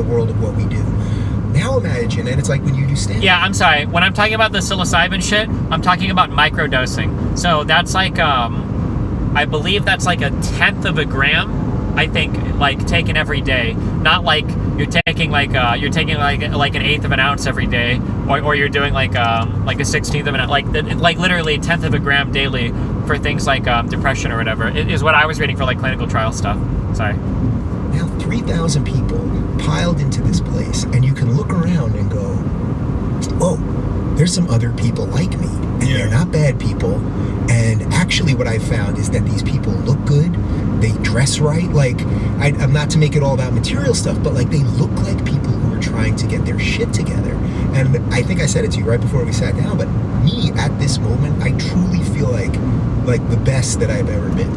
World of what we do. Now imagine, and it's when you do stand-up. Yeah, I'm sorry. When I'm talking about the psilocybin shit, I'm talking about microdosing. So that's I believe that's 1/10 of a gram. I think taken every day. Not you're taking you're taking an 1/8 of an ounce every day, or you're doing a 1/16 of an ounce, literally 1/10 of a gram daily for things depression or whatever. It is what I was reading for clinical trial stuff. Sorry. Now 3,000 people piled into this place, and you can look around and go, oh, there's some other people like me, and they're not bad people. And actually what I found is that these people look good, they dress right. I'm not to make it all about material stuff, but they look like people who are trying to get their shit together. And I think I said it to you right before we sat down, but me at this moment, I truly feel like the best that I've ever been.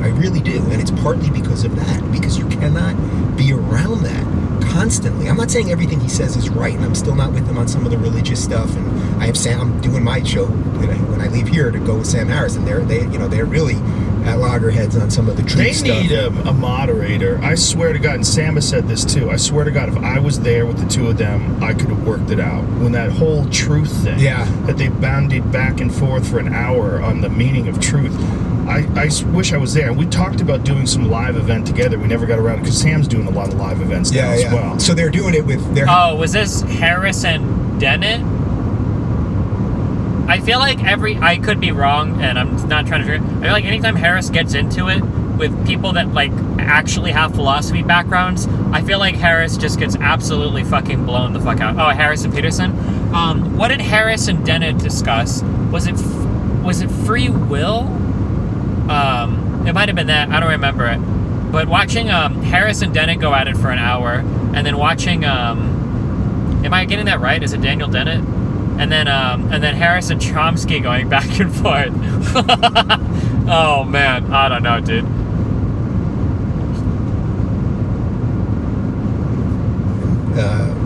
I really do, and it's partly because of that, because you cannot be around that constantly. I'm not saying everything he says is right, and I'm still not with him on some of the religious stuff, and I'm doing my show when I leave here to go with Sam Harris, and they're really at loggerheads on some of the truth stuff. They need a moderator. I swear to God, and Sam has said this too, I swear to God, if I was there with the two of them, I could have worked it out. When that whole truth thing, that they bandied back and forth for an hour on the meaning of truth, I wish I was there. We talked about doing some live event together. We never got around it because Sam's doing a lot of live events now as well. So they're doing it with their... Oh, was this Harris and Dennett? I feel I could be wrong, and I'm not trying to figure it. I feel anytime Harris gets into it with people that actually have philosophy backgrounds, I feel Harris just gets absolutely fucking blown the fuck out. Oh, Harris and Peterson? What did Harris and Dennett discuss? Was it free will? It might have been that. I don't remember it. But watching Harris and Dennett go at it for an hour, and then watching am I getting that right? Is it Daniel Dennett? And then Harris and Chomsky going back and forth. Oh man, I don't know, dude.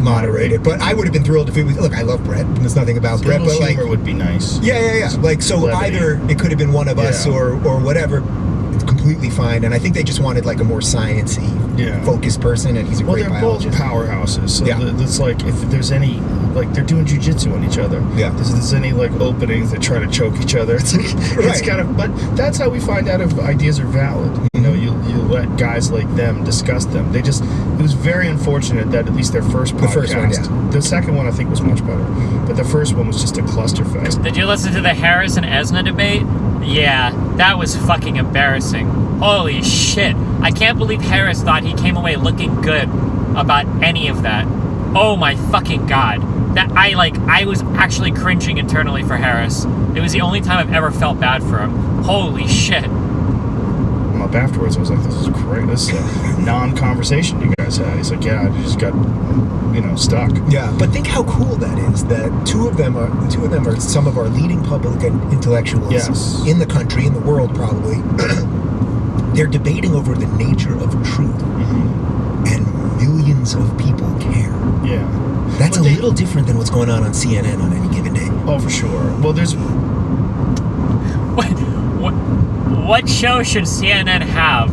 Moderate it, but I would have been thrilled if it was. Look, I love Brett. There's nothing about Brett, but like, humor would be nice. yeah. Like, so Levity. either it could have been one of us or whatever. It's completely fine, and I think they just wanted like a more sciencey, focused person, and he's a great biologist. Both powerhouses. So Yeah. it's like if there's any, like they're doing jujitsu on each other. Yeah. If there's any like openings that try to choke each other. It's like, it's Right. kind of, but that's how we find out if ideas are valid. You know, you let guys like them discuss them. It was very unfortunate that at least their first podcast. The first one, yeah. The second one I think was much better, but the first one was just a clusterfest. Did you listen to the Harris and Esna debate? Yeah, that was fucking embarrassing. Holy shit. I can't believe Harris thought he came away looking good about any of that. Oh my fucking god. That I was actually cringing internally for Harris. It was the only time I've ever felt bad for him. Holy shit. Up afterwards, I was like, this is great. This is a non-conversation you guys had. He's like, yeah, I just got, stuck. Yeah, but think how cool that is. That two of them are some of our leading public intellectuals in the country, in the world, probably. They're debating over the nature of truth, and millions of people care. Yeah, that's a little different than what's going on CNN on any given day. Oh, for sure. Well, there's what show should CNN have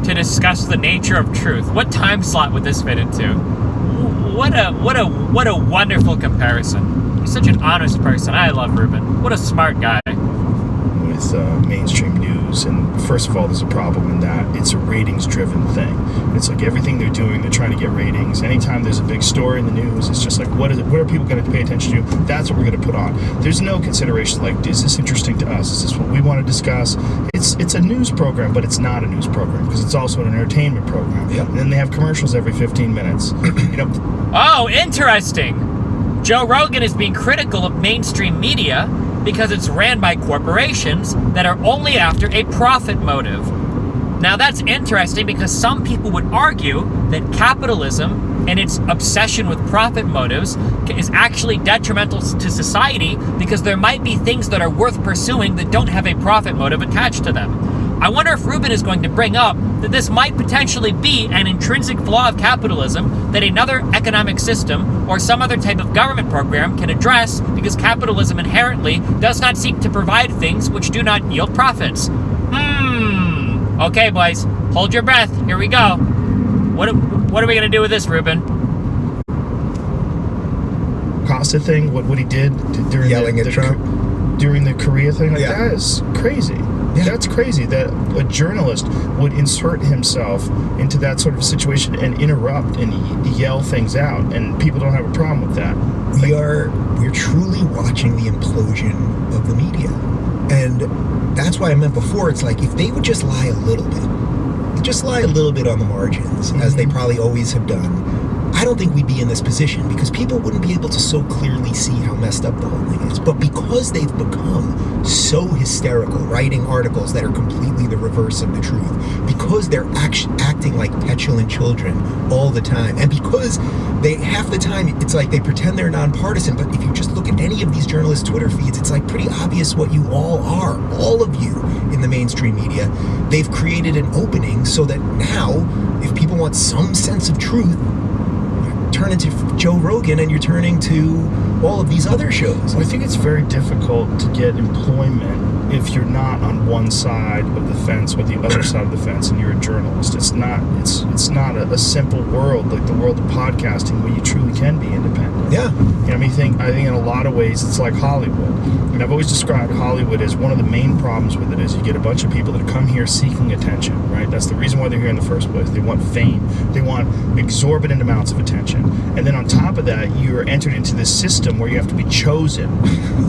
to discuss the nature of truth? What time slot would this fit into? What a wonderful comparison. You're such an honest person. I love Ruben. What a smart guy. With mainstream news, and first of all, there's a problem in that it's a ratings-driven thing. It's like everything they're doing, they're trying to get ratings. Anytime there's a big story in the news, it's just like, what are people going to pay attention to? That's what we're going to put on. There's no consideration like, is this interesting to us? Is this what we want to discuss? It's a news program, but it's not a news program because it's also an entertainment program. Yep. And then they have commercials every 15 minutes. Oh, interesting. Joe Rogan is being critical of mainstream media because it's ran by corporations that are only after a profit motive. Now that's interesting because some people would argue that capitalism and its obsession with profit motives is actually detrimental to society because there might be things that are worth pursuing that don't have a profit motive attached to them. I wonder if Ruben is going to bring up that this might potentially be an intrinsic flaw of capitalism that another economic system or some other type of government program can address because capitalism inherently does not seek to provide things which do not yield profits. Okay, boys, hold your breath. Here we go. What are we going to do with this, Ruben? Costa thing, what he did during Yelling at Trump during the Korea thing, like, Yeah. that is crazy. Yeah. That's crazy that a journalist would insert himself into that sort of situation and interrupt and yell things out, and people don't have a problem with that. We're truly watching the implosion of the media, and that's why I meant before. It's like if they would just lie a little bit on the margins, as they probably always have done. I don't think we'd be in this position because people wouldn't be able to so clearly see how messed up the whole thing is. But because they've become so hysterical, writing articles that are completely the reverse of the truth, because they're acting like petulant children all the time, and because half the time it's like they pretend they're nonpartisan, but if you just look at any of these journalists' Twitter feeds, it's like pretty obvious what you all are, all of you in the mainstream media. They've created an opening so that now, if people want some sense of truth, turn into Joe Rogan and you're turning to all of these other shows. I think it's very difficult to get employment if you're not on one side of the fence or the other side of the fence and you're a journalist. It's not a simple world like the world of podcasting where you truly can be independent. Yeah. I think in a lot of ways it's like Hollywood. And I've always described Hollywood as one of the main problems with it is you get a bunch of people that come here seeking attention, right? That's the reason why they're here in the first place. They want fame. They want exorbitant amounts of attention. And then on top of that, you're entered into this system system where you have to be chosen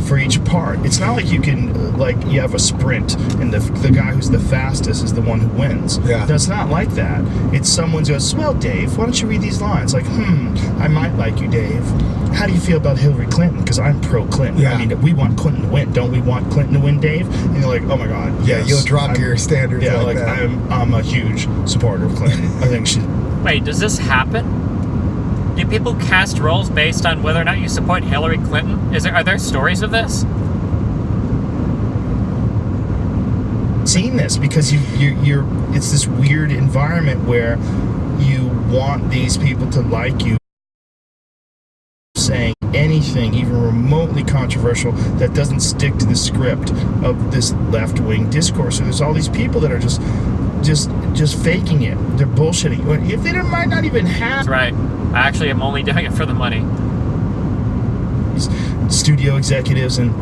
for each part. It's not like you can, like, you have a sprint and the guy who's the fastest is the one who wins. Yeah. That's not like that. It's someone who goes, well, Dave, why don't you read these lines? Like, I might like you, Dave. How do you feel about Hillary Clinton? Because I'm pro-Clinton. Yeah. I mean, we want Clinton to win. Don't we want Clinton to win, Dave? And you're like, oh my God. Yeah, yes, you'll drop your standards Yeah, like that. I'm a huge supporter of Clinton. I think she... Wait, does this happen? Do people cast roles based on whether or not you support Hillary Clinton? Are there stories of this? Seen this because you're it's this weird environment where you want these people to like you, saying anything even remotely controversial that doesn't stick to the script of this left-wing discourse. So there's all these people that are just faking it. They're bullshitting. If they might not even have... That's right. I actually am only doing it for the money. Studio executives, and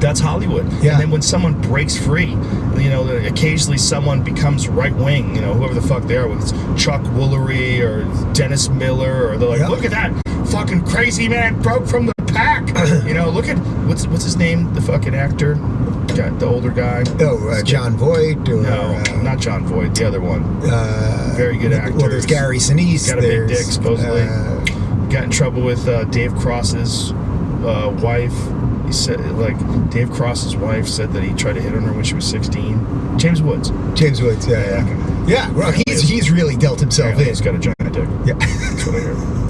that's Hollywood. Yeah. And then when someone breaks free, you know, occasionally someone becomes right-wing, you know, whoever the fuck they are, whether it's Chuck Woolery or Dennis Miller, or they're like, look at that fucking crazy man broke from the pack. You know, look at, what's his name? The fucking actor? The older guy. John Voight. Or, no, not John Voight, the other one. Very good actor. Well, there's Gary Sinise. Got a big dick, supposedly. Got in trouble with Dave Cross's wife. He said, like, Dave Cross's wife said that he tried to hit on her when she was 16. James Woods. Yeah. Yeah, well, he's really dealt himself in. He's got a giant dick. Yeah. That's what I heard.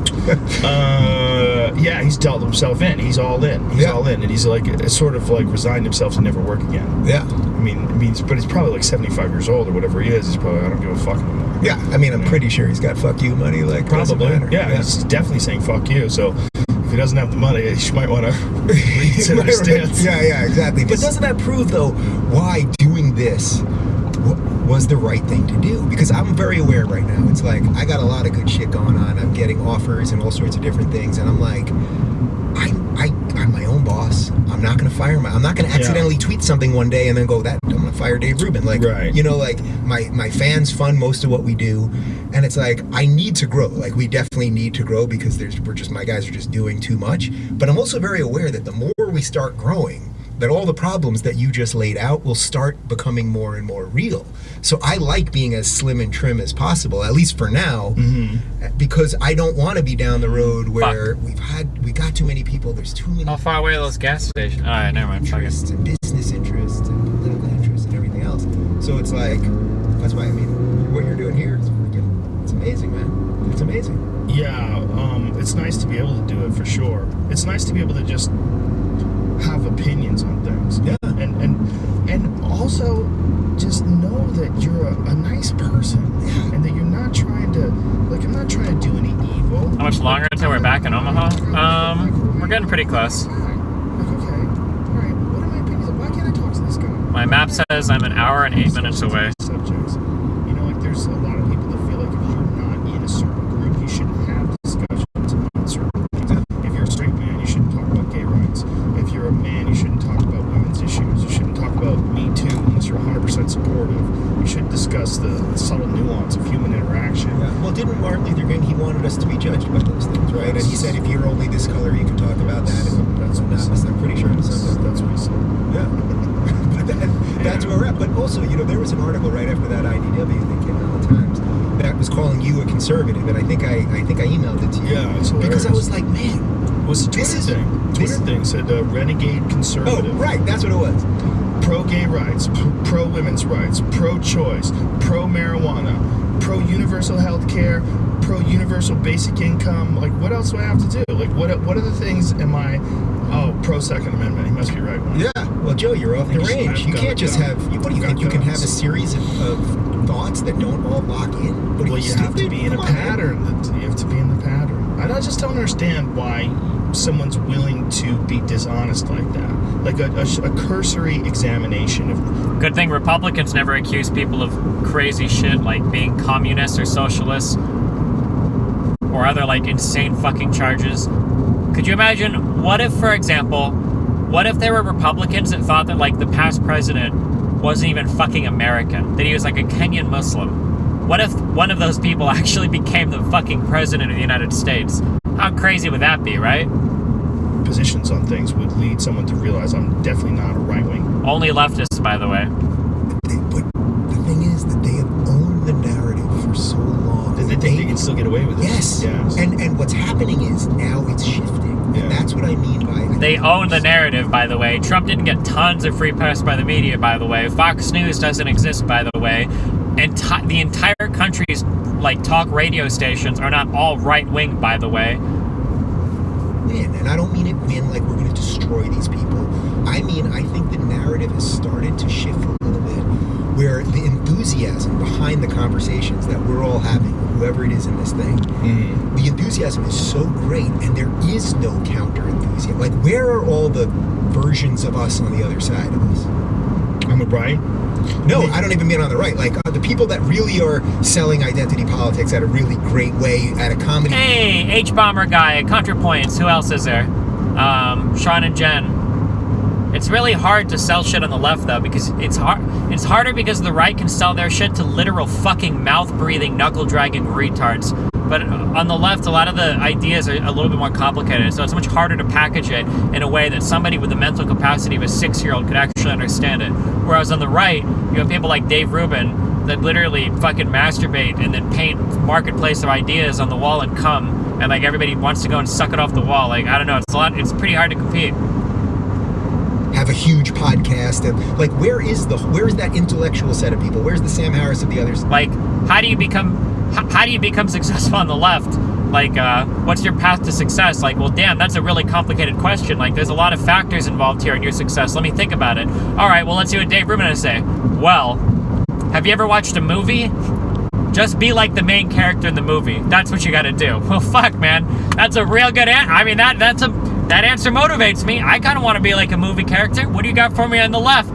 Yeah, he's dealt himself in. He's all in. He's all in. And he's like, sort of like resigned himself to never work again. Yeah. I mean, but he's probably like 75 years old or whatever he is. He's probably, I don't give a fuck anymore. Yeah, I mean, I'm pretty sure he's got fuck you money. Like, probably. Yeah, he's definitely saying fuck you. So if he doesn't have the money, he might want to reconsider his stance. Yeah, exactly. But doesn't that prove, though, why doing this was the right thing to do? Because I'm very aware right now. It's like, I got a lot of good shit going on. I'm getting offers and all sorts of different things. And I'm like, I'm my own boss. I'm not going to fire I'm not going to accidentally tweet something one day and then go, I'm going to fire Dave Rubin. Like, you know, like my fans fund most of what we do. And it's like, I need to grow. Like, we definitely need to grow because my guys are just doing too much. But I'm also very aware that the more we start growing, that all the problems that you just laid out will start becoming more and more real. So I like being as slim and trim as possible, at least for now, because I don't want to be down the road where we got too many people. There's too many. How far away are those gas stations? All right, never mind. Interests and business interests and political interests and everything else. So it's like, that's why, I mean, what you're doing here is freaking, it's amazing, man. It's amazing. Yeah, it's nice to be able to do it for sure. It's nice to be able to just have opinions on things. Yeah. And also just know that you're a nice person. Yeah. And that you're not trying to, like, I'm not trying to do any evil. How much longer until we're back in Omaha? We're getting pretty close. Like, okay, all right, what are my opinions? Why can't I talk to this guy? My map says I'm an hour and 8 minutes away. Subjects. You know, like, there's a lot of people that feel like if you're not in a certain group, you shouldn't have discussions about certain things. If you're a straight man, you shouldn't talk about gay rights. If you're a man, you shouldn't talk about women's issues. You shouldn't talk about Me Too unless you're 100% supportive. You should discuss the subtle nuance of human interaction. Yeah. Well, didn't Martin Luther King, he wanted us to be judged by those things, right? And he said, if you're only this color, you can talk about that. And That's what he said. I'm pretty sure it was something. That's what he said. Yeah. But that's where we're at. But also, you know, there was an article right after that IDW that came out in the Times that was calling you a conservative, and I think I emailed it to you. Yeah, it's hilarious. Because I was like, man, What's the Twitter thing? Twitter thing said renegade conservative. Oh, right, that's what it was. Pro-gay rights, pro-women's rights, pro-choice, pro-marijuana, pro-universal health care, pro-universal basic income. Like, what else do I have to do? Like, what other things am I... Oh, pro-Second Amendment. He must be right. Yeah. Well, Joe, you're off the range. You can't just have... What do you think? You can have a series of thoughts that don't all lock in? Well, you have to be in a pattern. You have to be in the pattern. I just don't understand why someone's willing to be dishonest like that. Like a cursory examination of... Good thing Republicans never accuse people of crazy shit like being communists or socialists or other like insane fucking charges. Could you imagine, what if, for example, what if there were Republicans that thought that like the past president wasn't even fucking American, that he was like a Kenyan Muslim? What if one of those people actually became the fucking president of the United States? How crazy would that be, right? positions on things would lead someone to realize I'm definitely not a right wing. Only leftists, by the way. But the thing is that they have owned the narrative for so long. They think they can still get away with it. Yes. Yes. And what's happening is now it's shifting. Yeah. And that's what I mean by... They own the narrative, by the way. Trump didn't get tons of free press by the media, by the way. Fox News doesn't exist, by the way. And the entire country's like talk radio stations are not all right-wing, by the way. Win. And I don't mean it win like we're going to destroy these people. I mean, I think the narrative has started to shift a little bit, where the enthusiasm behind the conversations that we're all having, whoever it is in this thing, the enthusiasm is so great, and there is no counter enthusiasm. Like, where are all the versions of us on the other side of this? On the right? No, I don't even mean on the right. Like, the people that really are selling identity politics at a really great way at a comedy. Hey, H-Bomber guy, ContraPoints. Who else is there? Sean and Jen. It's really hard to sell shit on the left, though, because it's hard. It's harder because the right can sell their shit to literal fucking mouth-breathing, knuckle-dragging retards. But on the left, a lot of the ideas are a little bit more complicated, so it's much harder to package it in a way that somebody with the mental capacity of a 6-year-old could actually understand it. Whereas on the right, you have people like Dave Rubin that literally fucking masturbate and then paint marketplace of ideas on the wall and come, and like everybody wants to go and suck it off the wall. Like, I don't know, it's pretty hard to compete. Have a huge podcast, and like, where is that intellectual set of people? Where's the Sam Harris of the others? Like, how do you become successful on the left? Like, what's your path to success? Like, well, damn, that's a really complicated question. Like, there's a lot of factors involved here in your success. Let me think about it. All right, well, let's see what Dave Rubin has to say. Well, have you ever watched a movie? Just be like the main character in the movie. That's what you got to do. Well, fuck, man. That's a real good answer. I mean, that answer motivates me. I kind of want to be like a movie character. What do you got for me on the left?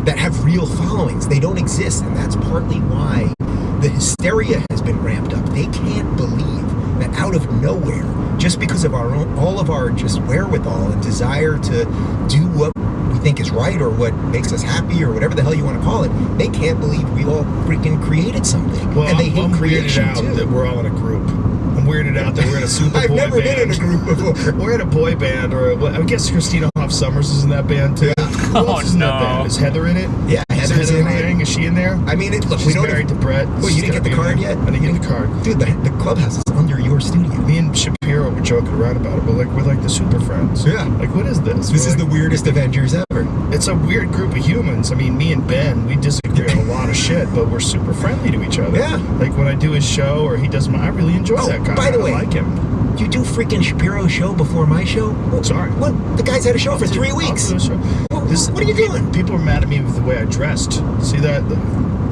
That have real followings. They don't exist, and that's partly why the hysteria has been ramped up. They can't believe that out of nowhere, just because of all of our just wherewithal and desire to do what we think is right or what makes us happy or whatever the hell you want to call it, they can't believe we all freaking created something. Well, and they hate I'm weirded creation out too. that we're all in a group. I'm weirded out that we're in a super I've boy never band. been in a group before. We're in a boy band, or I guess Christina Hoff Summers is in that band too. Yeah. Who else is in that band? Is Heather in it? Yeah, Is Heather's in Heather it. Lang? Is she in there? I mean, look, we She's don't married to Brett. Well, you She's didn't get the gotta be card in yet? there. I didn't get the card. Dude, the clubhouse is under your studio. Me and Shapiro were joking around about it, but like we're like the super friends. Yeah. Like, what is this? This is We're the weirdest Avengers ever. It's a weird group of humans. I mean, me and Ben, we disagree on a lot of shit, but we're super friendly to each other. Yeah. Like when I do his show or he does mine, I really enjoy Oh, that guy. by the way, I like him. You do freaking Shapiro's show before my show? Well, Sorry. What? The guy's had a show for 3 weeks. I'll do a show. What are you doing? People are mad at me with the way I dressed. See that?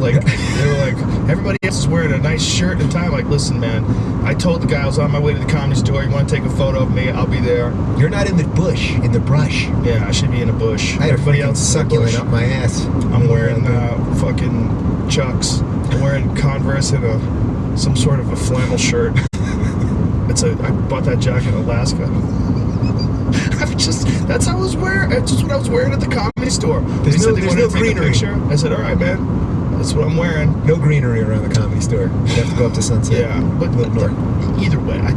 Like, they were like, everybody else is wearing a nice shirt and tie. I'm like, listen, man, I told the guy I was on my way to the Comedy Store. You want to take a photo of me? I'll be there. You're not in the bush, in the brush. Yeah, I should be in a bush. I had a Everybody freaking else is in a succulent bush. up my ass. I'm wearing fucking Chucks. I'm wearing Converse and some sort of a flannel shirt. I bought that jacket in Alaska. That's how I was wearing. That's just what I was wearing at the Comedy Store. They said they wanted to take a picture. I said, all right, man. That's what I'm wearing. No greenery around the Comedy Store. You have to go up to Sunset. Yeah, but a little north. Either way, I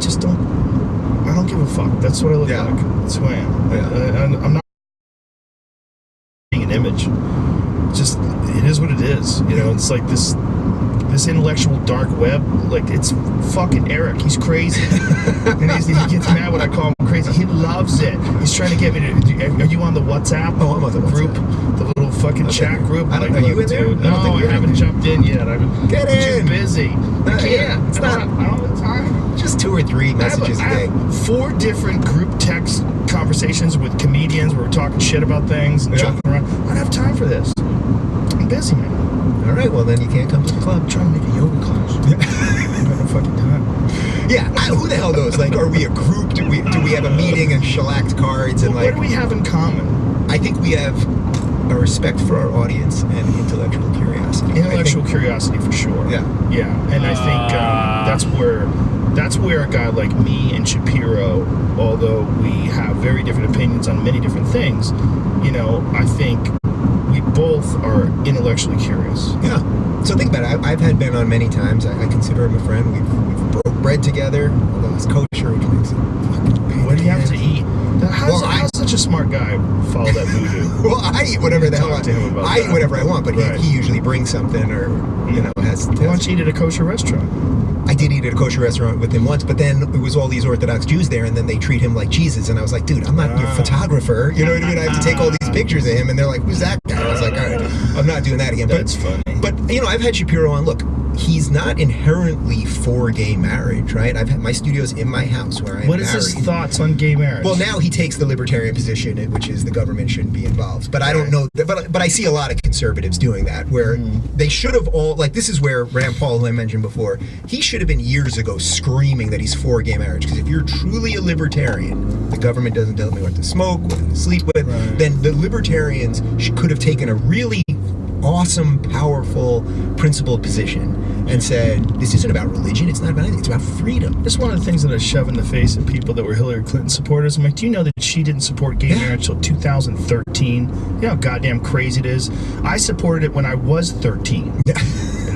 don't give a fuck. That's what I look Yeah. like. That's who I am. Yeah. I'm not being an image. Just, it is what it is. You know, it's like this intellectual dark web. Like, it's fucking Eric. He's crazy. And he gets mad when I call him crazy. He loves it. He's trying to get me to. Are you on the WhatsApp? Oh, I'm on the group. WhatsApp. The little fucking chat group. I don't know. Are you in there? Dude, I don't think no, you're I haven't in there. jumped in yet. Get in. I'm too busy. I can't. It's I not. don't have the time. Just 2 or 3 messages a I day. have 4 different group text conversations with comedians where we're talking shit about things and Yeah. joking around. I don't have time for this. I'm busy, man. All right, well, then you can't come to the club. I'm trying to make a yoga class. I don't have no fucking time. Yeah, who the hell knows? Like, are we a group? Do we have a meeting and shellacked cards and Well, like? what do we have in common? I think we have a respect for our audience and intellectual curiosity. Intellectual curiosity, for sure. Yeah. Yeah, and I think that's where a guy like me and Shapiro, although we have very different opinions on many different things, you know, I think we both are intellectually curious. Yeah. So think about it. I've had Ben on many times. I consider him a friend. We've broke bread together, although he's kosher, which makes it fucking What do you have to eat? How's such a smart guy follow that voodoo? Well, I eat whatever the hell Talk to him about I eat that. whatever I want, but Right. he usually brings something or has. Why don't you eat at a kosher restaurant? I did eat at a kosher restaurant with him once, but then it was all these Orthodox Jews there, and then they treat him like Jesus, and I was like, dude, I'm not your photographer. You know what I mean? I have to take all these pictures of him, and they're like, who's that guy? I was like, all right, I'm not doing that again. That's funny. But I've had Shapiro on. Look, he's not inherently for gay marriage, right? I've had my studio's in my house where I'm What is married. his thoughts on gay marriage? Well, now he takes the libertarian position, which is the government shouldn't be involved. But I don't know. But I see a lot of conservatives doing that, where they should have all, like, this is where Rand Paul, who I mentioned before, he should have been years ago screaming that he's for gay marriage. Because if you're truly a libertarian, the government doesn't tell me what to smoke, what to sleep with, then the libertarians could have taken a really awesome, powerful, principled position and said, this isn't about religion, it's not about anything, it's about freedom. That's one of the things that I shove in the face of people that were Hillary Clinton supporters. I'm like, do you know that she didn't support gay marriage till 2013? You know how goddamn crazy it is? I supported it when I was 13.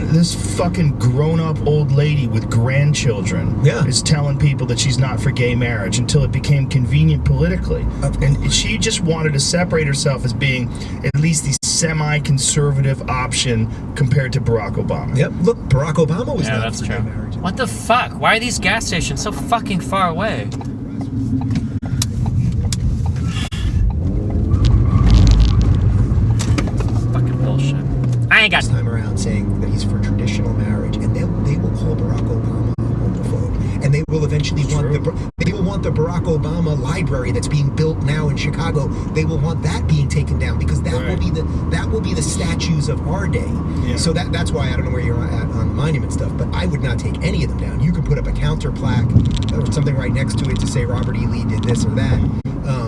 This fucking grown-up old lady with grandchildren is telling people that she's not for gay marriage until it became convenient politically. And she just wanted to separate herself as being at least the semi-conservative option compared to Barack Obama. Yep, look, Barack Obama was not that's for true. gay marriage. What the fuck? Why are these gas stations so fucking far away? Fucking bullshit. I ain't got This time around saying that he's for traditional marriage, and they will call Barack Obama a homophobe, and they will eventually want the Barack Obama library that's being built now in Chicago. They will want that being taken down because that will be the statues of our day. Yeah. So that's why I don't know where you're at on monument stuff, but I would not take any of them down. You could put up a counter plaque or something right next to it to say Robert E. Lee did this or that.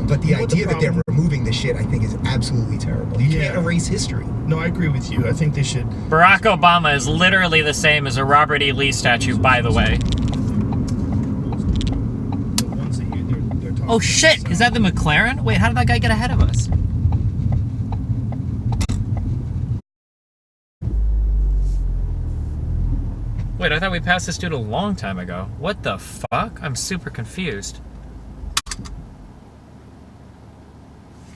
But the idea that they're removing this shit, I think, is absolutely terrible. You can't erase history. No, I agree with you. I think they should. Barack Obama is literally the same as a Robert E. Lee statue, by the way. The ones that they're talking Oh shit! Is that the McLaren? Wait, how did that guy get ahead of us? Wait, I thought we passed this dude a long time ago. What the fuck? I'm super confused.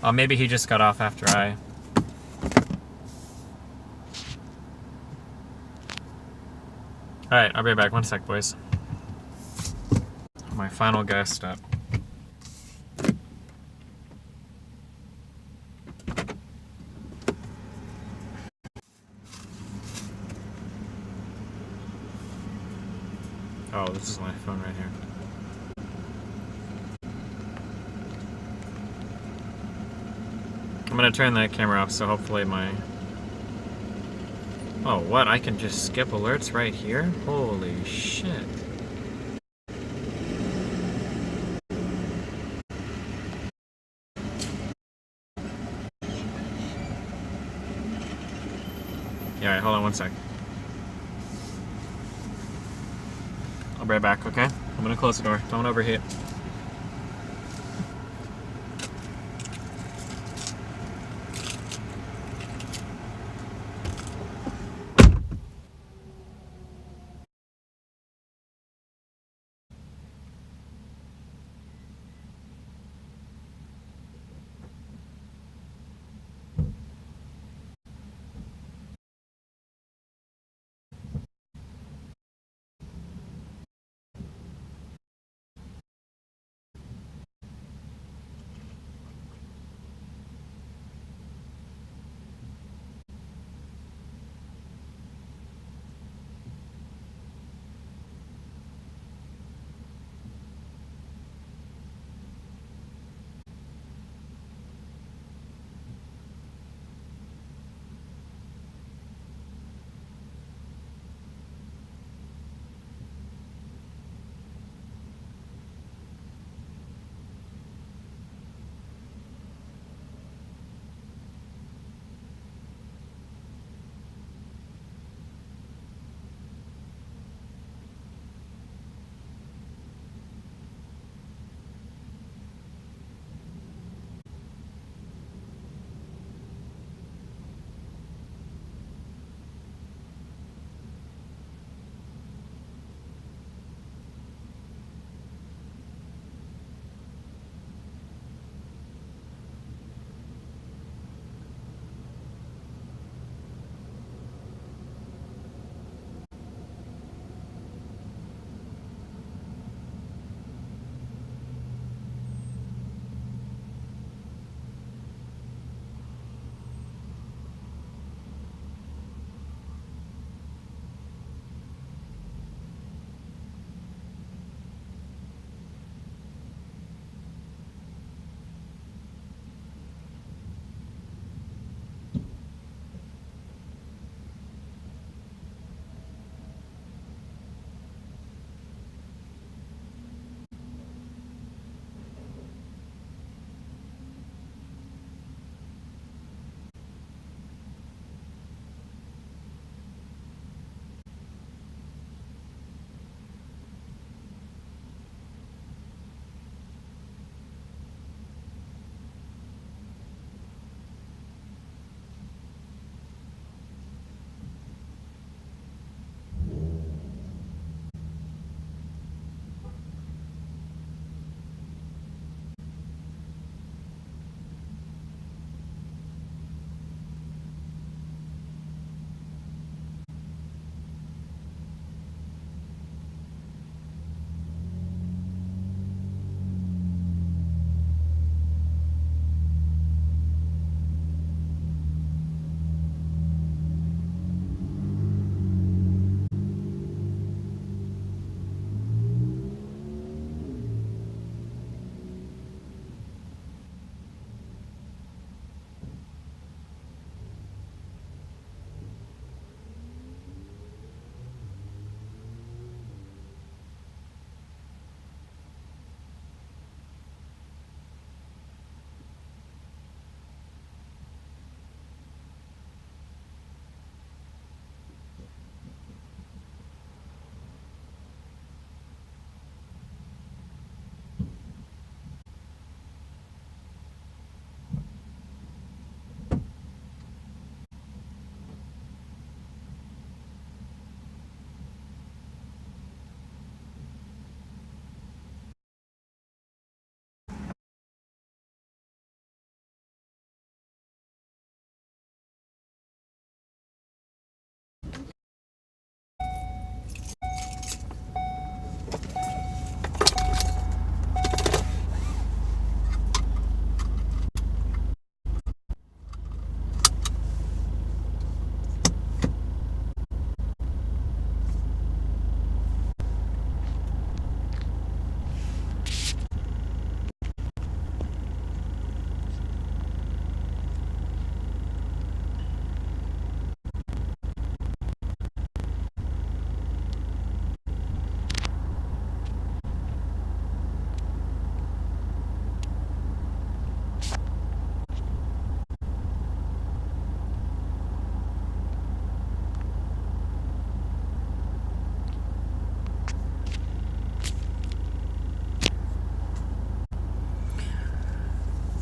Oh, maybe he just got off after I... Alright, I'll be right back. One sec, boys. My final gas stop. Oh, this is my phone right here. I'm gonna turn that camera off, so hopefully my... Oh, what? I can just skip alerts right here? Holy shit. Yeah, alright, hold on one sec. I'll be right back, okay? I'm gonna close the door. Don't overheat.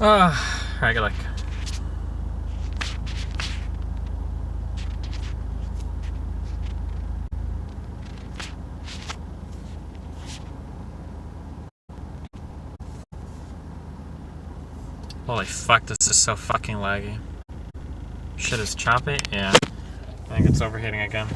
Alright, good luck. Holy fuck, this is so fucking laggy. Shit is choppy? Yeah. I think it's overheating again.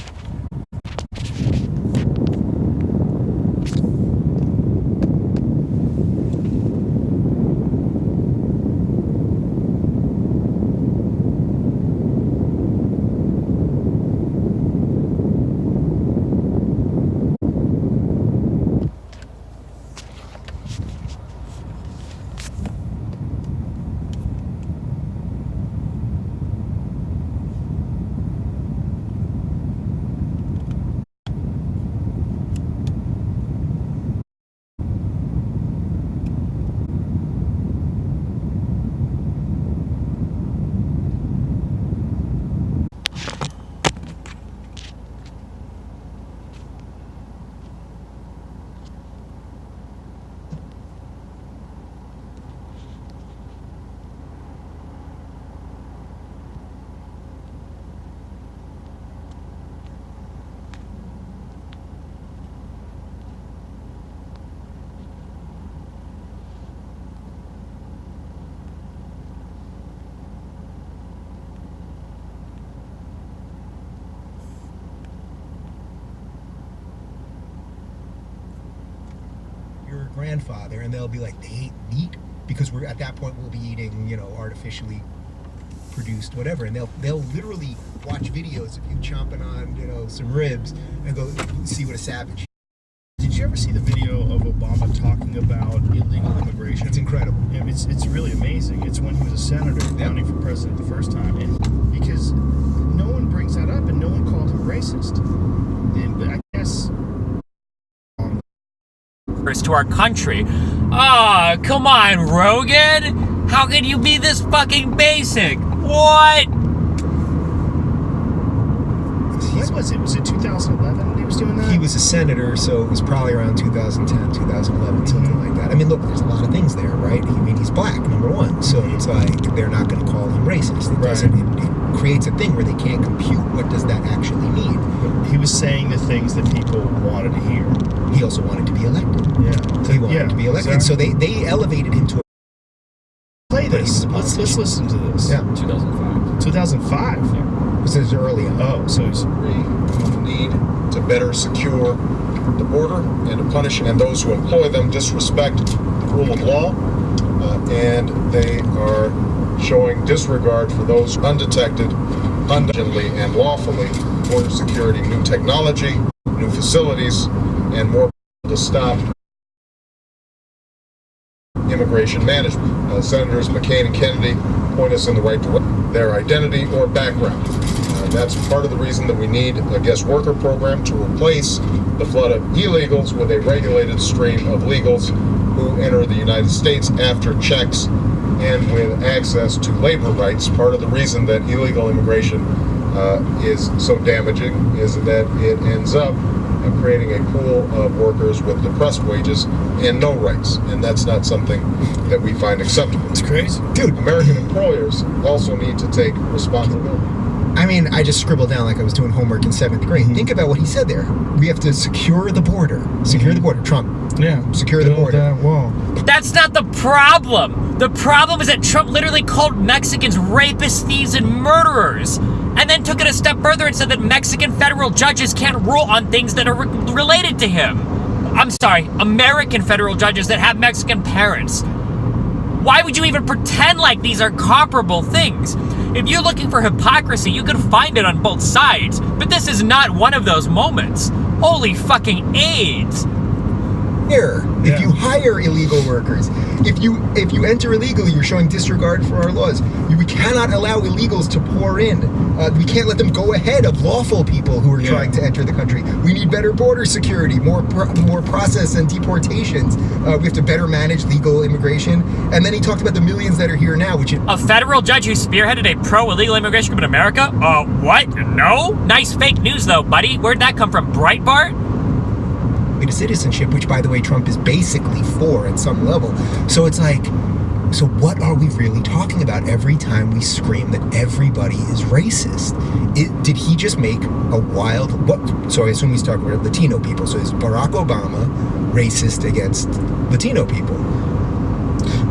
Your grandfather, and they'll be like, they ate meat because we're at that point we'll be eating, you know, artificially produced whatever, and they'll literally watch videos of you chomping on, you know, some ribs and go see what a savage. Did you ever see the video of Obama talking about illegal immigration? It's incredible. Yeah, it's really amazing. It's when he was a senator running for president the first time, and because no one brings that up and no one called him racist. And I guess to our country. Oh, come on, Rogan. How can you be this fucking basic? What? When was it? Was it 2011 when he was doing that? He was a senator, so it was probably around 2010, 2011, something like that. I mean, look, there's a lot of things there, right? I mean, he's black, number one, so it's like they're not going to call him racist. It doesn't. It creates a thing where they can't compute what does that actually mean. He was saying the things that people wanted to hear. He also wanted to be elected. Yeah, He wanted to be elected, and so they elevated him to. Play this. Let's listen to this. Yeah, 2005. 2005. Yeah. this is early on. Oh, so he's The need to better secure the border and to punish and those who employ them disrespect the rule of law, and they are showing disregard for those undetected, undetectedly and lawfully, border security, new technology, new facilities, and more to stop immigration management. Senators McCain and Kennedy point us in the right direction. Their identity or background. That's part of the reason that we need a guest worker program to replace the flood of illegals with a regulated stream of legals who enter the United States after checks and with access to labor rights. Part of the reason that illegal immigration is so damaging is that it ends up creating a pool of workers with depressed wages and no rights, and that's not something that we find acceptable. it's crazy. Dude, American employers also need to take responsibility. I mean, I just scribbled down like I was doing homework in 7th grade. Think about what he said there. We have to secure the border. Secure the border. Trump. Yeah. Secure the border. That wall. That's not the problem. The problem is that Trump literally called Mexicans rapists, thieves, and murderers. And then took it a step further and said that Mexican federal judges can't rule on things that are related to him. I'm sorry, American federal judges that have Mexican parents. Why would you even pretend like these are comparable things? If you're looking for hypocrisy, you can find it on both sides. But this is not one of those moments. Holy fucking AIDS. If you hire illegal workers, if you enter illegally, you're showing disregard for our laws. We cannot allow illegals to pour in. We can't let them go ahead of lawful people who are trying to enter the country. We need better border security, more process and deportations. We have to better manage legal immigration. And then he talked about the millions that are here now, which A federal judge who spearheaded a pro-illegal immigration group in America? What? No? Nice fake news though, buddy. Where'd that come from? Breitbart? to citizenship, which by the way Trump is basically for at some level. So it's like, So what are we really talking about every time we scream that everybody is racist? Did he just make a wild... So I assume he's talking about Latino people. So is Barack Obama racist against Latino people?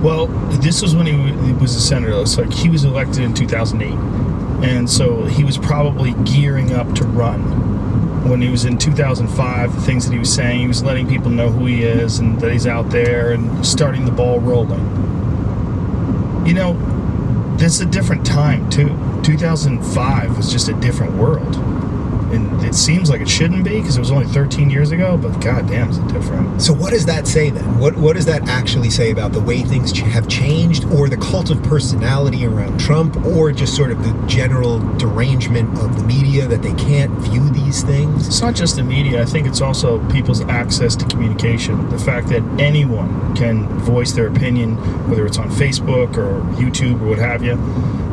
Well, this was when he was a senator. It's like he was elected in 2008. And so he was probably gearing up to run. When he was in 2005, the things that he was saying, he was letting people know who he is and that he's out there and starting the ball rolling. You know, this is a different time, too. 2005 was just a different world. And it seems like it shouldn't be because it was only 13 years ago, but goddamn, is it different. So what does that say then? What does that actually say about the way things have changed, or the cult of personality around Trump, or just sort of the general derangement of the media that they can't view these things? It's not just the media. I think it's also people's access to communication. The fact that anyone can voice their opinion, whether it's on Facebook or YouTube or what have you.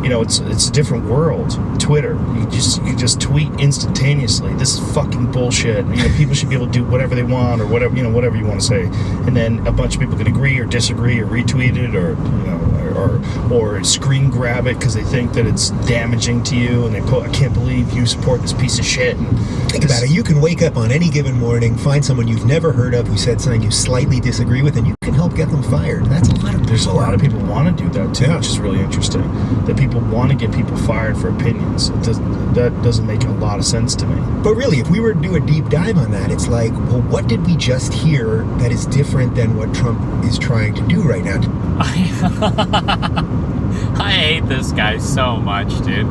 You know, it's a different world. Twitter, you just tweet instantaneously. This is fucking bullshit. You know, people should be able to do whatever they want, or whatever you want to say, and then a bunch of people can agree or disagree or retweet it, or or screen grab it because they think that it's damaging to you, and I can't believe you support this piece of shit. And think about it. You can wake up on any given morning, find someone you've never heard of who said something you slightly disagree with, and you can help get them fired. That's a lot of. There's a lot of people want to do that too, which is really interesting. That people want to get people fired for opinions. That doesn't make a lot of sense to me. But really, if we were to do a deep dive on that, it's like, well, what did we just hear that is different than what Trump is trying to do right now? I hate this guy so much, dude.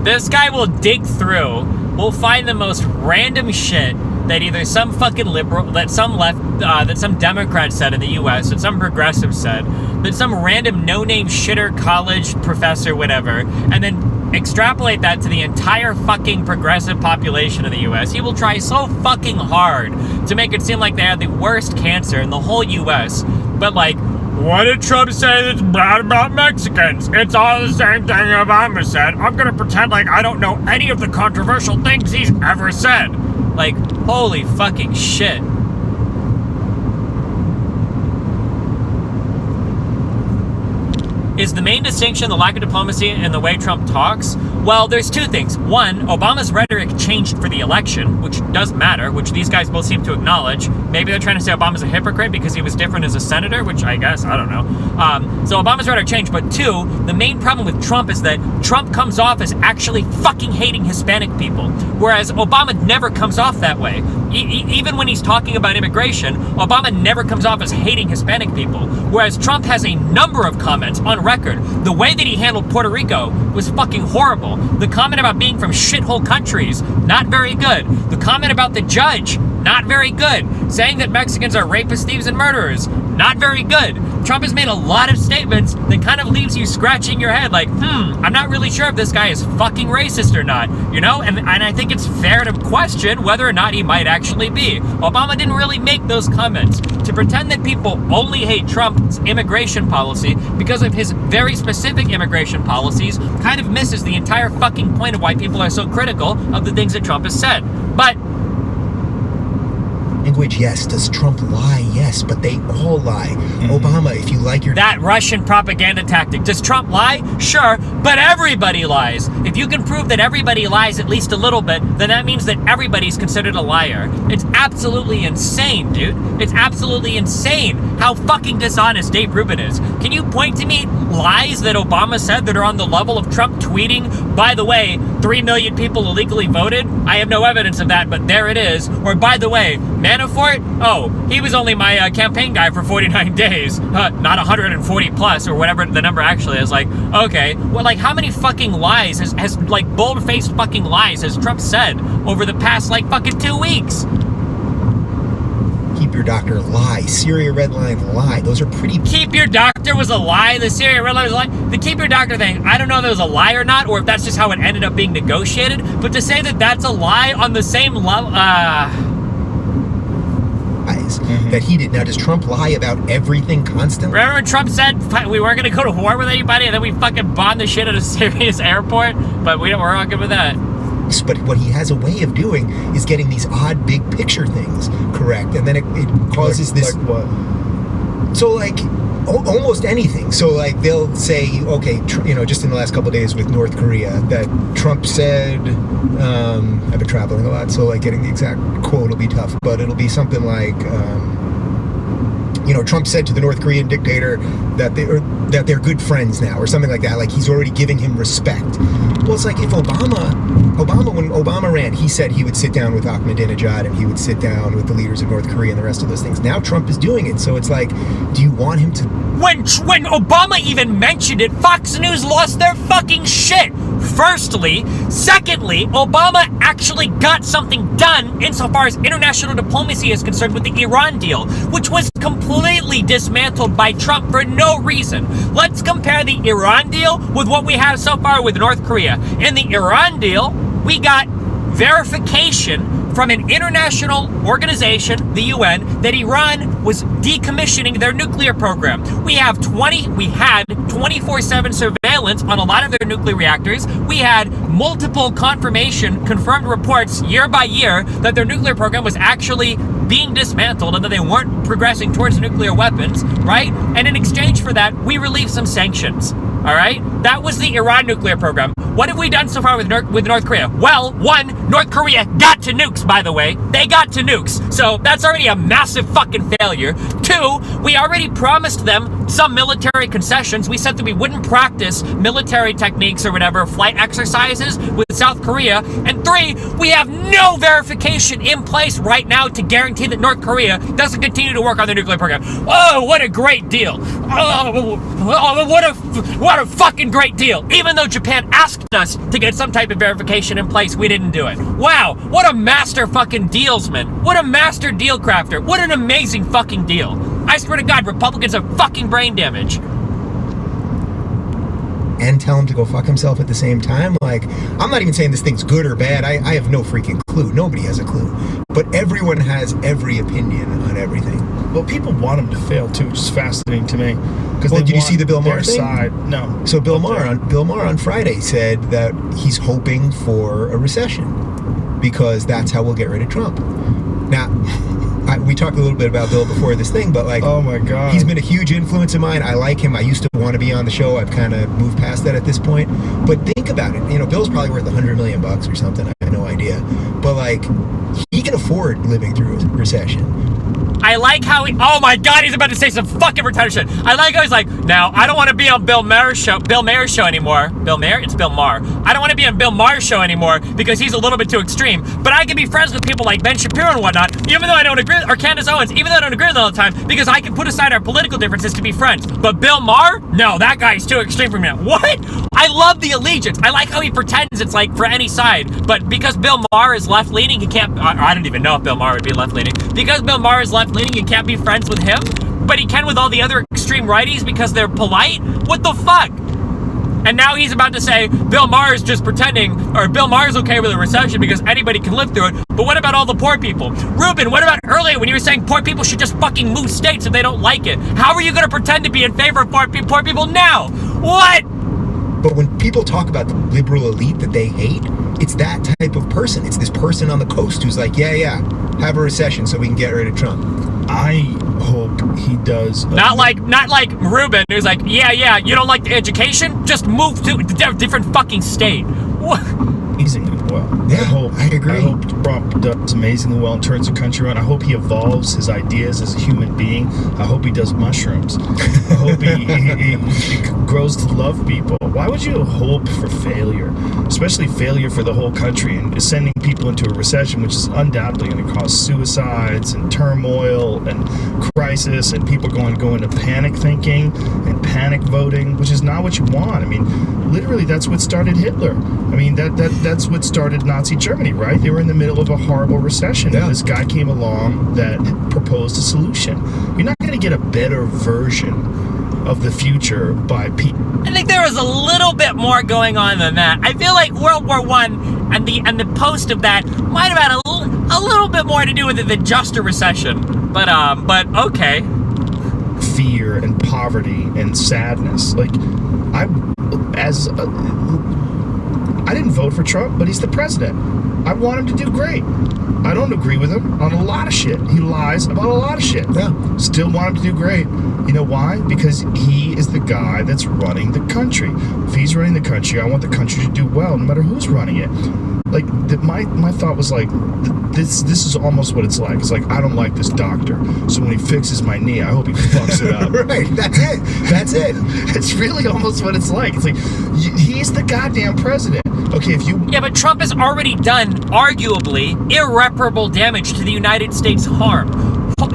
This guy will dig through, will find the most random shit that either some fucking liberal, that some left, that some Democrat said in the U.S., that some progressive said, that some random no-name shitter college professor, whatever, and then extrapolate that to the entire fucking progressive population of the U.S. He will try so fucking hard to make it seem like they have the worst cancer in the whole U.S., but like, what did Trump say that's bad about Mexicans? It's all the same thing Obama said. I'm gonna pretend like I don't know any of the controversial things he's ever said. Like, holy fucking shit. Is the main distinction the lack of diplomacy in the way Trump talks? Well, there's two things. One, Obama's rhetoric changed for the election, which does matter, which these guys both seem to acknowledge. Maybe they're trying to say Obama's a hypocrite because he was different as a senator, which I guess, I don't know. So Obama's rhetoric changed. But two, the main problem with Trump is that Trump comes off as actually fucking hating Hispanic people, whereas Obama never comes off that way. Even when he's talking about immigration, Obama never comes off as hating Hispanic people, whereas Trump has a number of comments on record. The way that he handled Puerto Rico was fucking horrible. The comment about being from shithole countries, not very good. The comment about the judge, not very good. Saying that Mexicans are rapists, thieves, and murderers, not very good. Trump has made a lot of statements that kind of leaves you scratching your head like, I'm not really sure if this guy is fucking racist or not, you know? And I think it's fair to question whether or not he might actually be. Obama didn't really make those comments. To pretend that people only hate Trump's immigration policy because of his very specific immigration policies kind of misses the entire fucking point of why people are so critical of the things that Trump has said. But language, yes. Does Trump lie? Yes, but they all lie. Obama, if you like your... That Russian propaganda tactic. Does Trump lie? Sure, but everybody lies. If you can prove that everybody lies at least a little bit, then that means that everybody's considered a liar. It's absolutely insane, dude. It's absolutely insane how fucking dishonest Dave Rubin is. Can you point to me lies that Obama said that are on the level of Trump tweeting, by the way, 3 million people illegally voted? I have no evidence of that, but there it is. Or by the way, Manafort? Oh, he was only my campaign guy for 49 days, not 140 plus, or whatever the number actually is. Like, okay, well, like, how many fucking lies has like, bold-faced fucking lies has Trump said over the past, like, fucking 2 weeks? Keep your doctor, lie. Syria red line, lie. Those are pretty... Keep your doctor was a lie? The Syria red line was a lie? The keep your doctor thing, I don't know if that was a lie or not, or if that's just how it ended up being negotiated, but to say that that's a lie on the same level, that he did. Now, does Trump lie about everything constantly? Remember when Trump said we weren't going to go to war with anybody, and then we fucking bombed the shit out of Syria's airport? But we're not good with that. But what he has a way of doing is getting these odd big picture things correct, and then it causes this... Like what? So like almost anything. So like they'll say, okay, just in the last couple of days with North Korea, that Trump said, I've been traveling a lot, so like getting the exact quote will be tough, but it'll be something like, Trump said to the North Korean dictator that they're good friends now, or something like that. Like he's already giving him respect. Well, it's like if when Obama ran, he said he would sit down with Ahmadinejad and he would sit down with the leaders of North Korea and the rest of those things. Now Trump is doing it, so it's like, do you want him to? When Obama even mentioned it, Fox News lost their fucking shit. Firstly. Secondly, Obama actually got something done insofar as international diplomacy is concerned with the Iran deal, which was completely dismantled by Trump for no reason. Let's compare the Iran deal with what we have so far with North Korea. In the Iran deal, we got verification from an international organization, the UN, that Iran was decommissioning their nuclear program. We had 24/7 surveillance on a lot of their nuclear reactors. We had multiple confirmed reports year by year that their nuclear program was actually being dismantled and that they weren't progressing towards nuclear weapons, right? And in exchange for that, we relieved some sanctions. All right? That was the Iran nuclear program. What have we done so far with North Korea? Well, one, North Korea got to nukes, by the way. They got to nukes. So that's already a massive fucking failure. Two, we already promised them some military concessions. We said that we wouldn't practice military techniques or whatever, flight exercises with South Korea. And three, we have no verification in place right now to guarantee that North Korea doesn't continue to work on their nuclear program. Oh, what a great deal. Oh, what a fucking great deal. Even though Japan asked us to get some type of verification in place, we didn't do it. Wow, what a master fucking dealsman. What a master deal crafter. What an amazing fucking deal. I swear to God, Republicans have fucking brain damage. And tell him to go fuck himself at the same time. Like, I'm not even saying this thing's good or bad. I have no freaking clue. Nobody has a clue. But everyone has every opinion on everything. Well, people want him to fail too, which is fascinating to me. Well, did you see the Bill Maher thing? Side. No. So Bill Maher on Friday said that he's hoping for a recession because that's how we'll get rid of Trump. Now, we talked a little bit about Bill before this thing, but like, oh my God, he's been a huge influence of mine. I like him. I used to want to be on the show. I've kind of moved past that at this point. But think about it. Bill's probably worth $100 million or something. I have no idea. But like, he can afford living through a recession. I like how oh my God, he's about to say some fucking retarded shit. I like how he's like, now, I don't want to be on Bill Maher's show anymore. Bill Maher? It's Bill Maher. I don't want to be on Bill Maher's show anymore because he's a little bit too extreme. But I can be friends with people like Ben Shapiro and whatnot, even though I don't agree, or Candace Owens, even though I don't agree with them all the time, because I can put aside our political differences to be friends. But Bill Maher? No, that guy's too extreme for me. What? I love the allegiance. I like how he pretends it's like for any side. But because Bill Maher is left-leaning, he can't, I don't even know if Bill Maher would be left-leaning. Because Bill Maher is left-leaning, you can't be friends with him, but he can with all the other extreme righties because they're polite? What the fuck? And now he's about to say Bill Maher is just pretending, or Bill Maher's okay with a recession because anybody can live through it. But what about all the poor people? Ruben, what about earlier when you were saying poor people should just fucking move states if they don't like it? How are you going to pretend to be in favor of poor people now? What? But when people talk about the liberal elite that they hate, it's that type of person. It's this person on the coast who's like, yeah, have a recession so we can get rid of Trump. I hope he does. Not like Ruben, who's like, yeah, you don't like the education? Just move to a different fucking state. What? Amazingly well. Yeah, I agree. I hope Trump does amazingly well and turns the country around. I hope he evolves his ideas as a human being. I hope he does mushrooms. I hope he grows to love people. Why would you hope for failure? Especially failure for the whole country and sending people into a recession, which is undoubtedly going to cause suicides and turmoil and crisis and people going to panic thinking and panic voting, which is not what you want. I mean, literally, that's what started Hitler. I mean, that's what started Nazi Germany, right? They were in the middle of a horrible recession, and this guy came along that proposed a solution. You're not going to get a better version of the future by people. I think there was a little bit more going on than that. I feel like World War I and the post of that might have had a little bit more to do with it than just a recession. But okay. Fear and poverty and sadness. Like, I didn't vote for Trump, but he's the president. I want him to do great. I don't agree with him on a lot of shit. He lies about a lot of shit. Yeah. Still want him to do great. You know why? Because he is the guy that's running the country. If he's running the country, I want the country to do well, no matter who's running it. Like, my thought was like, this is almost what it's like. It's like, I don't like this doctor, so when he fixes my knee, I hope he fucks it up. Right, that's it. That's it. It's really almost what it's like. It's like, he's the goddamn president. Okay, if you... Yeah, but Trump has already done, arguably, irreparable damage to the United States harm.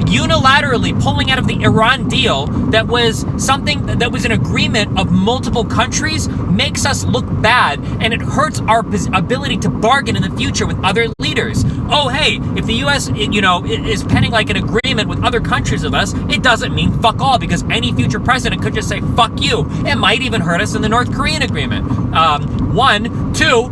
Unilaterally pulling out of the Iran deal that was something that was an agreement of multiple countries makes us look bad, and it hurts our ability to bargain in the future with other leaders. Oh, hey, if the U.S., is penning like an agreement with other countries of us, it doesn't mean fuck all, because any future president could just say fuck you. It might even hurt us in the North Korean agreement. One. Two,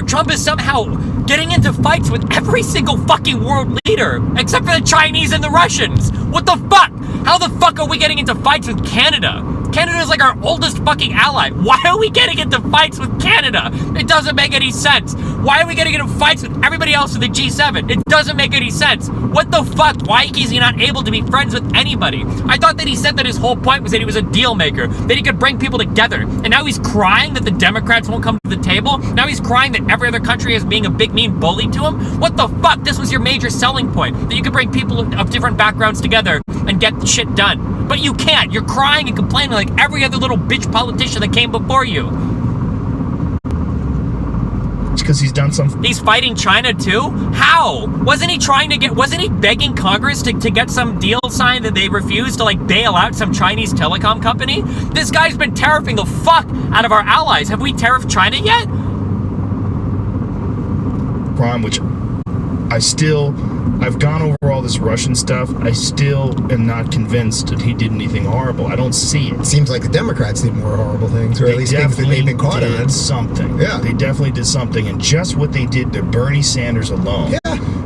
Trump is somehow getting into fights with every single fucking world leader, except for the Chinese and the Russians. What the fuck? How the fuck are we getting into fights with Canada? Canada is like our oldest fucking ally. Why are we getting into fights with Canada? It doesn't make any sense. Why are we getting into fights with everybody else in the G7? It doesn't make any sense. What the fuck? Why is he not able to be friends with anybody? I thought that he said that his whole point was that he was a deal maker, that he could bring people together. And now he's crying that the Democrats won't come to the table. Now he's crying that every other country is being a big mean bully to him. What the fuck? This was your major selling point, that you could bring people of different backgrounds together and get the shit done. But you can't. You're crying and complaining like every other little bitch politician that came before you. It's because he's done something. He's fighting China too? How? Wasn't he begging Congress to get some deal signed that they refused to like bail out some Chinese telecom company? This guy's been tariffing the fuck out of our allies. Have we tariffed China yet? Crime, which I've gone over all this Russian stuff. I still am not convinced that he did anything horrible. I don't see it. Seems like the Democrats did more horrible things, or at least things that they've been caught on. They did something. Yeah. They definitely did something. And just what they did to Bernie Sanders alone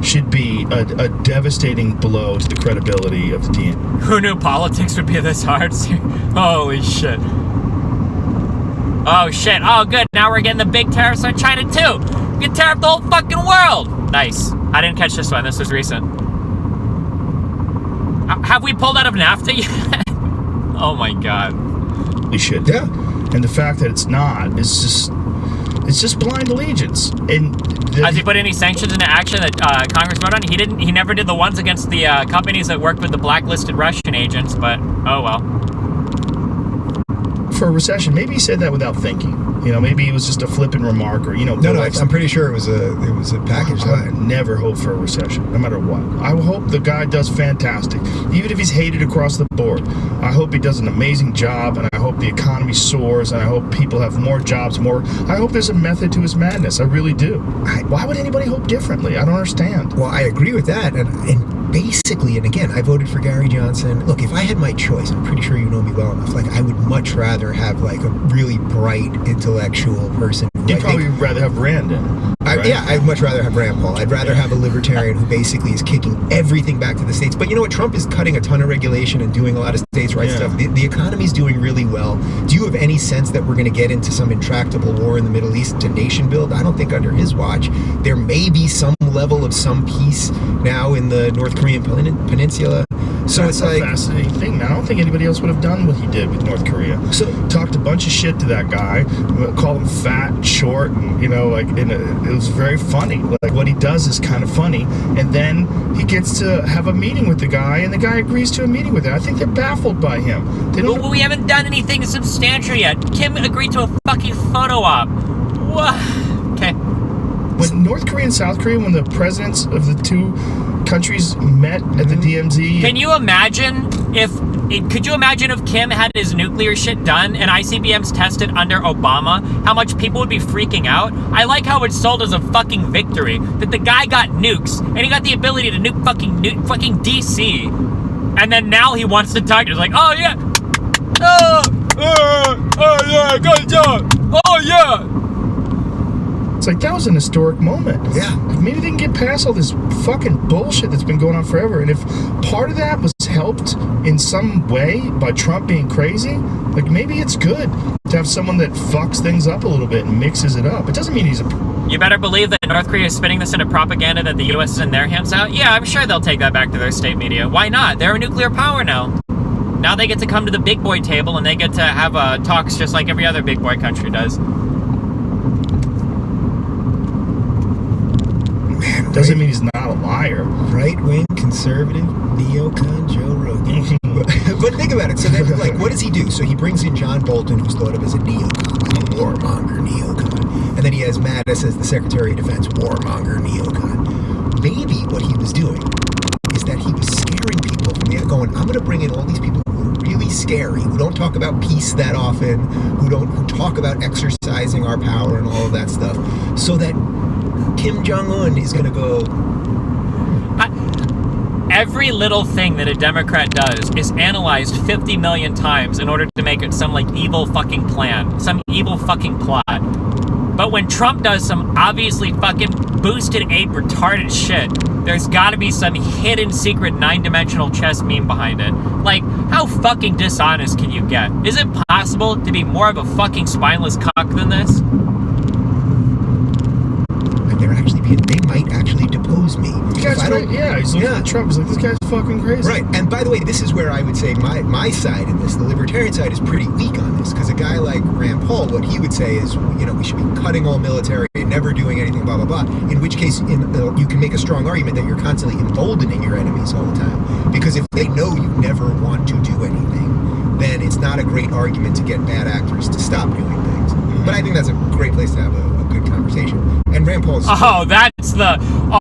should be a devastating blow to the credibility of the DNC. Who knew politics would be this hard? Holy shit. Oh shit. Oh good. Now we're getting the big tariffs on China too. We can tariff the whole fucking world. Nice. I didn't catch this one. This was recent. Have we pulled out of NAFTA yet? Oh my god. We should. Yeah. And the fact that it's not is just blind allegiance. And has he put any sanctions into action that Congress voted on? He never did the ones against the companies that worked with the blacklisted Russian agents, but oh well. For a recession, maybe he said that without thinking. Maybe it was just a flippant remark, or No, I'm pretty sure it was a package I line. never hope for a recession, no matter what. I hope the guy does fantastic, even if he's hated across the board. I hope he does an amazing job, and I hope the economy soars, and I hope people have more jobs, I hope there's a method to his madness. I really do. Why would anybody hope differently? I don't understand. Well, I agree with that, and basically, and again, I voted for Gary Johnson. Look, if I had my choice, I'm pretty sure you know me well enough, like I would much rather have like a really bright intellectual person. You'd probably rather have Rand in. Right? I'd much rather have Rand Paul. I'd rather have a libertarian who basically is kicking everything back to the states. But you know what? Trump is cutting a ton of regulation and doing a lot of states' rights stuff. The economy's doing really well. Do you have any sense that we're going to get into some intractable war in the Middle East to nation build? I don't think under his watch. There may be some level of some peace now in the North Korean peninsula. So That's it's like a fascinating thing, man. I don't think anybody else would have done what he did with North Korea. So talked a bunch of shit to that guy, called him fat and short, and it was very funny. Like what he does is kind of funny, and then he gets to have a meeting with the guy, and the guy agrees to a meeting with him. I think they're baffled by him. But we haven't done anything substantial yet. Kim agreed to a fucking photo op. What? Okay. When North Korea and South Korea, when the presidents of the two countries met at the DMZ. Could you imagine if Kim had his nuclear shit done and ICBMs tested under Obama, how much people would be freaking out? I like how it's sold as a fucking victory, that the guy got nukes, and he got the ability to nuke fucking DC, and then now he wants to talk. It's like, oh yeah, oh yeah, good job, oh yeah. It's like, that was an historic moment. Yeah. Maybe they can get past all this fucking bullshit that's been going on forever. And if part of that was helped in some way by Trump being crazy, like maybe it's good to have someone that fucks things up a little bit and mixes it up. It doesn't mean he's a... You better believe that North Korea is spinning this into propaganda that the U.S. is in their hands out. Yeah, I'm sure they'll take that back to their state media. Why not? They're a nuclear power now. Now they get to come to the big boy table and they get to have talks just like every other big boy country does. Man, Doesn't mean he's not a liar. Right-wing conservative neocon Joe Rogan. But think about it. So then, like, what does he do? So he brings in John Bolton, who's thought of as a neocon, a warmonger neocon. And then he has Mattis as the Secretary of Defense, warmonger neocon. Maybe what he was doing is that he was scaring people from the going, I'm going to bring in all these people who are really scary, who don't talk about peace that often, who talk about exercising our power and all of that stuff, so that Kim Jong-un is going to go... Every little thing that a Democrat does is analyzed 50 million times in order to make it some, like, evil fucking plan. Some evil fucking plot. But when Trump does some obviously fucking boosted ape retarded shit, there's gotta be some hidden secret 9-dimensional chess meme behind it. Like, how fucking dishonest can you get? Is it possible to be more of a fucking spineless cock than this? They might actually depose me. Yeah, he's looking at Trump. He's like, this guy's fucking crazy. Right, and by the way, this is where I would say my side in this, the libertarian side, is pretty weak on this, because a guy like Rand Paul, what he would say is, we should be cutting all military and never doing anything, blah, blah, blah, in which case you can make a strong argument that you're constantly emboldening your enemies all the time, because if they know you never want to do anything, then it's not a great argument to get bad actors to stop doing things. But I think that's a great place to have a good conversation. And Rand Paul's... Oh, that's the...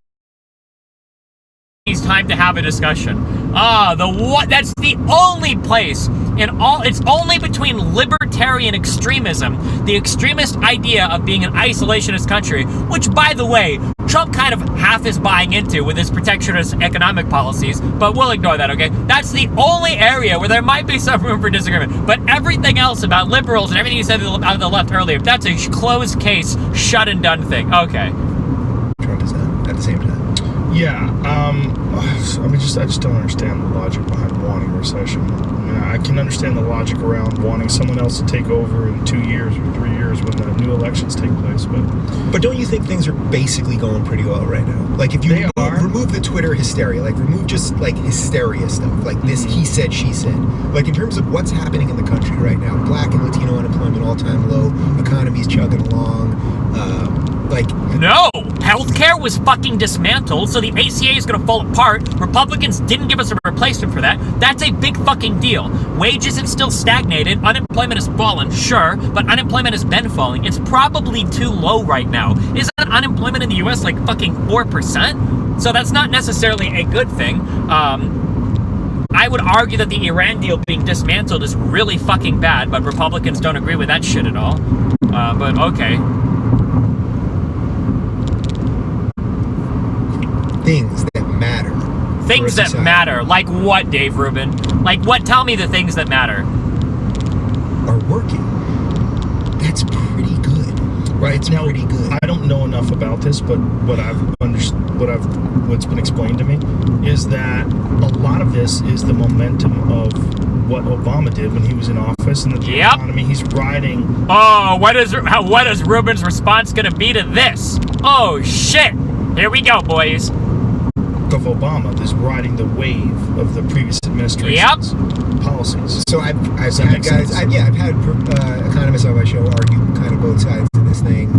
It's time to have a discussion. That's the only place in all... It's only between libertarian extremism, the extremist idea of being an isolationist country, which, by the way, Trump kind of half is buying into with his protectionist economic policies, but we'll ignore that, okay? That's the only area where there might be some room for disagreement. But everything else about liberals and everything you said about the left earlier, that's a closed case, shut and done thing. Okay. Trump is done at the same time. Yeah, I just don't understand the logic behind wanting a recession. I can understand the logic around wanting someone else to take over in 2 years or 3 years when the new elections take place, but don't you think things are basically going pretty well right now? Like, if you remove the Twitter hysteria, like remove just like hysteria stuff, like this he said, she said, like in terms of what's happening in the country right now, Black and Latino unemployment all-time low, economy's chugging along, No! Healthcare was fucking dismantled, so the ACA is gonna fall apart. Republicans didn't give us a replacement for that. That's a big fucking deal. Wages have still stagnated. Unemployment has fallen, sure, but unemployment has been falling. It's probably too low right now. Isn't unemployment in the US like fucking 4%? So that's not necessarily a good thing. I would argue that the Iran deal being dismantled is really fucking bad, but Republicans don't agree with that shit at all. But okay. Things that matter. Things that matter. Like what, Dave Rubin? Like what? Tell me the things that matter. Are working. That's pretty good. right? It's now, pretty good. I don't know enough about this, but what's been explained to me is that a lot of this is the momentum of what Obama did when he was in office, and the economy he's riding. Oh, what is Rubin's response going to be to this? Oh shit! Here we go, boys. Of Obama is riding the wave of the previous administration's policies. So I've had guys, I've had economists on my show argue kind of both sides of this thing.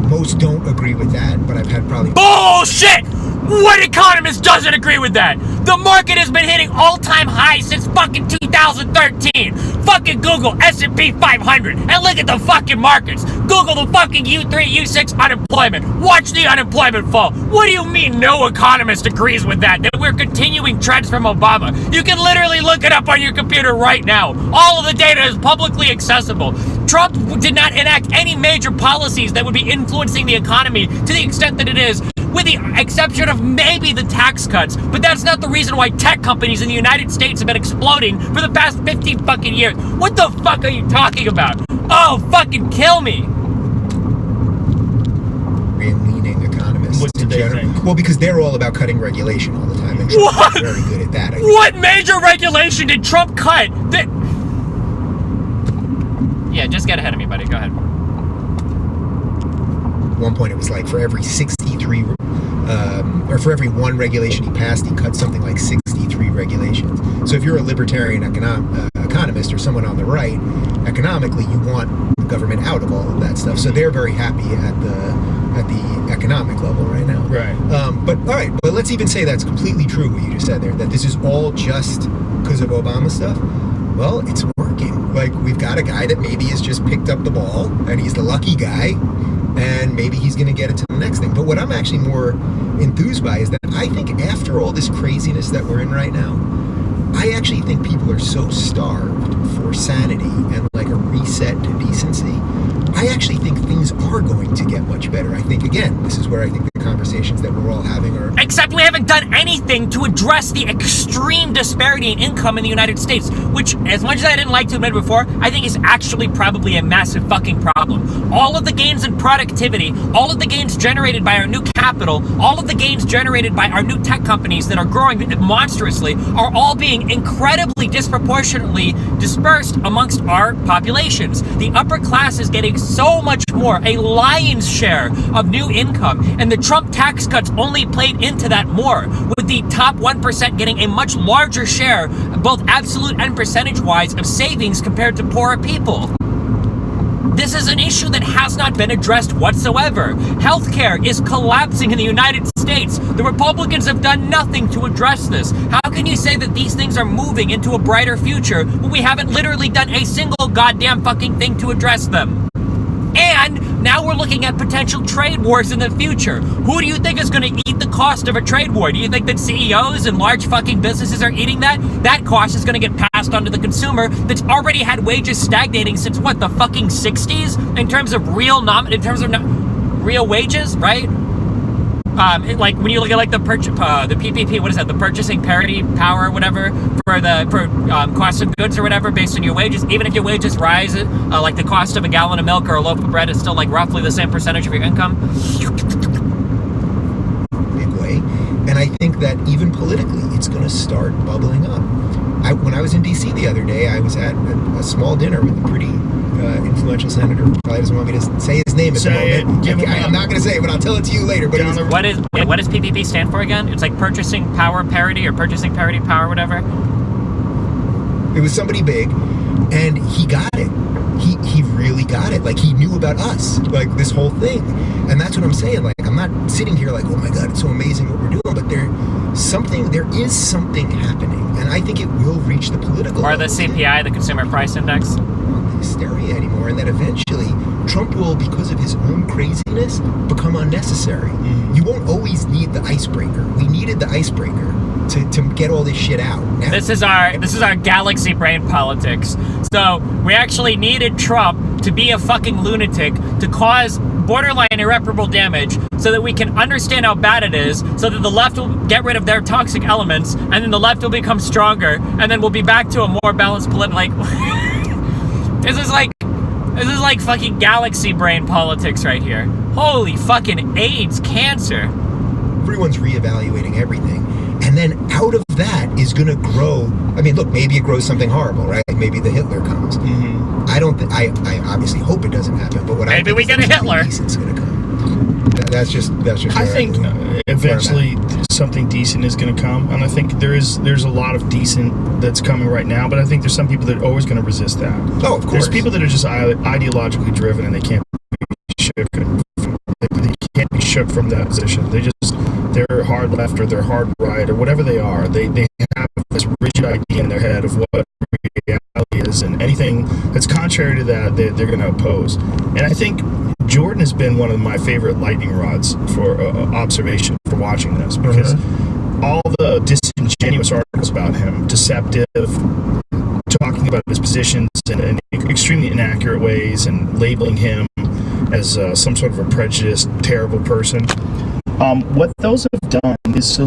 Most don't agree with that, but I've had probably bullshit. What economist doesn't agree with that? The market has been hitting all-time highs since fucking 2013. Fucking Google S&P 500 and look at the fucking markets. Google the fucking U3, U6 unemployment. Watch the unemployment fall. What do you mean no economist agrees with that? That we're continuing trends from Obama. You can literally look it up on your computer right now. All of the data is publicly accessible. Trump did not enact any major policies that would be influencing the economy to the extent that it is, with the exception of maybe the tax cuts. But that's not the reason why tech companies in the United States have been exploding for the past 15 fucking years. What the fuck are you talking about? Oh, fucking kill me. leaning economist. economists What do in they general. think? Well, because they're all about cutting regulation all the time, and Trump What? is very good at that. I think. What major regulation did Trump cut? Yeah, just get ahead of me, buddy. Go ahead. At one point, it was like for every 63, or for every one regulation he passed, he cut something like 63 regulations. So if you're a libertarian economist or someone on the right, economically, you want the government out of all of that stuff. So they're very happy at the economic level right now. Right. But all right, but let's even say that's completely true what you just said there, that this is all just because of Obama stuff. Well, it's working. Like, we've got a guy that maybe has just picked up the ball, and he's the lucky guy, and maybe he's going to get it to the next thing. But what I'm actually more enthused by is that I think after all this craziness that we're in right now, I actually think people are so starved for sanity and like a reset to decency. I actually think things are going to get much better. I think, again, this is where I think the conversations that we're all having are... Except we haven't done anything to address the extreme disparity in income in the United States, which, as much as I didn't like to admit before, I think is actually probably a massive fucking problem. All of the gains in productivity, all of the gains generated by our new capital, all of the gains generated by our new tech companies that are growing monstrously are all being incredibly disproportionately dispersed amongst our populations. The upper class is getting so much more, a lion's share of new income, and the Trump tax cuts only played into that more, with the top 1% getting a much larger share, both absolute and percentage-wise, of savings compared to poorer people. This is an issue that has not been addressed whatsoever. Healthcare is collapsing in the United States. The Republicans have done nothing to address this. How can you say that these things are moving into a brighter future when we haven't literally done a single goddamn fucking thing to address them? And now we're looking at potential trade wars in the future. Who do you think is going to eat the cost of a trade war? Do you think that CEOs and large fucking businesses are eating that? That cost is going to get passed on to the consumer that's already had wages stagnating since what, the fucking 60s? In terms of real real wages, right? Like when you look at like the PPP, what is that? The purchasing parity power, or whatever, for cost of goods or whatever, based on your wages. Even if your wages rise, like the cost of a gallon of milk or a loaf of bread is still like roughly the same percentage of your income. Big way, and I think that even politically, it's going to start bubbling up. When I was in D.C. the other day, I was at a small dinner with a pretty influential senator. Probably doesn't want me to say his name at the moment. I'm not going to say it, but I'll tell it to you later. But what does PPP stand for again? It's like purchasing power parity or purchasing parity power, whatever. It was somebody big, and he got it. He really got it. Like, he knew about us, like this whole thing. And that's what I'm saying. Like, I'm not sitting here like, oh my God, it's so amazing what we're doing. But there is something happening, and I think it will reach the political or level. the CPI, the Consumer Price Index. Not the hysteria anymore, and that eventually Trump will, because of his own craziness, become unnecessary. You won't always need the icebreaker. We needed the icebreaker to get all this shit out. Now, This is our galaxy brain politics. So we actually needed Trump to be a fucking lunatic to cause borderline irreparable damage so that we can understand how bad it is, so that the left will get rid of their toxic elements, and then the left will become stronger, and then we'll be back to a more balanced like this is like fucking galaxy brain politics right here. Holy fucking AIDS, cancer. everyone's reevaluating everything. And then out of that is going to grow. I mean, look, maybe it grows something horrible, right? Maybe the Hitler comes. Mm-hmm. I don't. I obviously hope it doesn't happen. But what Maybe I think we get a Hitler. Decent's going to come. That's just. I think eventually something decent is going to come, and I think there's a lot of decent that's coming right now. But I think there's some people that are always going to resist that. Oh, of course. There's people that are just ideologically driven, and they can't be shook. They can't be shook from that position. They're hard left or they're hard right or whatever they are. They have this rigid idea in their head of what reality is, and anything that's contrary to that, they're going to oppose. And I think Jordan has been one of my favorite lightning rods for observation, for watching this, because all the disingenuous articles about him, deceptive, talking about his positions in extremely inaccurate ways and labeling him as some sort of a prejudiced, terrible person. What those have done is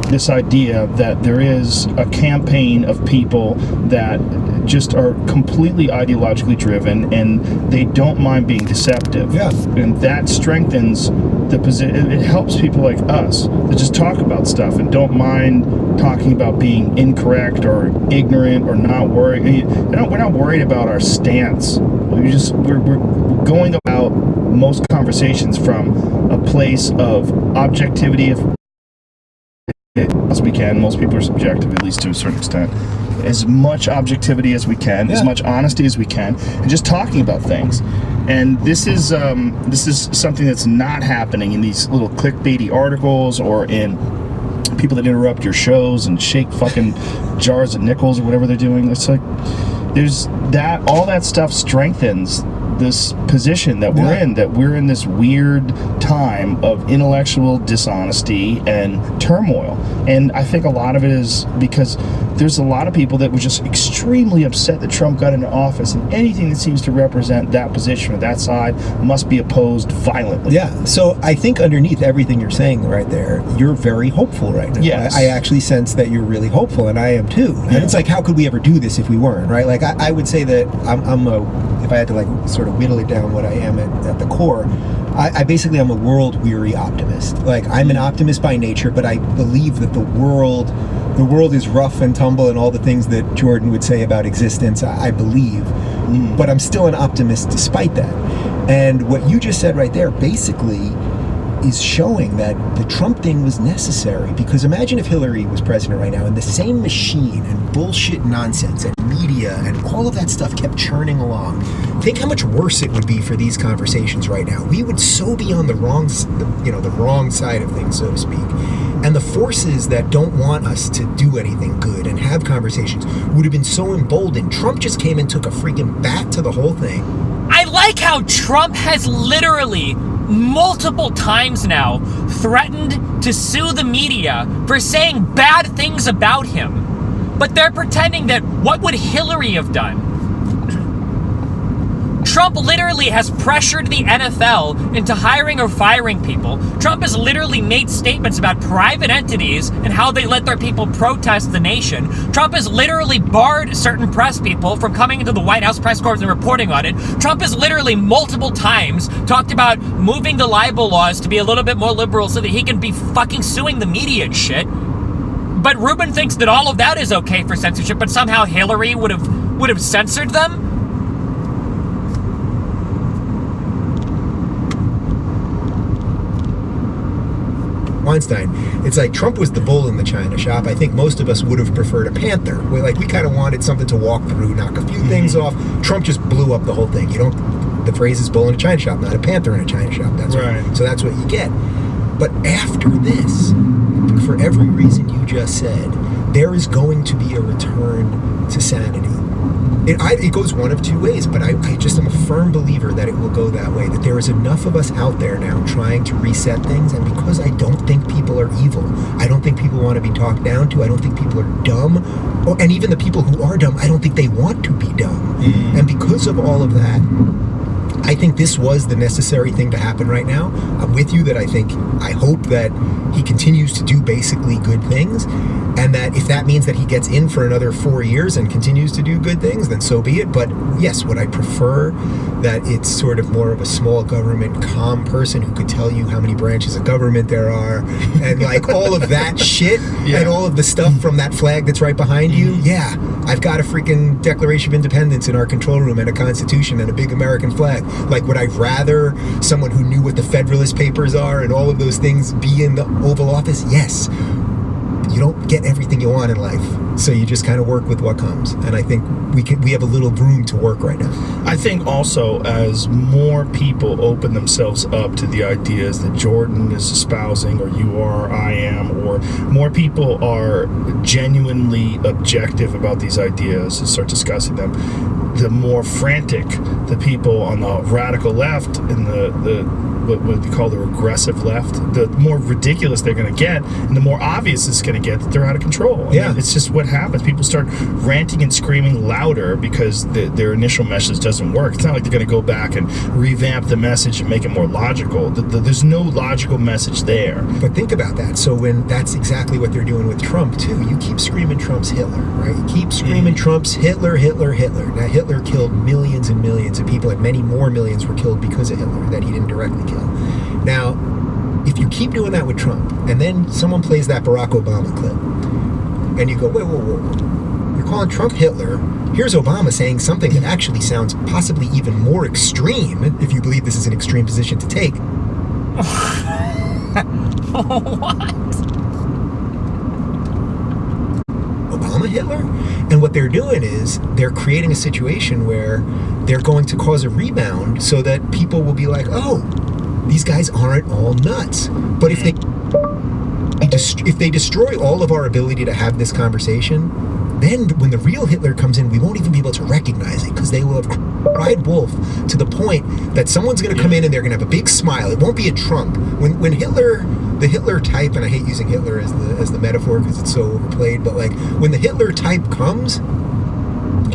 this idea that there is a campaign of people that just are completely ideologically driven and they don't mind being deceptive. Yeah. And that strengthens the position. It helps people like us that just talk about stuff and don't mind talking about being incorrect or ignorant or not worried. We're not worried about our stance. We're going about most conversations from a place of objectivity as we can. Most people are subjective, at least to a certain extent. As much objectivity as we can, as much honesty as we can, and just talking about things. And this is something that's not happening in these little clickbaity articles or in people that interrupt your shows and shake fucking jars of nickels or whatever they're doing. It's like there's that, all that stuff strengthens this position that we're in, that we're in this weird time of intellectual dishonesty and turmoil. And I think a lot of it is because there's a lot of people that were just extremely upset that Trump got into office, and anything that seems to represent that position or that side must be opposed violently. Yeah, so I think underneath everything you're saying right there, you're very hopeful right now. Yes. I actually sense that you're really hopeful, and I am too. And it's like, how could we ever do this if we weren't, right? Like, I would say that if I had to like sort of whittle it down what I am at the core, I basically am a world-weary optimist. Like, I'm an optimist by nature, but I believe that the world is rough and tumble and all the things that Jordan would say about existence, I believe. But I'm still an optimist despite that. And what you just said right there basically is showing that the Trump thing was necessary, because imagine if Hillary was president right now and the same machine and bullshit nonsense and media and all of that stuff kept churning along. Think how much worse it would be for these conversations right now. We would so be on the wrong side of things, so to speak. And the forces that don't want us to do anything good and have conversations would have been so emboldened. Trump just came and took a freaking bat to the whole thing. I like how Trump has literally multiple times now threatened to sue the media for saying bad things about him. But they're pretending that what would Hillary have done? Trump literally has pressured the NFL into hiring or firing people. Trump has literally made statements about private entities and how they let their people protest the nation. Trump has literally barred certain press people from coming into the White House press corps and reporting on it. Trump has literally multiple times talked about moving the libel laws to be a little bit more liberal so that he can be fucking suing the media and shit. But Rubin thinks that all of that is okay for censorship, but somehow Hillary would have censored them? Weinstein, it's like Trump was the bull in the china shop. I think most of us would have preferred a panther. We kind of wanted something to walk through, knock a few things off. Trump just blew up the whole thing. The phrase is bull in a china shop, not a panther in a china shop. That's right. So that's what you get. But after this, for every reason you just said, there is going to be a return to sanity. It goes one of two ways, but I just am a firm believer that it will go that way, that there is enough of us out there now trying to reset things, and because I don't think people are evil, I don't think people want to be talked down to, I don't think people are dumb, and even the people who are dumb, I don't think they want to be dumb. And because of all of that, I think this was the necessary thing to happen right now. I'm with you that I hope that he continues to do basically good things, and that if that means that he gets in for another 4 years and continues to do good things, then so be it. But yes, would I prefer that it's sort of more of a small government, calm person who could tell you how many branches of government there are and like all of that shit and all of the stuff from that flag that's right behind you? Yeah, I've got a freaking Declaration of Independence in our control room and a Constitution and a big American flag. Like, would I rather someone who knew what the Federalist Papers are and all of those things be in the Oval Office? Yes. You don't get everything you want in life, so you just kind of work with what comes. And I think we have a little room to work right now. I think also as more people open themselves up to the ideas that Jordan is espousing, or you are, I am, or more people are genuinely objective about these ideas and start discussing them, the more frantic the people on the radical left and the what we call the regressive left, the more ridiculous they're going to get, and the more obvious it's going to get that they're out of control. I mean, it's just what happens. People start ranting and screaming louder because their initial message doesn't work. It's not like they're going to go back and revamp the message and make it more logical. There's no logical message there. But think about that. So when that's exactly what they're doing with Trump too, you keep screaming Trump's Hitler, right? You keep screaming Trump's Hitler, Hitler, Hitler. Now Hitler killed millions and millions of people, and many more millions were killed because of Hitler that he didn't directly kill. Now, if you keep doing that with Trump, and then someone plays that Barack Obama clip, and you go, whoa, whoa, whoa, you're calling Trump Hitler. Here's Obama saying something that actually sounds possibly even more extreme, if you believe this is an extreme position to take. What? Obama Hitler? And what they're doing is they're creating a situation where they're going to cause a rebound so that people will be like, oh, these guys aren't all nuts. But if they destroy all of our ability to have this conversation, then when the real Hitler comes in, we won't even be able to recognize it because they will have cried wolf to the point that someone's going to come in and they're going to have a big smile. It won't be a Trump. When Hitler, the Hitler type, and I hate using Hitler as the metaphor because it's so overplayed, but like when the Hitler type comes,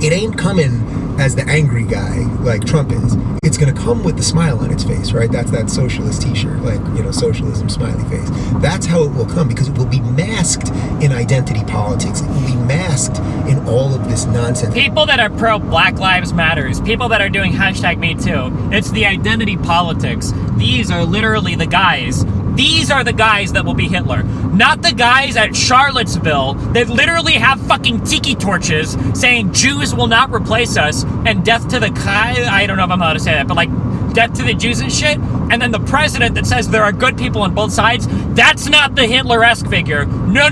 it ain't coming as the angry guy like Trump is. It's going to come with the smile on its face, right? That's that socialist t-shirt, like, you know, socialism smiley face. That's how it will come because it will be masked in identity politics. It will be masked in all of this nonsense. People that are pro Black Lives Matters, people that are doing #MeToo, it's the identity politics. These are literally the guys. These are the guys that will be Hitler. Not the guys at Charlottesville that literally have fucking tiki torches saying Jews will not replace us and death to the I don't know if I'm allowed to say that, but like death to the Jews and shit. And then the president that says there are good people on both sides. That's not the Hitler-esque figure. No.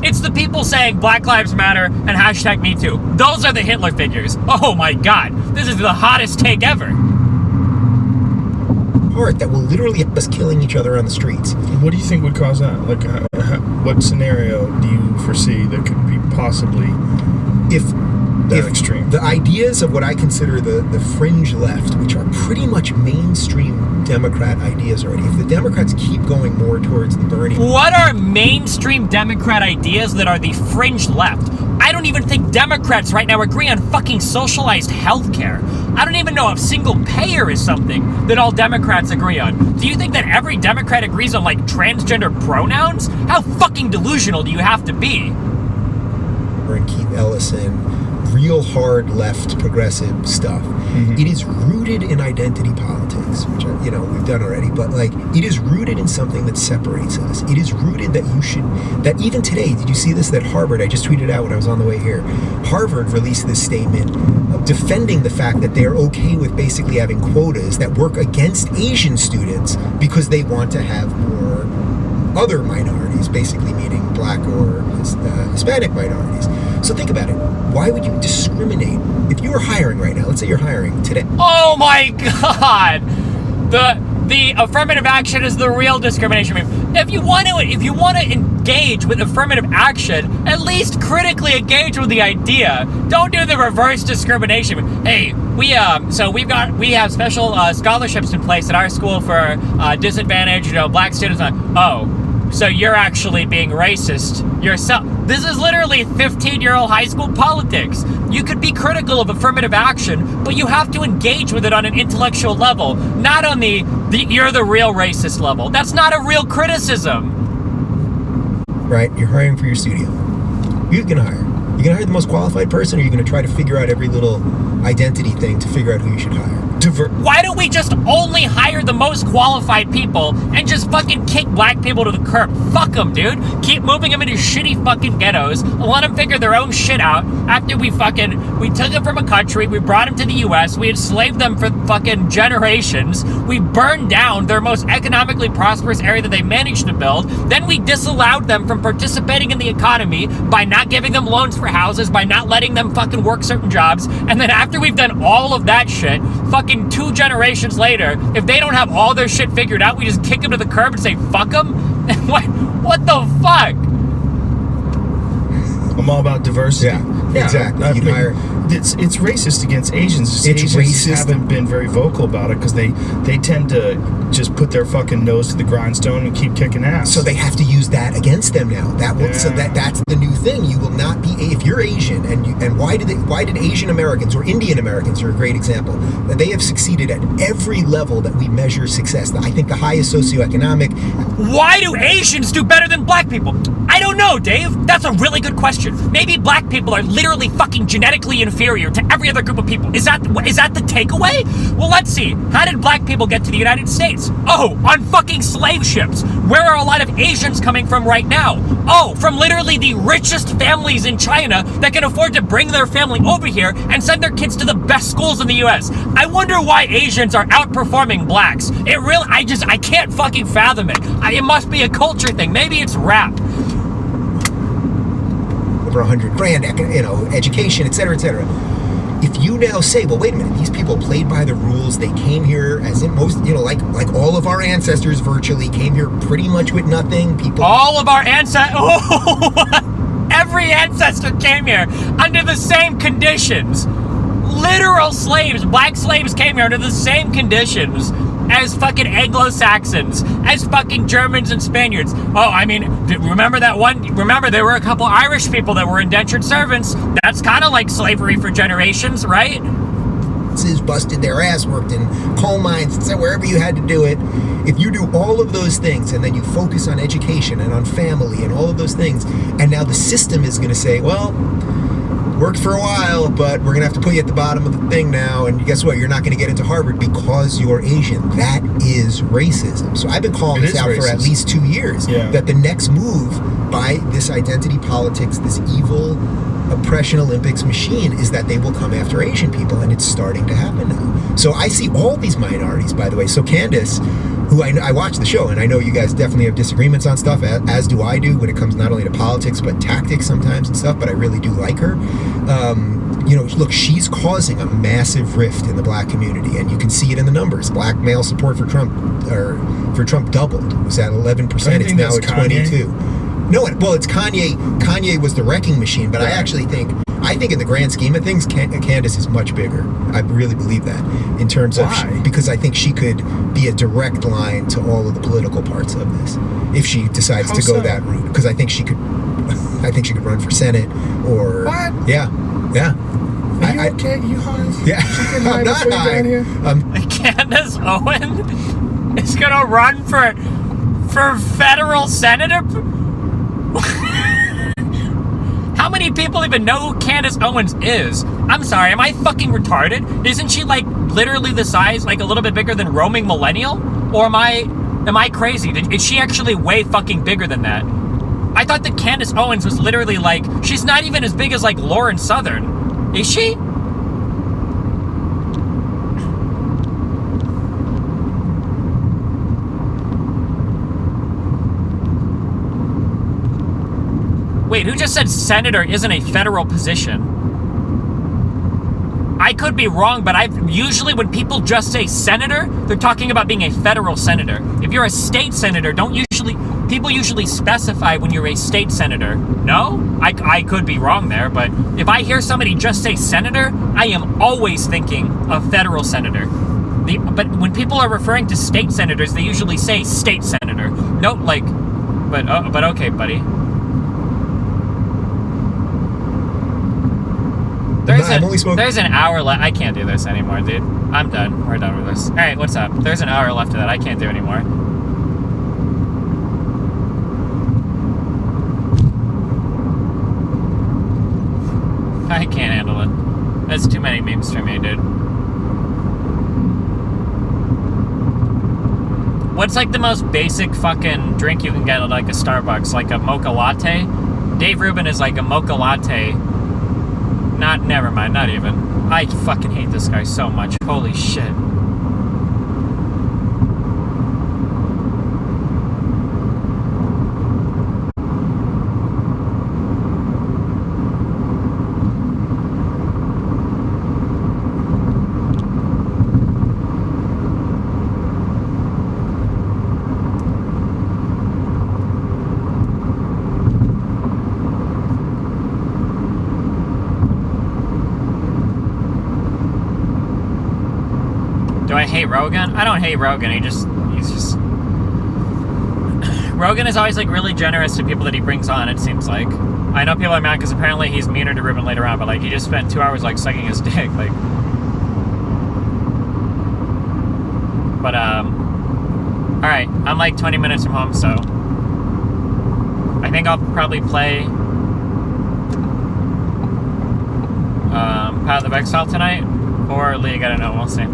It's the people saying Black Lives Matter and #MeToo. Those are the Hitler figures. Oh my God. This is the hottest take ever. That will literally have us killing each other on the streets. What do you think would cause that? Like, what scenario do you foresee that could be possibly extreme? The ideas of what I consider the fringe left, which are pretty much mainstream Democrat ideas already, if the Democrats keep going more towards the Bernie... What are mainstream Democrat ideas that are the fringe left? I don't even think Democrats right now agree on fucking socialized healthcare. I don't even know if single payer is something that all Democrats agree on. Do you think that every Democrat agrees on, like, transgender pronouns? How fucking delusional do you have to be? And Keith Ellison, real hard left progressive stuff. It is rooted in identity politics, which we've done already, but like it is rooted in something that separates us. It is rooted that even today, did you see this? That Harvard, I just tweeted out when I was on the way here, Harvard released this statement defending the fact that they're okay with basically having quotas that work against Asian students because they want to have more other minorities, basically meaning black or Hispanic minorities. So think about it. Why would you discriminate? If you were hiring right now, let's say you're hiring today. Oh my God! The affirmative action is the real discrimination. If you want to engage with affirmative action, at least critically engage with the idea. Don't do the reverse discrimination. Hey, we have special scholarships in place at our school for disadvantaged, black students. So you're actually being racist yourself. This is literally 15-year-old high school politics. You could be critical of affirmative action, but you have to engage with it on an intellectual level, not on the you're the real racist level. That's not a real criticism. Right? You're hiring for your studio. Who you gonna hire? You gonna hire the most qualified person, or are you gonna try to figure out every little identity thing to figure out who you should hire? Why don't we just only hire the most qualified people and just fucking kick black people to the curb? Fuck them, dude. Keep moving them into shitty fucking ghettos. Let them figure their own shit out. After we took them from a country, we brought them to the U.S., we enslaved them for fucking generations, we burned down their most economically prosperous area that they managed to build, then we disallowed them from participating in the economy by not giving them loans for houses, by not letting them fucking work certain jobs, and then after we've done all of that shit, fucking 2 generations later, if they don't have all their shit figured out, we just kick them to the curb and say, fuck them? What the fuck? I'm all about diversity. Yeah, exactly. it's racist against Asians. It's Asians racist. haven't been very vocal about it because they tend to just put their fucking nose to the grindstone and keep kicking ass. So they have to use that against them now. So that's the new thing. You will not be, if you're Asian, and why did Asian Americans or Indian Americans are a great example. They have succeeded at every level that we measure success. I think the highest socioeconomic. Why do Asians do better than black people? I don't know, Dave. That's a really good question. Maybe black people are literally fucking genetically inferior to every other group of people. Is that the takeaway? Well, let's see. How did black people get to the United States? Oh, on fucking slave ships. Where are a lot of Asians coming from right now? Oh, from literally the richest families in China that can afford to bring their family over here and send their kids to the best schools in the US. I wonder why Asians are outperforming blacks. I can't fucking fathom it. It must be a culture thing. Maybe it's rap. Over $100,000, education, et cetera, et cetera. If you now say, well, wait a minute, these people played by the rules, they came here as in most, like all of our ancestors virtually came here pretty much with nothing. All of our ancestors, every ancestor came here under the same conditions. Literal slaves, black slaves came here under the same conditions as fucking Anglo-Saxons, as fucking Germans and Spaniards. Oh, I mean, remember there were a couple Irish people that were indentured servants. That's kind of like slavery for generations, right? Busted their ass, worked in coal mines, so wherever you had to do it. If you do all of those things and then you focus on education and on family and all of those things, and now the system is going to say, well, worked for a while, but we're going to have to put you at the bottom of the thing now, and guess what? You're not going to get into Harvard because you're Asian. That is racism. So I've been calling this out for at least 2 years, that the next move by this identity politics, this evil oppression Olympics machine, is that they will come after Asian people, and it's starting to happen now. So I see all these minorities, by the way. So Candace, who I watch the show, and I know you guys definitely have disagreements on stuff, as do I do, when it comes not only to politics, but tactics sometimes and stuff, but I really do like her. Look, she's causing a massive rift in the black community, and you can see it in the numbers. Black male support for Trump doubled. It was at 11%. It's now at 22%. No, well, it's Kanye. Kanye was the wrecking machine, but I actually think in the grand scheme of things, Candace is much bigger. I really believe that in terms of because I think she could be a direct line to all of the political parts of this if she decides to go that route. Because I think she could run for Senate or what? Yeah. Are you okay? You high? Yeah, I'm not high. Candace Owen is gonna run for federal senator. How many people even know who Candace Owens is? I'm sorry, am I fucking retarded? Isn't she like literally the size, like a little bit bigger than roaming millennial? Or am I crazy? Is she actually way fucking bigger than that? I thought that Candace Owens was literally like, she's not even as big as like Lauren Southern. Is she? Wait, who just said senator isn't a federal position? I could be wrong, but usually when people just say senator, they're talking about being a federal senator. If you're a state senator, people usually specify when you're a state senator. No? I could be wrong there, but if I hear somebody just say senator, I am always thinking of federal senator. But when people are referring to state senators, they usually say state senator. No, but okay, buddy. There's an hour left. I can't do this anymore, dude. I'm done. We're done with this. All right, what's up? There's an hour left of that. I can't do anymore. I can't handle it. That's too many memes for me, dude. What's like the most basic fucking drink you can get at like a Starbucks? Like a mocha latte? Dave Rubin is like a mocha latte. Never mind, not even. I fucking hate this guy so much. Holy shit. Do I hate Rogan? I don't hate Rogan. He's just Rogan is always like really generous to people that he brings on, it seems like. I know people are mad because apparently he's meaner to Ruben later on, but like he just spent 2 hours like sucking his dick, like. But alright, I'm like 20 minutes from home, so I think I'll probably play Path of Exile tonight or League, I don't know, we'll see.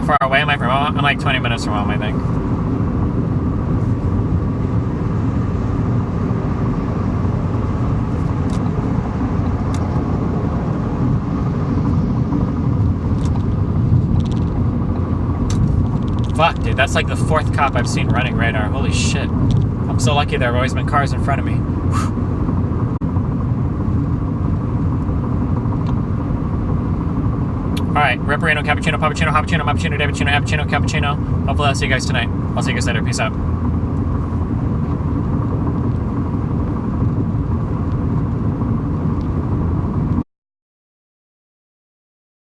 How far away am I from home? I'm like 20 minutes from home, I think. Fuck, dude, that's like the 4th cop I've seen running radar. Holy shit. I'm so lucky there have always been cars in front of me. Whew. Alright, Ripperino, Cappuccino, Puppuccino, Hoppuccino, Muppuccino, Davidccino, Appuccino, Cappuccino. Hopefully I'll see you guys tonight. I'll see you guys later. Peace out.